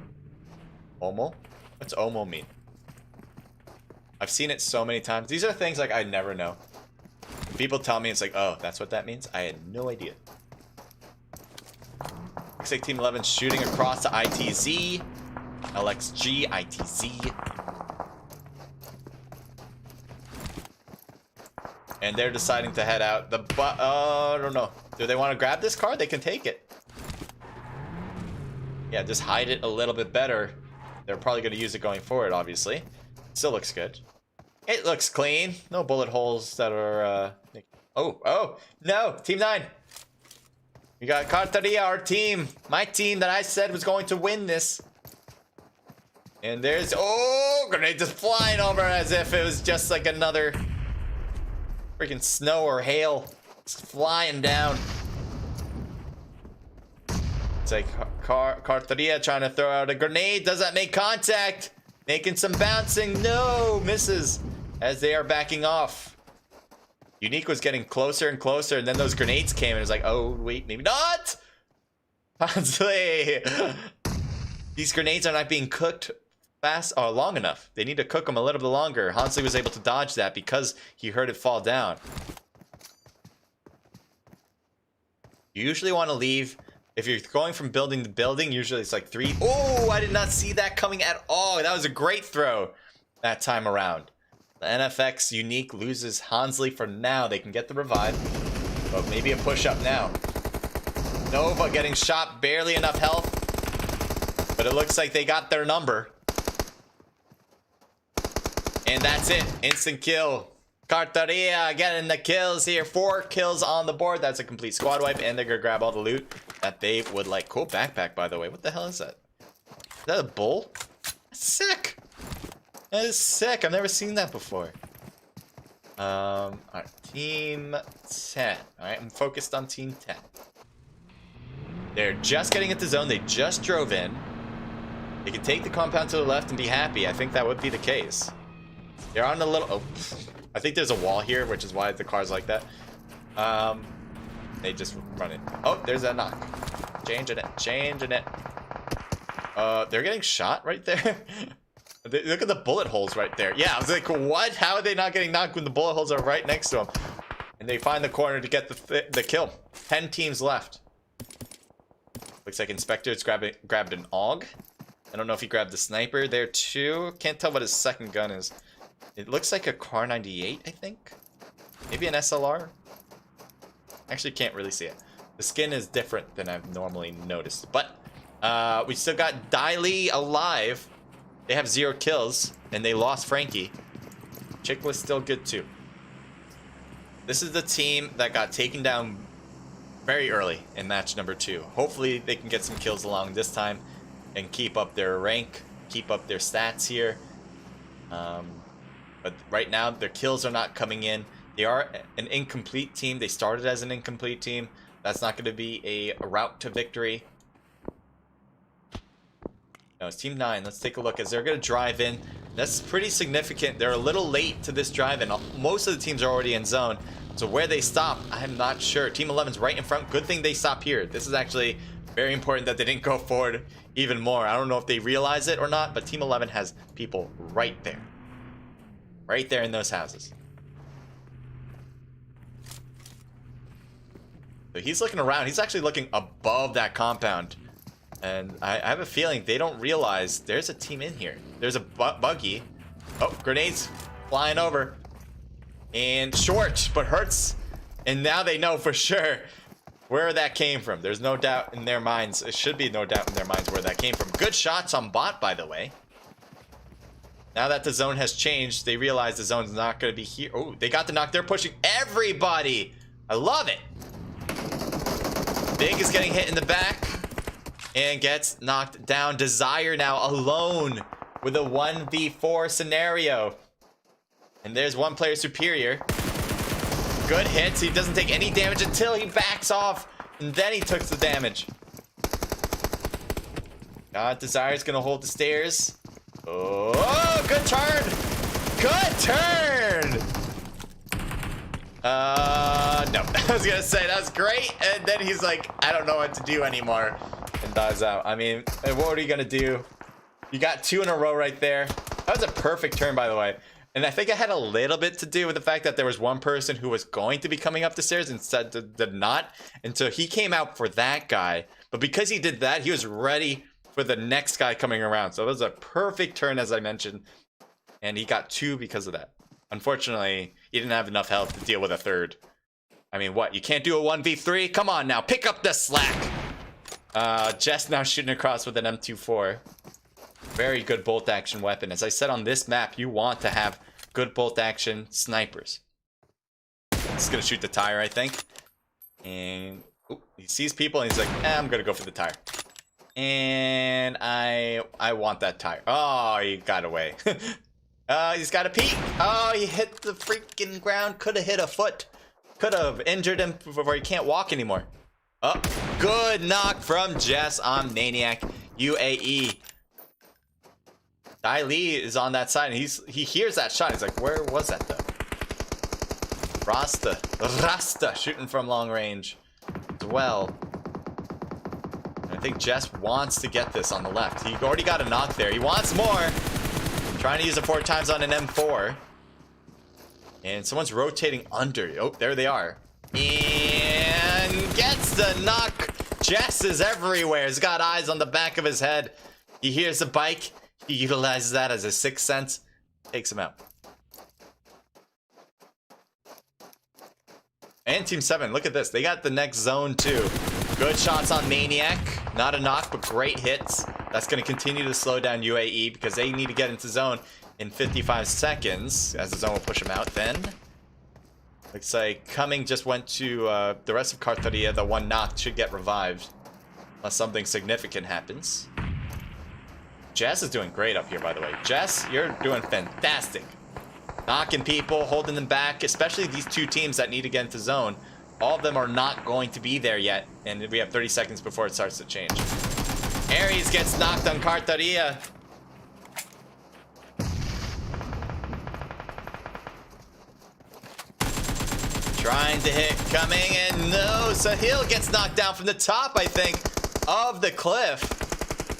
Omo? What's Omo mean? I've seen it so many times. These are things like I never know. When people tell me, it's like, oh, that's what that means? I had no idea. Looks like Team 11 shooting across to ITZ. LXG, ITZ. And they're deciding to head out. I don't know. Do they want to grab this car? They can take it. Yeah, just hide it a little bit better. They're probably going to use it going forward, obviously. Still looks good. It looks clean. No bullet holes that are... Oh, no. Team 9. We got Carteria, our team. My team that I said was going to win this. And there's... Oh, grenade just flying over as if it was just like another... freaking snow or hail. It's flying down. It's like Carteria trying to throw out a grenade. Does that make contact? Making some bouncing. No, misses as they are backing off. Unique was getting closer and closer, and then those grenades came, and it was like, oh, wait, maybe not. Honestly, these grenades are not being cooked fast or long enough. They need to cook them a little bit longer. Hansley was able to dodge that because he heard it fall down. You usually want to leave, if you're going from building to building, usually it's like 3. Oh, I did not see that coming at all. That was a great throw that time around. The NFX Unique loses Hansley for now. They can get the revive, but maybe a push up now. Nova getting shot, barely enough health, but it looks like they got their number. And that's it. Instant kill. Carteria getting the kills here. 4 kills on the board. That's a complete squad wipe. And they're going to grab all the loot that they would like. Cool backpack, by the way. What the hell is that? Is that a bull? That's sick. That is sick. I've never seen that before. Alright. Team 10. Alright, I'm focused on Team 10. They're just getting into zone. They just drove in. They can take the compound to the left and be happy. I think that would be the case. They're on the little... Oh, I think there's a wall here, which is why the car's like that. They just run it. Oh, there's that knock. Changing it. They're getting shot right there. Look at the bullet holes right there. Yeah, I was like, what? How are they not getting knocked when the bullet holes are right next to them? And they find the corner to get the kill. 10 teams left. Looks like Inspector's grabbed an AUG. I don't know if he grabbed the sniper there too. Can't tell what his second gun is. It looks like a Car 98, I think. Maybe an SLR. Actually, can't really see it. The skin is different than I've normally noticed. But we still got Diley alive. They have 0 kills, and they lost Frankie. Chick was still good too. This is the team that got taken down very early in match number 2. Hopefully, they can get some kills along this time and keep up their rank, keep up their stats here. But right now, their kills are not coming in. They are an incomplete team. They started as an incomplete team. That's not going to be a route to victory. No, it's Team 9. Let's take a look as they're going to drive in. That's pretty significant. They're a little late to this drive, and most of the teams are already in zone. So where they stop, I'm not sure. Team 11's right in front. Good thing they stop here. This is actually very important that they didn't go forward even more. I don't know if they realize it or not, but Team 11 has people right there. Right there in those houses. So he's looking around. He's actually looking above that compound. And I have a feeling they don't realize there's a team in here. There's a buggy. Oh, grenades flying over. And short, but hurts. And now they know for sure where that came from. There's no doubt in their minds. It should be no doubt in their minds where that came from. Good shots on bot, by the way. Now that the zone has changed, they realize the zone's not going to be here. Oh, they got the knock. They're pushing everybody. I love it. Big is getting hit in the back and gets knocked down. Desire now alone with a 1v4 scenario. And there's one player superior. Good hits. He doesn't take any damage until he backs off. And then he took the damage. Desire's gonna hold the stairs. Oh, good turn. Good turn. No. I was gonna say that was great. And then he's like, I don't know what to do anymore. And dies out. I mean, what are you gonna do? You got 2 in a row right there. That was a perfect turn, by the way. And I think it had a little bit to do with the fact that there was one person who was going to be coming up the stairs instead did not. And so he came out for that guy. But because he did that, he was ready for the next guy coming around. So it was a perfect turn, as I mentioned. And he got 2 because of that. Unfortunately, he didn't have enough health to deal with a third. I mean, what? You can't do a 1v3? Come on now, pick up the slack. Jess now shooting across with an M24. Very good bolt action weapon. As I said, on this map, you want to have good bolt action snipers. He's gonna shoot the tire, I think. And he sees people and he's like, I'm gonna go for the tire. And I want that tire. Oh, he got away. He's got a peek. Oh, he hit the freaking ground. Could have hit a foot. Could have injured him before he can't walk anymore. Oh, good knock from Jess on Maniac UAE. Dai Li is on that side, and he hears that shot. He's like, where was that though? Rasta shooting from long range as well. And I think Jess wants to get this on the left. He already got a knock there. He wants more. Trying to use it 4 times on an M4. And someone's rotating under. Oh, there they are. And gets the knock. Jess is everywhere. He's got eyes on the back of his head. He hears the bike. He utilizes that as a 6th sense. Takes him out. And Team 7, look at this. They got the next zone too. Good shots on Maniac. Not a knock, but great hits. That's going to continue to slow down UAE because they need to get into zone in 55 seconds. As the zone will push him out then. Looks like Cumming just went to the rest of Carteria. The one knock should get revived. Unless something significant happens. Jess is doing great up here, by the way. Jess, you're doing fantastic. Knocking people, holding them back, especially these 2 teams that need to get into zone. All of them are not going to be there yet, and we have 30 seconds before it starts to change. Aries gets knocked on Carteria. Trying to hit Cumming, and no, Sahil gets knocked down from the top, I think, of the cliff.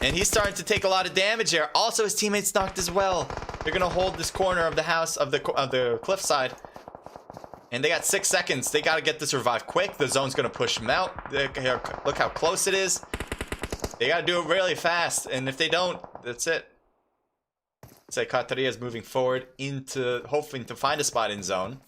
And he's starting to take a lot of damage here. Also, his teammates knocked as well. They're gonna hold this corner of the house of the cliffside, and they got 6 seconds. They gotta get this revived quick. The zone's gonna push them out. Look how close it is. They gotta do it really fast, and if they don't, that's it. Say Kateria is moving forward into hoping to find a spot in zone.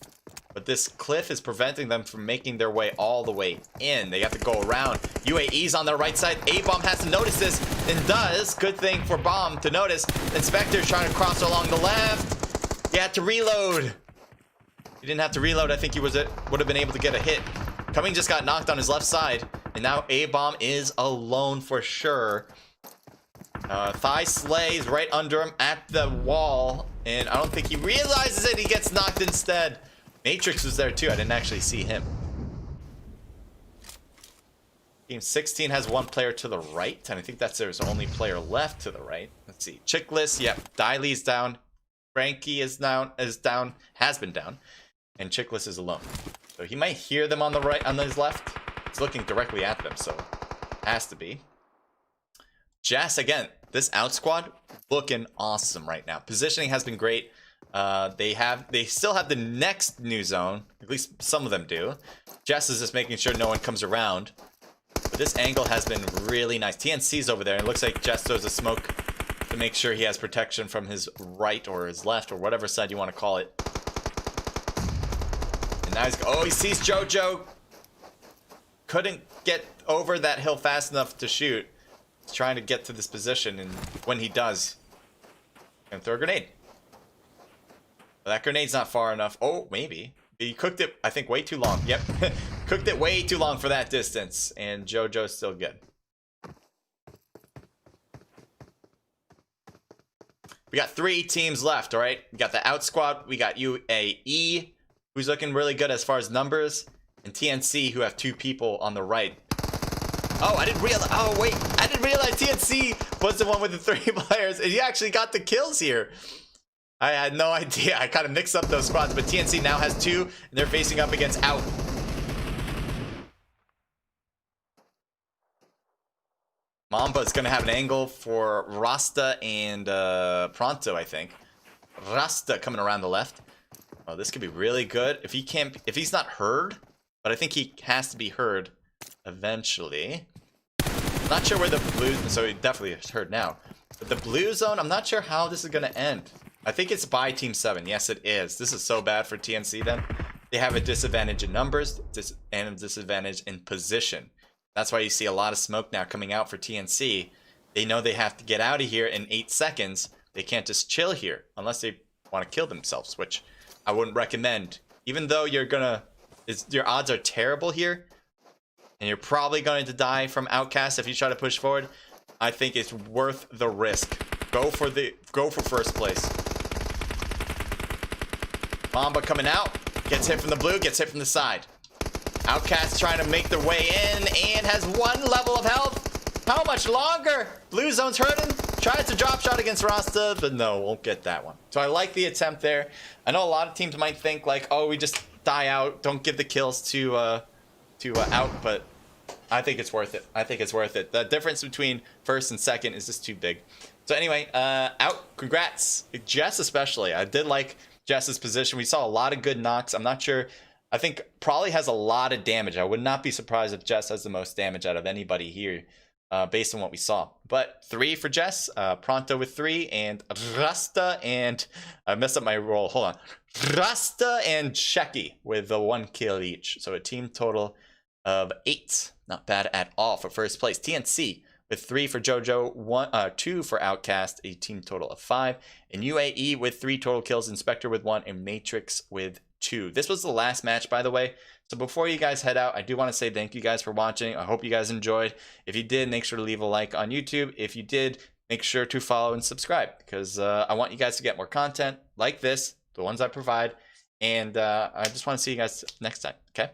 But this cliff is preventing them from making their way all the way in. They have to go around. UAE's on the right side. A-Bomb has to notice this and does. Good thing for Bomb to notice. Inspector's trying to cross along the left. He had to reload. He didn't have to reload. I think he would have been able to get a hit. Cumming just got knocked on his left side. And now A-Bomb is alone for sure. Thigh slays right under him at the wall. And I don't think he realizes it. He gets knocked instead. Matrix was there too. I didn't actually see him. Team 16 has 1 player to the right, and I think that's their only player left to the right. Let's see. Chickless, yep. Diley's down. Frankie is down, has been down, and Chickless is alone. So he might hear them on the right, on his left. He's looking directly at them, so has to be. Jess again. This out squad looking awesome right now. Positioning has been great. They still have the next new zone. At least some of them do. Jess is just making sure no one comes around. But this angle has been really nice. TNC's over there. It looks like Jess throws a smoke to make sure he has protection from his right or his left or whatever side you want to call it. And now he sees Jojo. Couldn't get over that hill fast enough to shoot. He's trying to get to this position, and when he does, and throw a grenade. That grenade's not far enough. Oh, maybe. He cooked it, I think, way too long. Yep. Cooked it way too long for that distance. And JoJo's still good. We got 3 teams left, all right? We got the out squad. We got UAE, who's looking really good as far as numbers. And TNC, who have 2 people on the right. Oh, I didn't realize. Oh, wait. I didn't realize TNC was the one with the 3 players. And he actually got the kills here. I had no idea. I kind of mixed up those squads. But TNC now has 2. And they're facing up against out. Mamba's going to have an angle for Rasta and Pronto, I think. Rasta coming around the left. Oh, this could be really good. If he's not heard, but I think he has to be heard eventually. Not sure where the blue, so he definitely is heard now. But the blue zone, I'm not sure how this is going to end. I think it's by Team 7. Yes, it is. This is so bad for TNC then. They have a disadvantage in numbers and a disadvantage in position. That's why you see a lot of smoke now coming out for TNC. They know they have to get out of here in 8 seconds. They can't just chill here unless they want to kill themselves, which I wouldn't recommend. Even though your odds are terrible here, and you're probably going to die from Outcast if you try to push forward, I think it's worth the risk. Go for first place. Mamba coming out, gets hit from the blue, gets hit from the side. Outcast trying to make their way in and has 1 level of health. How much longer? Blue zone's hurting. Tries to drop shot against Rasta, but no, won't get that one. So I like the attempt there. I know a lot of teams might think like, oh, we just die out, don't give the kills to out, but I think it's worth it. I think it's worth it. The difference between first and second is just too big. So anyway, out. Congrats, Jess especially. I did like Jess's position. We saw a lot of good knocks. I'm not sure. I think probably has a lot of damage. I would not be surprised if Jess has the most damage out of anybody here, based on what we saw. But 3 for Jess, Pronto with 3, and Rasta and I messed up my roll. Hold on, Rasta and Sheki with the 1 kill each. So a team total of 8. Not bad at all for first place. TNC with 3 for JoJo, 2 for Outcast, a team total of 5, and UAE with 3 total kills, Inspector with 1, and Matrix with 2. This was the last match, by the way. So before you guys head out, I do want to say thank you guys for watching. I hope you guys enjoyed. If you did, make sure to leave a like on YouTube. If you did, make sure to follow and subscribe, because I want you guys to get more content like this, the ones I provide. And I just want to see you guys next time, okay?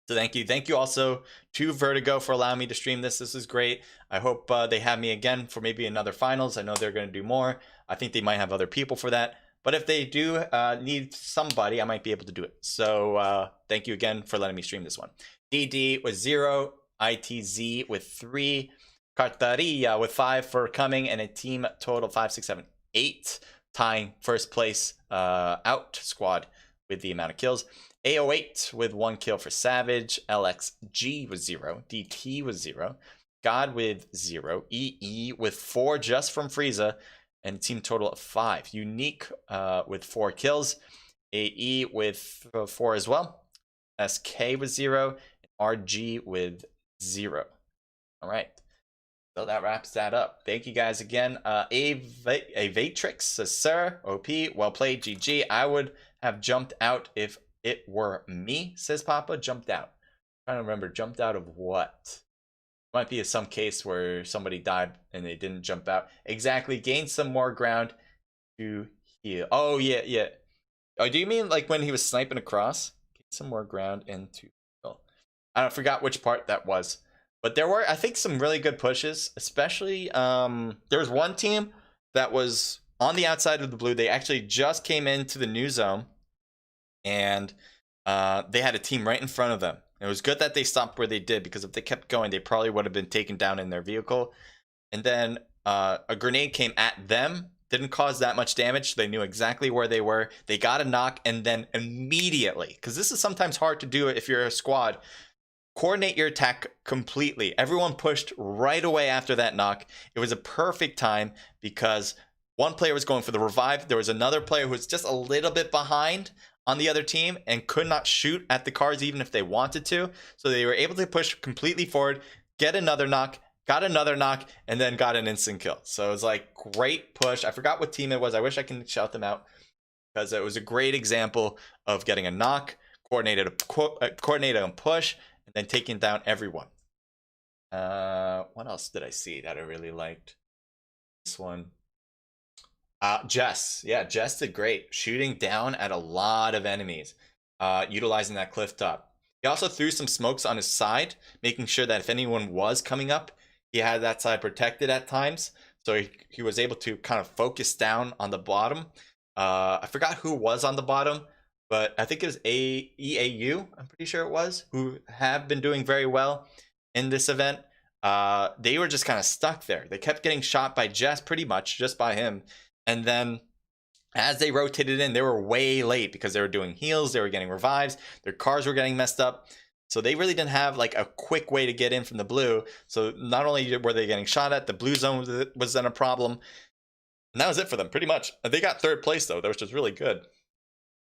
So thank you. Thank you also to Vertigo for allowing me to stream this. This is great. I hope they have me again for maybe another finals. I know they're going to do more. I think they might have other people for that. But if they do need somebody, I might be able to do it. So thank you again for letting me stream this one. DD with 0, ITZ with 3, Cartaria with 5 for coming, and a team total 5, 6, 7, 8, tying first place out squad with the amount of kills. AO8 with 1 kill for Savage, LXG with 0, DT with 0, God with 0, EE with 4 just from Frieza, and team total of 5. Unique with 4 kills, AE with 4 as well, SK with 0, and RG with 0. All right, so that wraps that up. Thank you guys again. Vatrix says, sir, OP, well played, GG. I would have jumped out if it were me, says Papa. Jumped out. I'm trying to remember, jumped out of what? Might be some case where somebody died and they didn't jump out. Exactly. Gain some more ground to heal. Oh, yeah. Oh, do you mean like when he was sniping across? Gain some more ground and to heal. I forgot which part that was. But there were, I think, some really good pushes. Especially, there was one team that was on the outside of the blue. They actually just came into the new zone. And they had a team right in front of them. It was good that they stopped where they did, because if they kept going, they probably would have been taken down in their vehicle. And then a grenade came at them, didn't cause that much damage. They knew exactly where they were. They got a knock, and then immediately, because this is sometimes hard to do if you're a squad, coordinate your attack completely. Everyone pushed right away after that knock. It was a perfect time, because one player was going for the revive. There was another player who was just a little bit behind on the other team and could not shoot at the cars even if they wanted to. So they were able to push completely forward, get another knock, got another knock, and then got an instant kill. So it was like great push. I forgot what team it was. I wish I can shout them out, because it was a great example of getting a knock, coordinated and push, and then taking down everyone. What else did I see that I really liked? This one. Jess. Yeah, Jess did great. Shooting down at a lot of enemies. Utilizing that cliff top. He also threw some smokes on his side, making sure that if anyone was coming up, he had that side protected at times. So he was able to kind of focus down on the bottom. I forgot who was on the bottom, but I think it was EAU, I'm pretty sure it was, who have been doing very well in this event. They were just kind of stuck there. They kept getting shot by Jess, pretty much just by him. And then as they rotated in, they were way late because they were doing heals, they were getting revives, their cars were getting messed up. So they really didn't have like a quick way to get in from the blue. So not only were they getting shot at, the blue zone was then a problem. And that was it for them, pretty much. They got third place though, which was really good.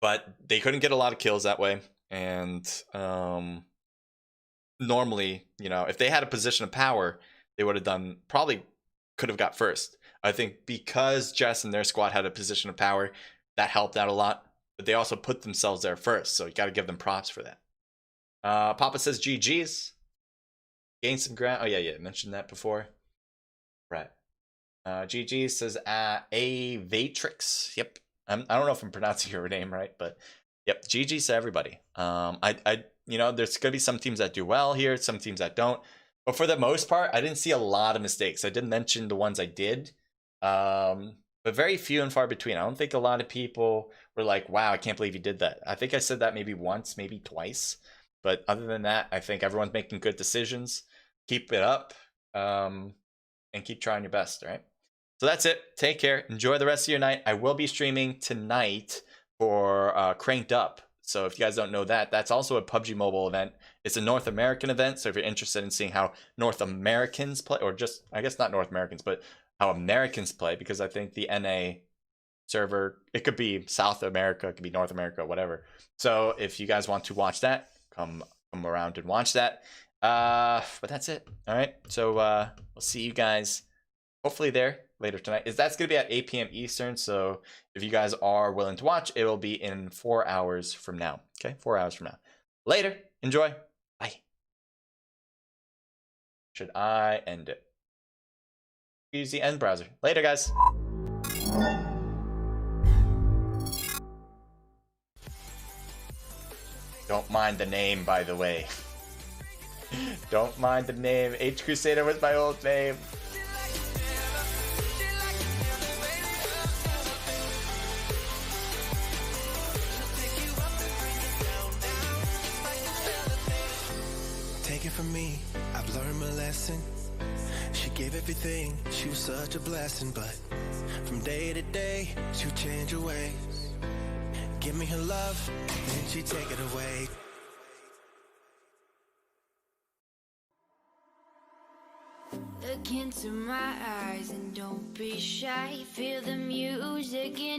But they couldn't get a lot of kills that way. And normally, you know, if they had a position of power, they would have done, probably could have got first. I think because Jess and their squad had a position of power, that helped out a lot. But they also put themselves there first, so you got to give them props for that. Papa says GG's. Gain some ground. Oh, yeah, mentioned that before. Right. GG says Avatrix. Yep. I don't know if I'm pronouncing your name right, but yep. GG to everybody. You know, there's gonna be some teams that do well here, some teams that don't. But for the most part, I didn't see a lot of mistakes. I did mention the ones I did, but very few and far between. I don't think a lot of people were like, "Wow, I can't believe you did that." I think I said that maybe once, maybe twice. But other than that, I think everyone's making good decisions. Keep it up, and keep trying your best, right? So that's it. Take care. Enjoy the rest of your night. I will be streaming tonight for Cranked Up. So if you guys don't know that, that's also a PUBG Mobile event. It's a North American event. So if you're interested in seeing how North Americans play, or just, I guess not North Americans, but how Americans play, because I think the NA server, it could be South America, it could be North America, whatever. So if you guys want to watch that, come around and watch that. But that's it. All right. So we'll see you guys hopefully there later tonight. That's going to be at 8 p.m. Eastern. So if you guys are willing to watch, it will be in 4 hours from now. Okay, 4 hours from now. Later. Enjoy. Bye. Should I end it? Use the end browser. Later, guys. Don't mind the name, by the way. Don't mind the name. H Crusader was my old name. Take it from me, I've learned my lesson. She gave everything, she was such a blessing. But from day to day, she would change her ways. Give me her love, then she'd take it away. Look into my eyes and don't be shy. Feel the music in